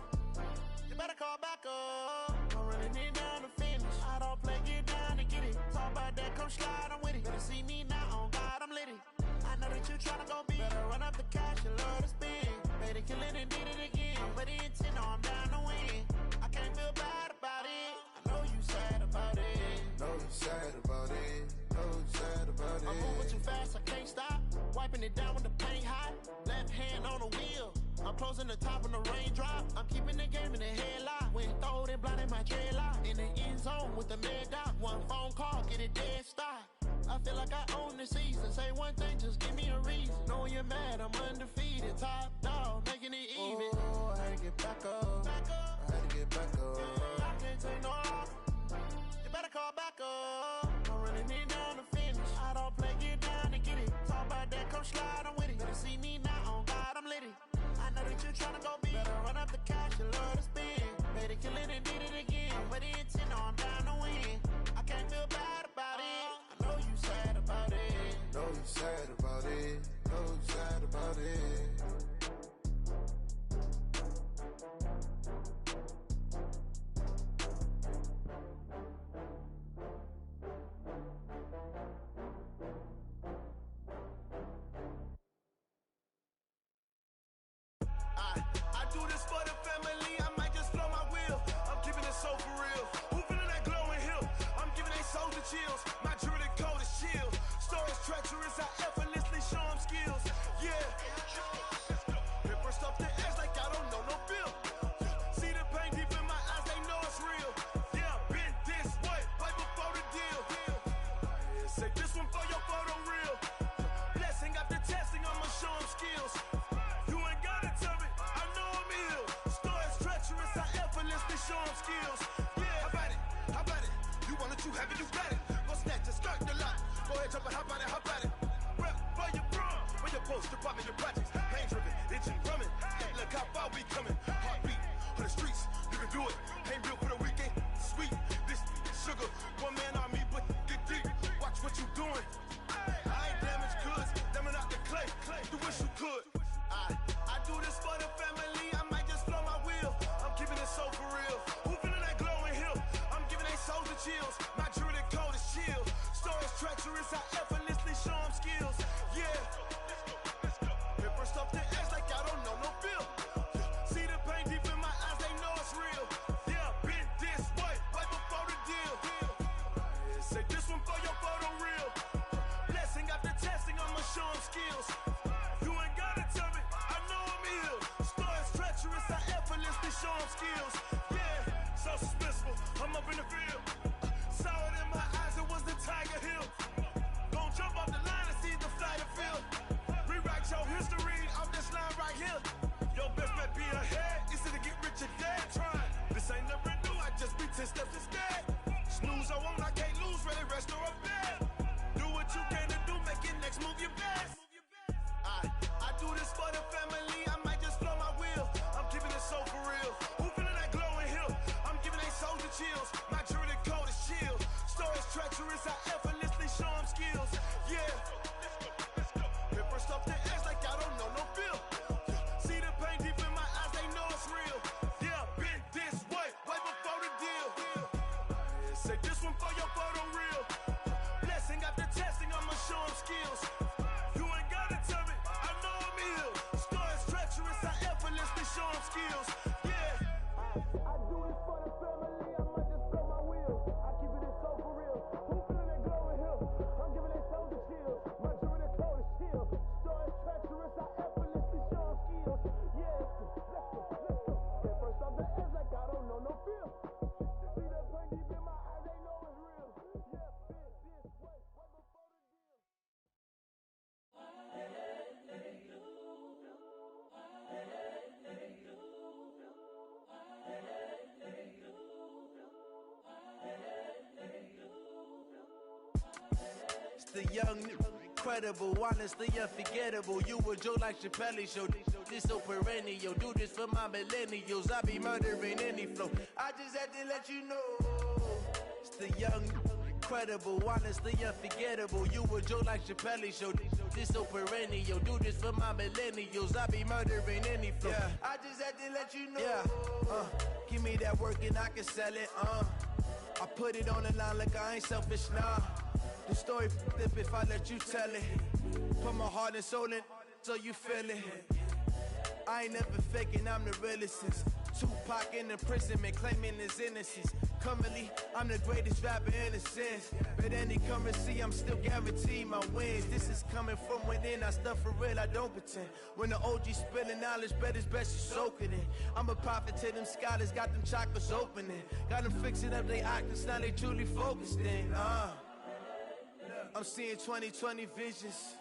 You better call back up. I'm running it down to finish. I don't play, get down to get it. Talk about that, come slide, I'm with it. Better see me now, on God, I'm lit it. I know that you tryna go big. Better run up the cash, you love to spend. Better kill it and did it again. But the intent, no, I'm down to win. I can't feel bad about it. I know you sad about it. Know you sad about it. Know you sad about it. I'm moving too fast, I can't stop. Wiping it down with the paint hot. Left hand on the wheel. I'm closing the top on the raindrop. I'm keeping the game in the headlock. When throwed and blinded my dreadlock. In the end zone with the mad dot. One phone call, get it dead stop. I feel like I own the season. Say one thing, just give me a reason. Knowing you're mad, I'm undefeated. Top dog, making it even. Oh, I had to get back up. I had to get back up. I can't take no loss. You better call back up. I'm running it down to finish. I don't play, get down to get it. Talk about that, come slide, I'm with it. Better see me now, on God, I'm lit it. I know that you tryna go big. Better run up the cash, you love to spend. Better kill it and did it again. But the intent, no, I'm down to win. I can't feel bad about it. I do this for the family, I might just blow my wheel. I'm keeping it so for real. Who feeling that glowing hill? I'm giving they souls the chills. My jewelry code is chill. Stories treacherous, I effortlessly show them skills. Yeah. Paper stuff the edge like I don't know no bill. See the pain deep in my eyes, they know it's real. Yeah, been this way, right before the deal. Say this one for your photo reel. Blessing after testing, I'ma show them skills. You ain't gotta tell me, I know I'm ill. Stories treacherous, I effortlessly show them skills. Yeah, how about it? How about it? You want it, you have it, you got it. Go snatch it, skirt the lot. Go ahead, jump it, how about it? How about it? Rep for your bro, for your post, your poppin', your projects. Pain driven, itching, drumming. Look how far we coming. Heartbeat on the streets, you can do it. Ain't built for the weekend. Sweet, this sugar, one man army, but get deep. Watch what you doing. I ain't damaged goods, them out the clay. You wish you could. I do this for the family, I might just blow my wheel. I'm keeping it so for real. Who feeling that glowing hill? I'm giving they souls the chills. My jewelry code is chill. Stories treacherous, I effortlessly show them skills. Yeah. Paper stuff the edge like I don't know no bill. See the pain deep in my eyes, they know it's real. Yeah, been this way, right before the deal. Say this one for your photo reel. Blessing after testing, I'ma show them skills. You ain't gotta tell me, I know I'm ill. Stories treacherous, I effortlessly show them skills. Yeah, so suspenseful, I'm up in the field. Saw it in my eyes, it was the Tiger Hill. Gon' jump off the line and see the flight of field. Rewrite your history off this line right here. Your best bet be ahead, easy to get rich or dead trying. This ain't never new, I just be 10 steps instead. Snooze I won't, I can't lose, ready, rest or a bed. Do what you can to do, make your next move your best. I do this for the family, I might just blow my wheel. I'm keeping it so for real. Who feeling that glowing hill? I'm giving they souls the chills. My jewelry code is chill. Stories treacherous, I effortlessly show them skills. Yeah. Paper stuff the edge like I don't know no bill. See the pain deep in my eyes, they know it's real. Yeah, been this way, right before the deal. Say this one for your photo reel. Blessing after testing, I'ma show them skills. You ain't gotta tell me, I know I'm ill. Stories treacherous, I effortlessly show them skills. Yeah. I do this for the family, I might just blow my wheel. I keep it so for real. Who feeling that glowing hill? I'm giving they souls the chills. My jewelry code is chill. Stories treacherous, I effortlessly show them skills. Yeah. Let's go. Get first off the edge like I don't know no feel. See that pain deep in my eyes, they know it's real. Yeah, been this way, right before the deal. It's the young, incredible, honestly unforgettable. You a Joe like Chappelle show. This so perennial. Do this for my millennials. I be murdering any flow. I just had to let you know. It's the young, incredible, honestly unforgettable. You a Joe like Chappelle show. This so perennial. Do this for my millennials. I be murdering any flow. Yeah. I just had to let you know. Yeah. Give me that work and I can sell it. I put it on the line like I ain't selfish, nah. The story flip if I let you tell it. Put my heart and soul in so you feel it. I ain't never faking, I'm the realest since Tupac in imprisonment, claiming his innocence. Currently, I'm the greatest rapper in a sense. But any currency, I'm still guaranteed my wins. This is coming from within, I stuff for real, I don't pretend. When the OG spilling knowledge, bet it's best you soak it in. I'm a prophet to them scholars, got them chakras opening. Got them fixing up they octaves, now they truly focused in. I'm seeing 2020 visions.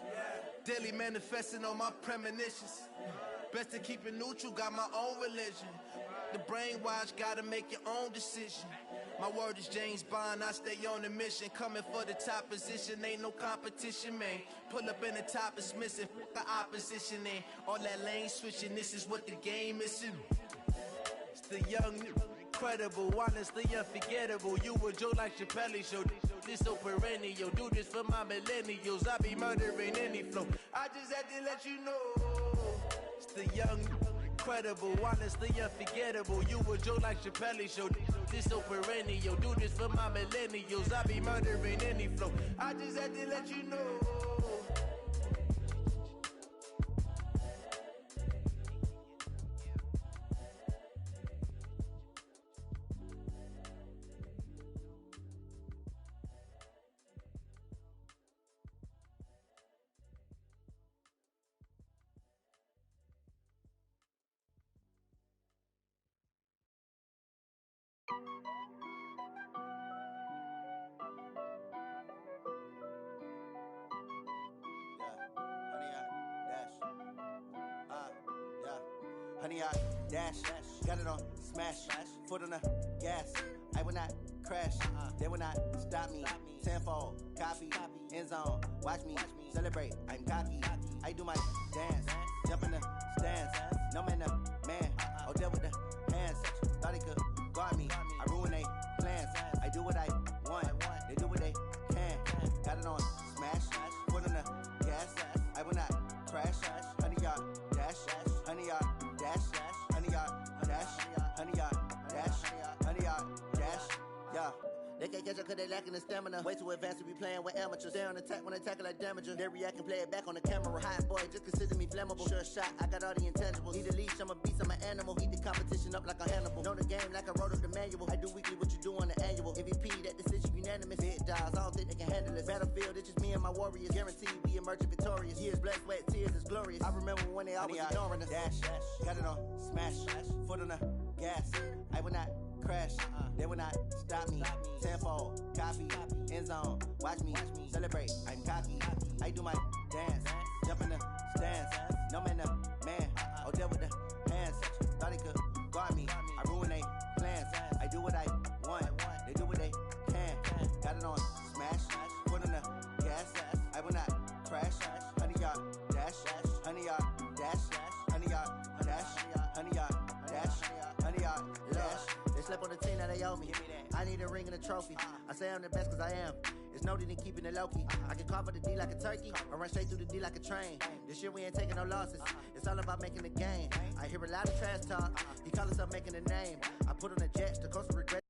Daily manifesting on my premonitions. Best to keep it neutral, got my own religion. The brainwash, gotta make your own decision. My word is James Bond, I stay on the mission. Coming for the top position, ain't no competition, man. Pull up in the top is missing, fuck the opposition, and all that lane switching, this is what the game is. It's the young, incredible, honestly unforgettable. You a Joe like Chappelle show. This so perennial, do this for my millennials. I be murdering any flow. I just had to let you know. It's the young, incredible, honestly unforgettable. You a joke like Chappelle Show. This so perennial. Do this for my millennials. I be murdering any flow. I just had to let you know. Honey, I dash, got it on smash, foot on the gas. I will not crash, they will not stop me. Tenfold, copy, end zone, watch me celebrate. I'm cocky, I do my dance, jump in the stands. No man, man, oh deal with the hands. Thought he could guard me, I ruin they plans. I do what I want, they do what they can. Got it on smash, foot on the gas. I will not crash, honey, y'all dash, honey, y'all dash, honey, y'all dash, honey, y'all dash, honey, y'all dash, yeah. They can't catch up cause they lacking the stamina. Way too advanced to be playing with amateurs. Stay on attack when they tackle like damager. They react and play it back on the camera. Hot boy, just consider me flammable. Sure shot, I got all the intangibles. Need a leash, I'm a beast, I'm an animal. Heat the competition up like a Hannibal. Know the game like I wrote up the manual. I do weekly what you do on the annual. MVP, that decision unanimous. Big dials, I don't think they can handle it. Battlefield, it's just me and my warriors. Guaranteed we emerging victorious. Years, blood, sweat, tears is glorious. I remember when they always ignoring us. Dash, got it on smash, foot on the gas. I will not crash, they will not stop me. Tenfold, copy, end zone, watch me celebrate. I'm cocky, I do my dance, jump in the stands. No man, man, oh deal with the hands. Thought he could guard me, I ruin they plans. I do what I want, they do what they can. Got it on smash, foot on the gas. I will not crash, honey, y'all dash, honey, y'all dash, honey, y'all dash, honey, y'all dash, honey, y'all dash. They slept on the team that they owe me. I need a ring and a trophy. I say I'm the best cause I am. It's noted in keeping it low-key. I can carve the D like a turkey or run straight through the D like a train. This year we ain't taking no losses. It's all about making the game. I hear a lot of trash talk. He call himself making a name. I put on the jets, the coast regret.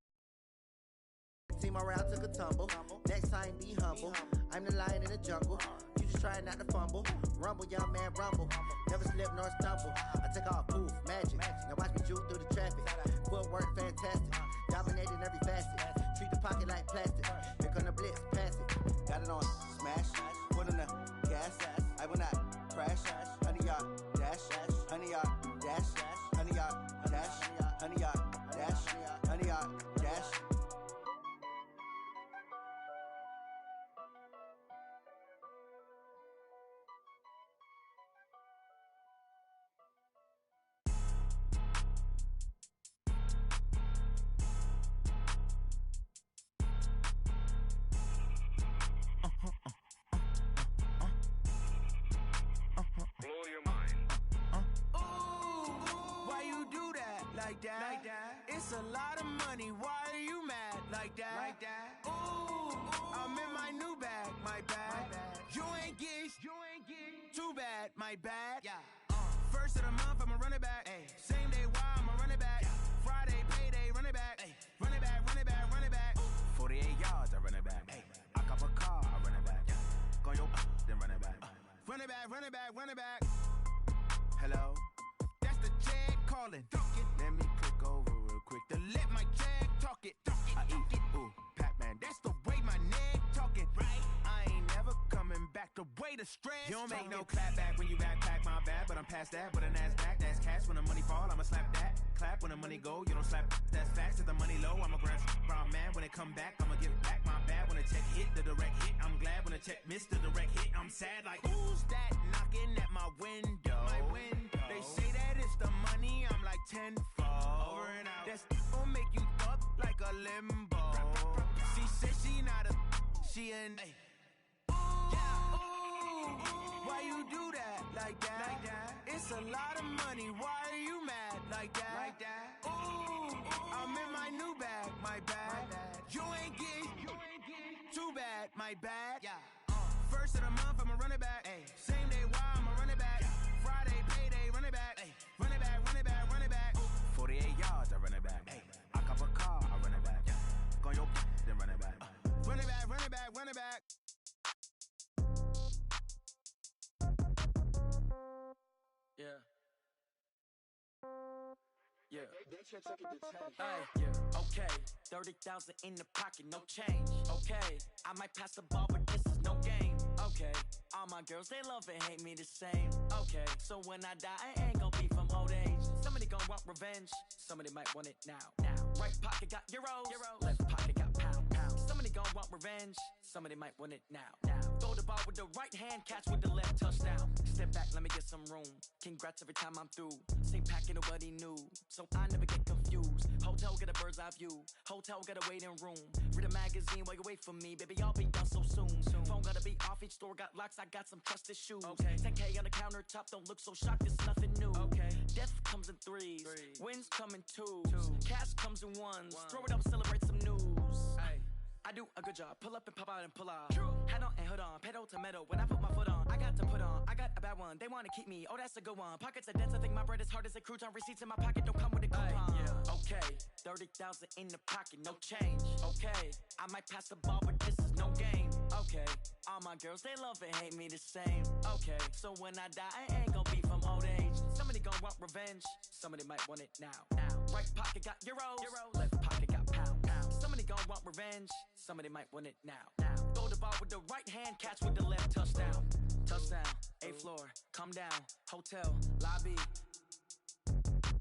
Team morale took a tumble. Next time be humble. I'm the lion in the jungle. You just trying not to fumble. Rumble, young man, rumble. Never slip nor stumble. I take off, poof, magic. Now watch me juke through the traffic. Footwork fantastic. Dominating every facet. Treat the pocket like plastic. Here come the blitz, pass it. Got it on smash. Foot on the gas. I will not crash. Honey, y'all dash. Honey, y'all dash. Honey, y'all dash. Honey, y'all dash. Honey, y'all dash. Like that. It's a lot of money. Why are you mad like that? Ooh, I'm in my new bag, my bad. You ain't get too bad, my bad. Yeah. First of the month, I'ma run it back. Same day, why I'ma run it back. Friday, payday, run it back. Run it back, run it back, run it back. 48 yards, I run it back. I cop a car, I run it back. Go your then run it back. Run it back, run it back, run it back. Hello, that's the check calling. Let me click over real quick to let my check talk it. I eat it, ooh, Pac-Man. That's the way my neck talking. Right? I ain't never coming back. The way the stress. You don't make no clap back when you backpack my bad, but I'm past that. But a NASDAQ, that's cash. When the money fall, I'ma slap that. Clap when the money go, you don't slap. That's facts. If the money low, I'ma grab brown man. When it come back, I'ma give back my bad. When the check hit, the direct hit. I'm glad when the check missed the direct hit. I'm sad like who's that knocking at my window? My window. They say that it's the money. I'm like tenfold. Over and out. That's gon' make you up like a limbo. She said she not a. She an. Ooh, why you do that like that? It's a lot of money. Why are you mad like that? Ooh, I'm in my new bag, my bad. You ain't get too bad, my bad. Yeah. First of the month, I'ma run it back. Same day, why I'ma run it back. Friday, payday, run it back. Run it back, run it back. yards, I run it back. Hey, I cop a car, I run it back. Go on your then run it back. Run it back, run it back, run it back. Yeah. Yeah. Hey, yeah. Okay. 30,000 in the pocket, no change. Okay. I might pass the ball, but this is no game. Okay. All my girls, they love and hate me the same. Okay. So when I die, I ain't gon' be from old age. Somebody gon' want revenge. Somebody might want it now. Right pocket got euros. Left pocket got pound. Somebody gon' want revenge. Somebody might want it now. Throw the ball with the right hand, catch with the left, touchdown. Step back, let me get some room. Congrats every time I'm through. Same packet, nobody knew, so I never get confused. Hotel get a bird's eye view. Hotel got a waiting room. Read a magazine while you wait for me, baby. I'll be done so soon. Phone gotta be off. Each store got locks. I got some trusted shoes. 10K on the countertop. Don't look so shocked. It's nothing new. Death comes in threes. Wins come in twos. Cash comes in ones. Throw it up, celebrate some news. I do a good job. Pull up and pop out and pull out. Head on and hood on. Pedal to metal. When I put my foot on, I got to put on. I got a bad one. They want to keep me. Oh, that's a good one. Pockets are dense. I think my bread is hard as a crouton. Receipts in my pocket don't come with a coupon. Okay. 30,000 in the pocket. No change. Okay. I might pass the ball, but this is no game. Okay. All my girls, they love and hate me the same. Okay. So when I die, I ain't gon' be from old age. Somebody gon' want revenge. Somebody might want it now. Right pocket got euros. Left pocket got pound. Somebody gon' want revenge. Somebody might want it now. Throw the ball with the right hand, catch with the left, touchdown. Touchdown, 8th floor, come down, hotel, lobby.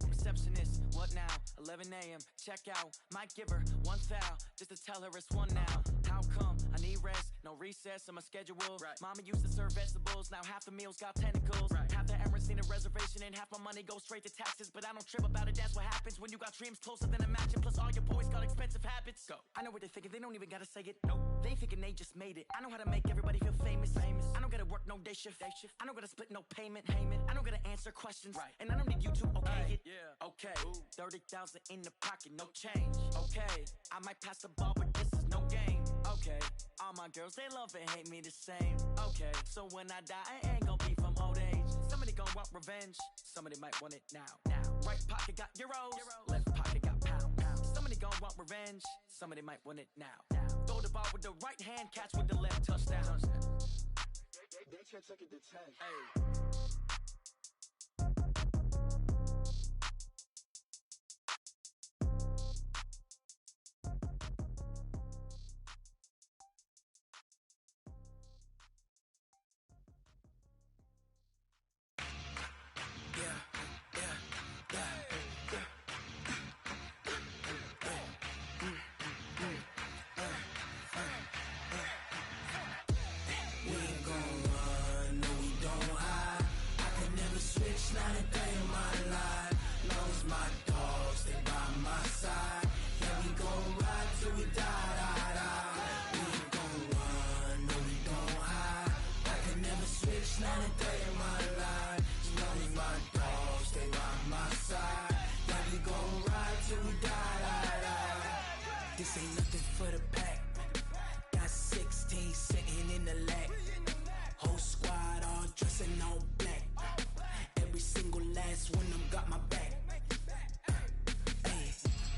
Receptionist, what now? 11 a.m., check out. Might give her one foul, just to tell her it's one now. How come? I need rest, no recess on my schedule. Mama used to serve vegetables, now half the meals got tentacles. Half the errands need a reservation and half my money goes straight to taxes. But I don't trip about it, that's what happens when you got dreams closer than a mansion. Plus all your boys got expensive habits. Go. I know what they're thinking, they don't even gotta say it. Nope. They thinking they just made it. I know how to make everybody feel famous. I don't gotta work no day shift. I don't gotta split no payment. I don't gotta answer questions. And I don't need you to okay it. Okay, 30,000 in the pocket, no change. Okay, I might pass the ball, but this is no game. Okay, all my girls, they love and hate me the same. Okay, so when I die, I ain't gon' be from old age. Somebody gon' want revenge. Somebody might want it now. Right pocket got euros. Left pocket got pound. Somebody gon' want revenge. Somebody might want it now. Throw the ball with the right hand, catch with the left, touchdown. They can't take it to 10. Hey. This ain't nothing for the pack. Got 16 sitting in the lap. Whole squad all dressed in all black. Every single last one of them got my back. Hey,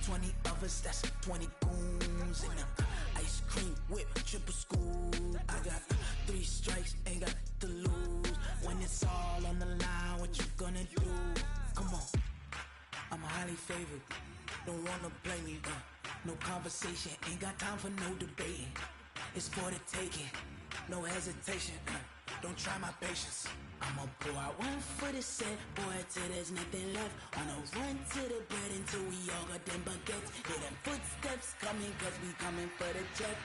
20 of us, that's 20 goons in the ice cream whip, triple school. I got 3 strikes, ain't got to lose. When it's all on the line, what you gonna do? Come on, I'm highly favored. Don't wanna blame me, no conversation, ain't got time for no debating. It's for the taking, no hesitation. Don't try my patience. I'ma pull out one foot of set, boy, till there's nothing left. Wanna run to the bed until we all got them baguettes. Hear them footsteps coming, cause we coming for the check.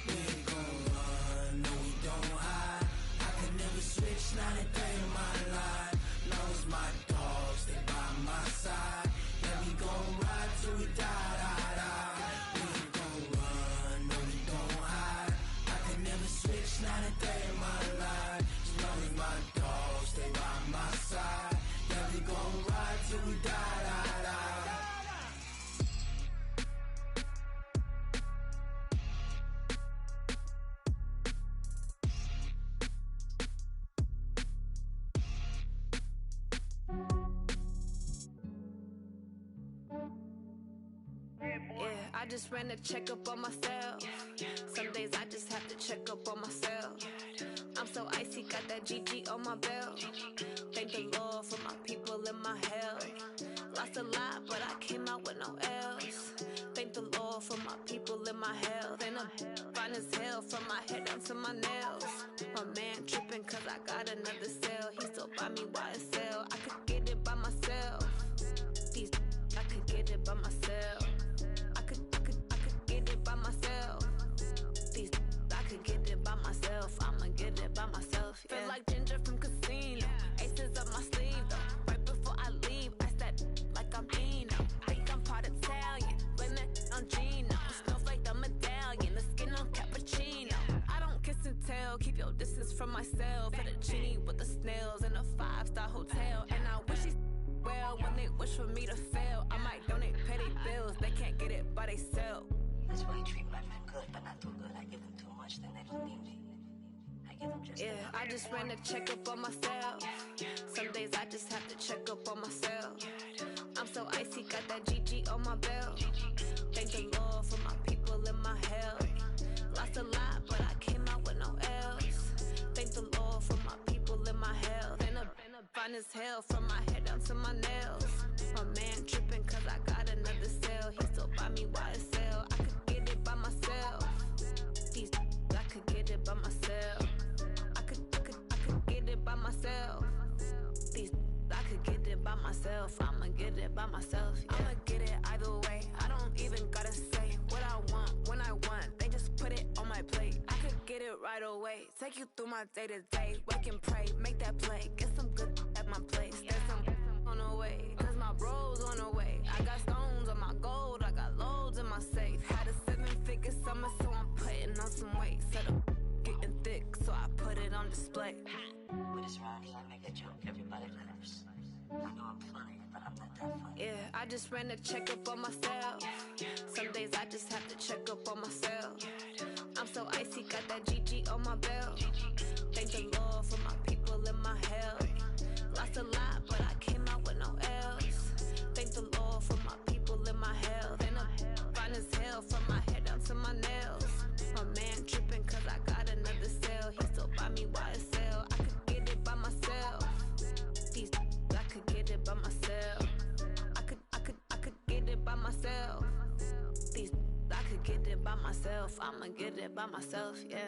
We ain't gon' run, no we don't hide. I can never switch, not a day in my life. Long as my dogs, they by my side. Yeah, we gon' ride till we die, die, die. We ain't gon' run, no we don't hide. I can never switch, not a day in my life. As long as my dogs, they by my side. Yeah, we gon' ride till we die, die, die. just ran a checkup on myself. Some days I just have to check up on myself. I'm so icy, got that GG on my belt. Thank the Lord for my people in my health. Lost a lot, but I came out with no L's. Thank the Lord for my people in my health. And I'm fine as hell from my head down to my nails. My man tripping cause I got another cell. He still buy me YSL. I could get it by myself. These I could get it by myself. I could get it by myself. These I could get it by myself. I'ma get it by myself. Yeah. Feel like Ginger from Casino. Aces up my sleeve though. Right before I leave, I step like I'm Dino. Think I'm part Italian. Blame it on Gino. Smells like the medallion. The skin on cappuccino. I don't kiss and tell. Keep your distance from myself. For the genie with the snails in a 5-star hotel. And I wish he's well when they wish for me to fail. I might donate petty bills. They can't get it by they sell. That's why you treat my men good, but not too good. I give them too much, then they don't need me. I give them just enough. I just ran a checkup on myself. Some days I just have to check up on myself. I'm so icy, got that GG on my belt. Thank the Lord for my people in my health. Lost a lot, but I came out with no L's. Thank the Lord for my people in my health. And I'm fine as hell from my head down to my nails. My man tripping cause I got another cell. He still buy me YSL. I could get it by myself. These I could get it by myself. I could get it by myself. These I could get it by myself. I'ma get it by myself. Yeah. I'ma get it either way. I don't even gotta say what I want when I want. They just put it on my plate. I could get it right away. Take you through my day to day. Wake and pray, make that play. Get some good at my place. There's some on the way. Cause my bro's on the way. I got stones on my gold. I got loads in my safe. Had a 7-figure summer, so I'm putting on some weight. Set up getting thick, so I put it on display. With this round here, I make a joke. Everybody laughs. I know I'm funny, but I'm not that funny. Yeah, I just ran a checkup on myself. Some days I just have to check up on myself. I'm so icy, got that GG on my belt. Thank the Lord for my people in my health. Lost a lot, but I came out with no L's. Thank the Lord for my people in my health. And I'm fine as hell from my head down to my nails. My man tripping cause I got another cell. He still buy me YSL. I could get it by myself. These I could get it by myself. I could get it by myself. These I could get it by myself. I'ma get it by myself, yeah.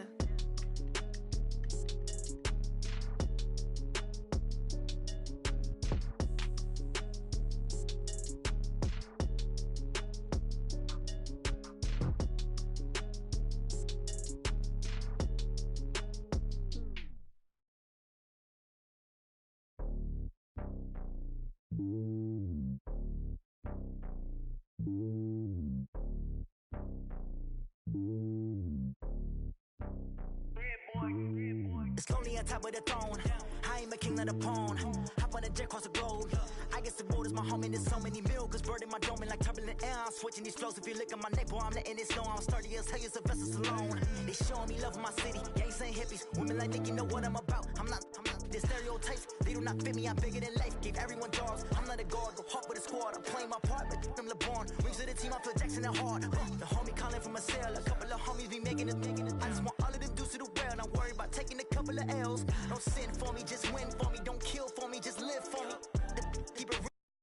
It's lonely on top of the throne. I am a king, not a pawn. Hop on a jet across the globe. I guess the world is my home and there's so many milkers. Bird in my dome and like turbulent air. I'm switching these flows. If you look at my neck, boy, I'm letting it snow. I'm sturdy as hell, as a vessel alone. They showing me love in my city. Gangs ain't hippies. Women like Nick, you know what I'm about. I'm not the stereotypes. They do not fit me. I'm bigger than life. Gave everyone jobs. I'm not a guard. Go hard with a squad. I'm playing my part, but I'm LeBron. Rings to the team. I feel Jackson and hard. The homie calling from a cell. A couple of homies be making it. I just want all of the dudes to do well. Not worry about taking a couple of L's. Don't sin for me, just win for me.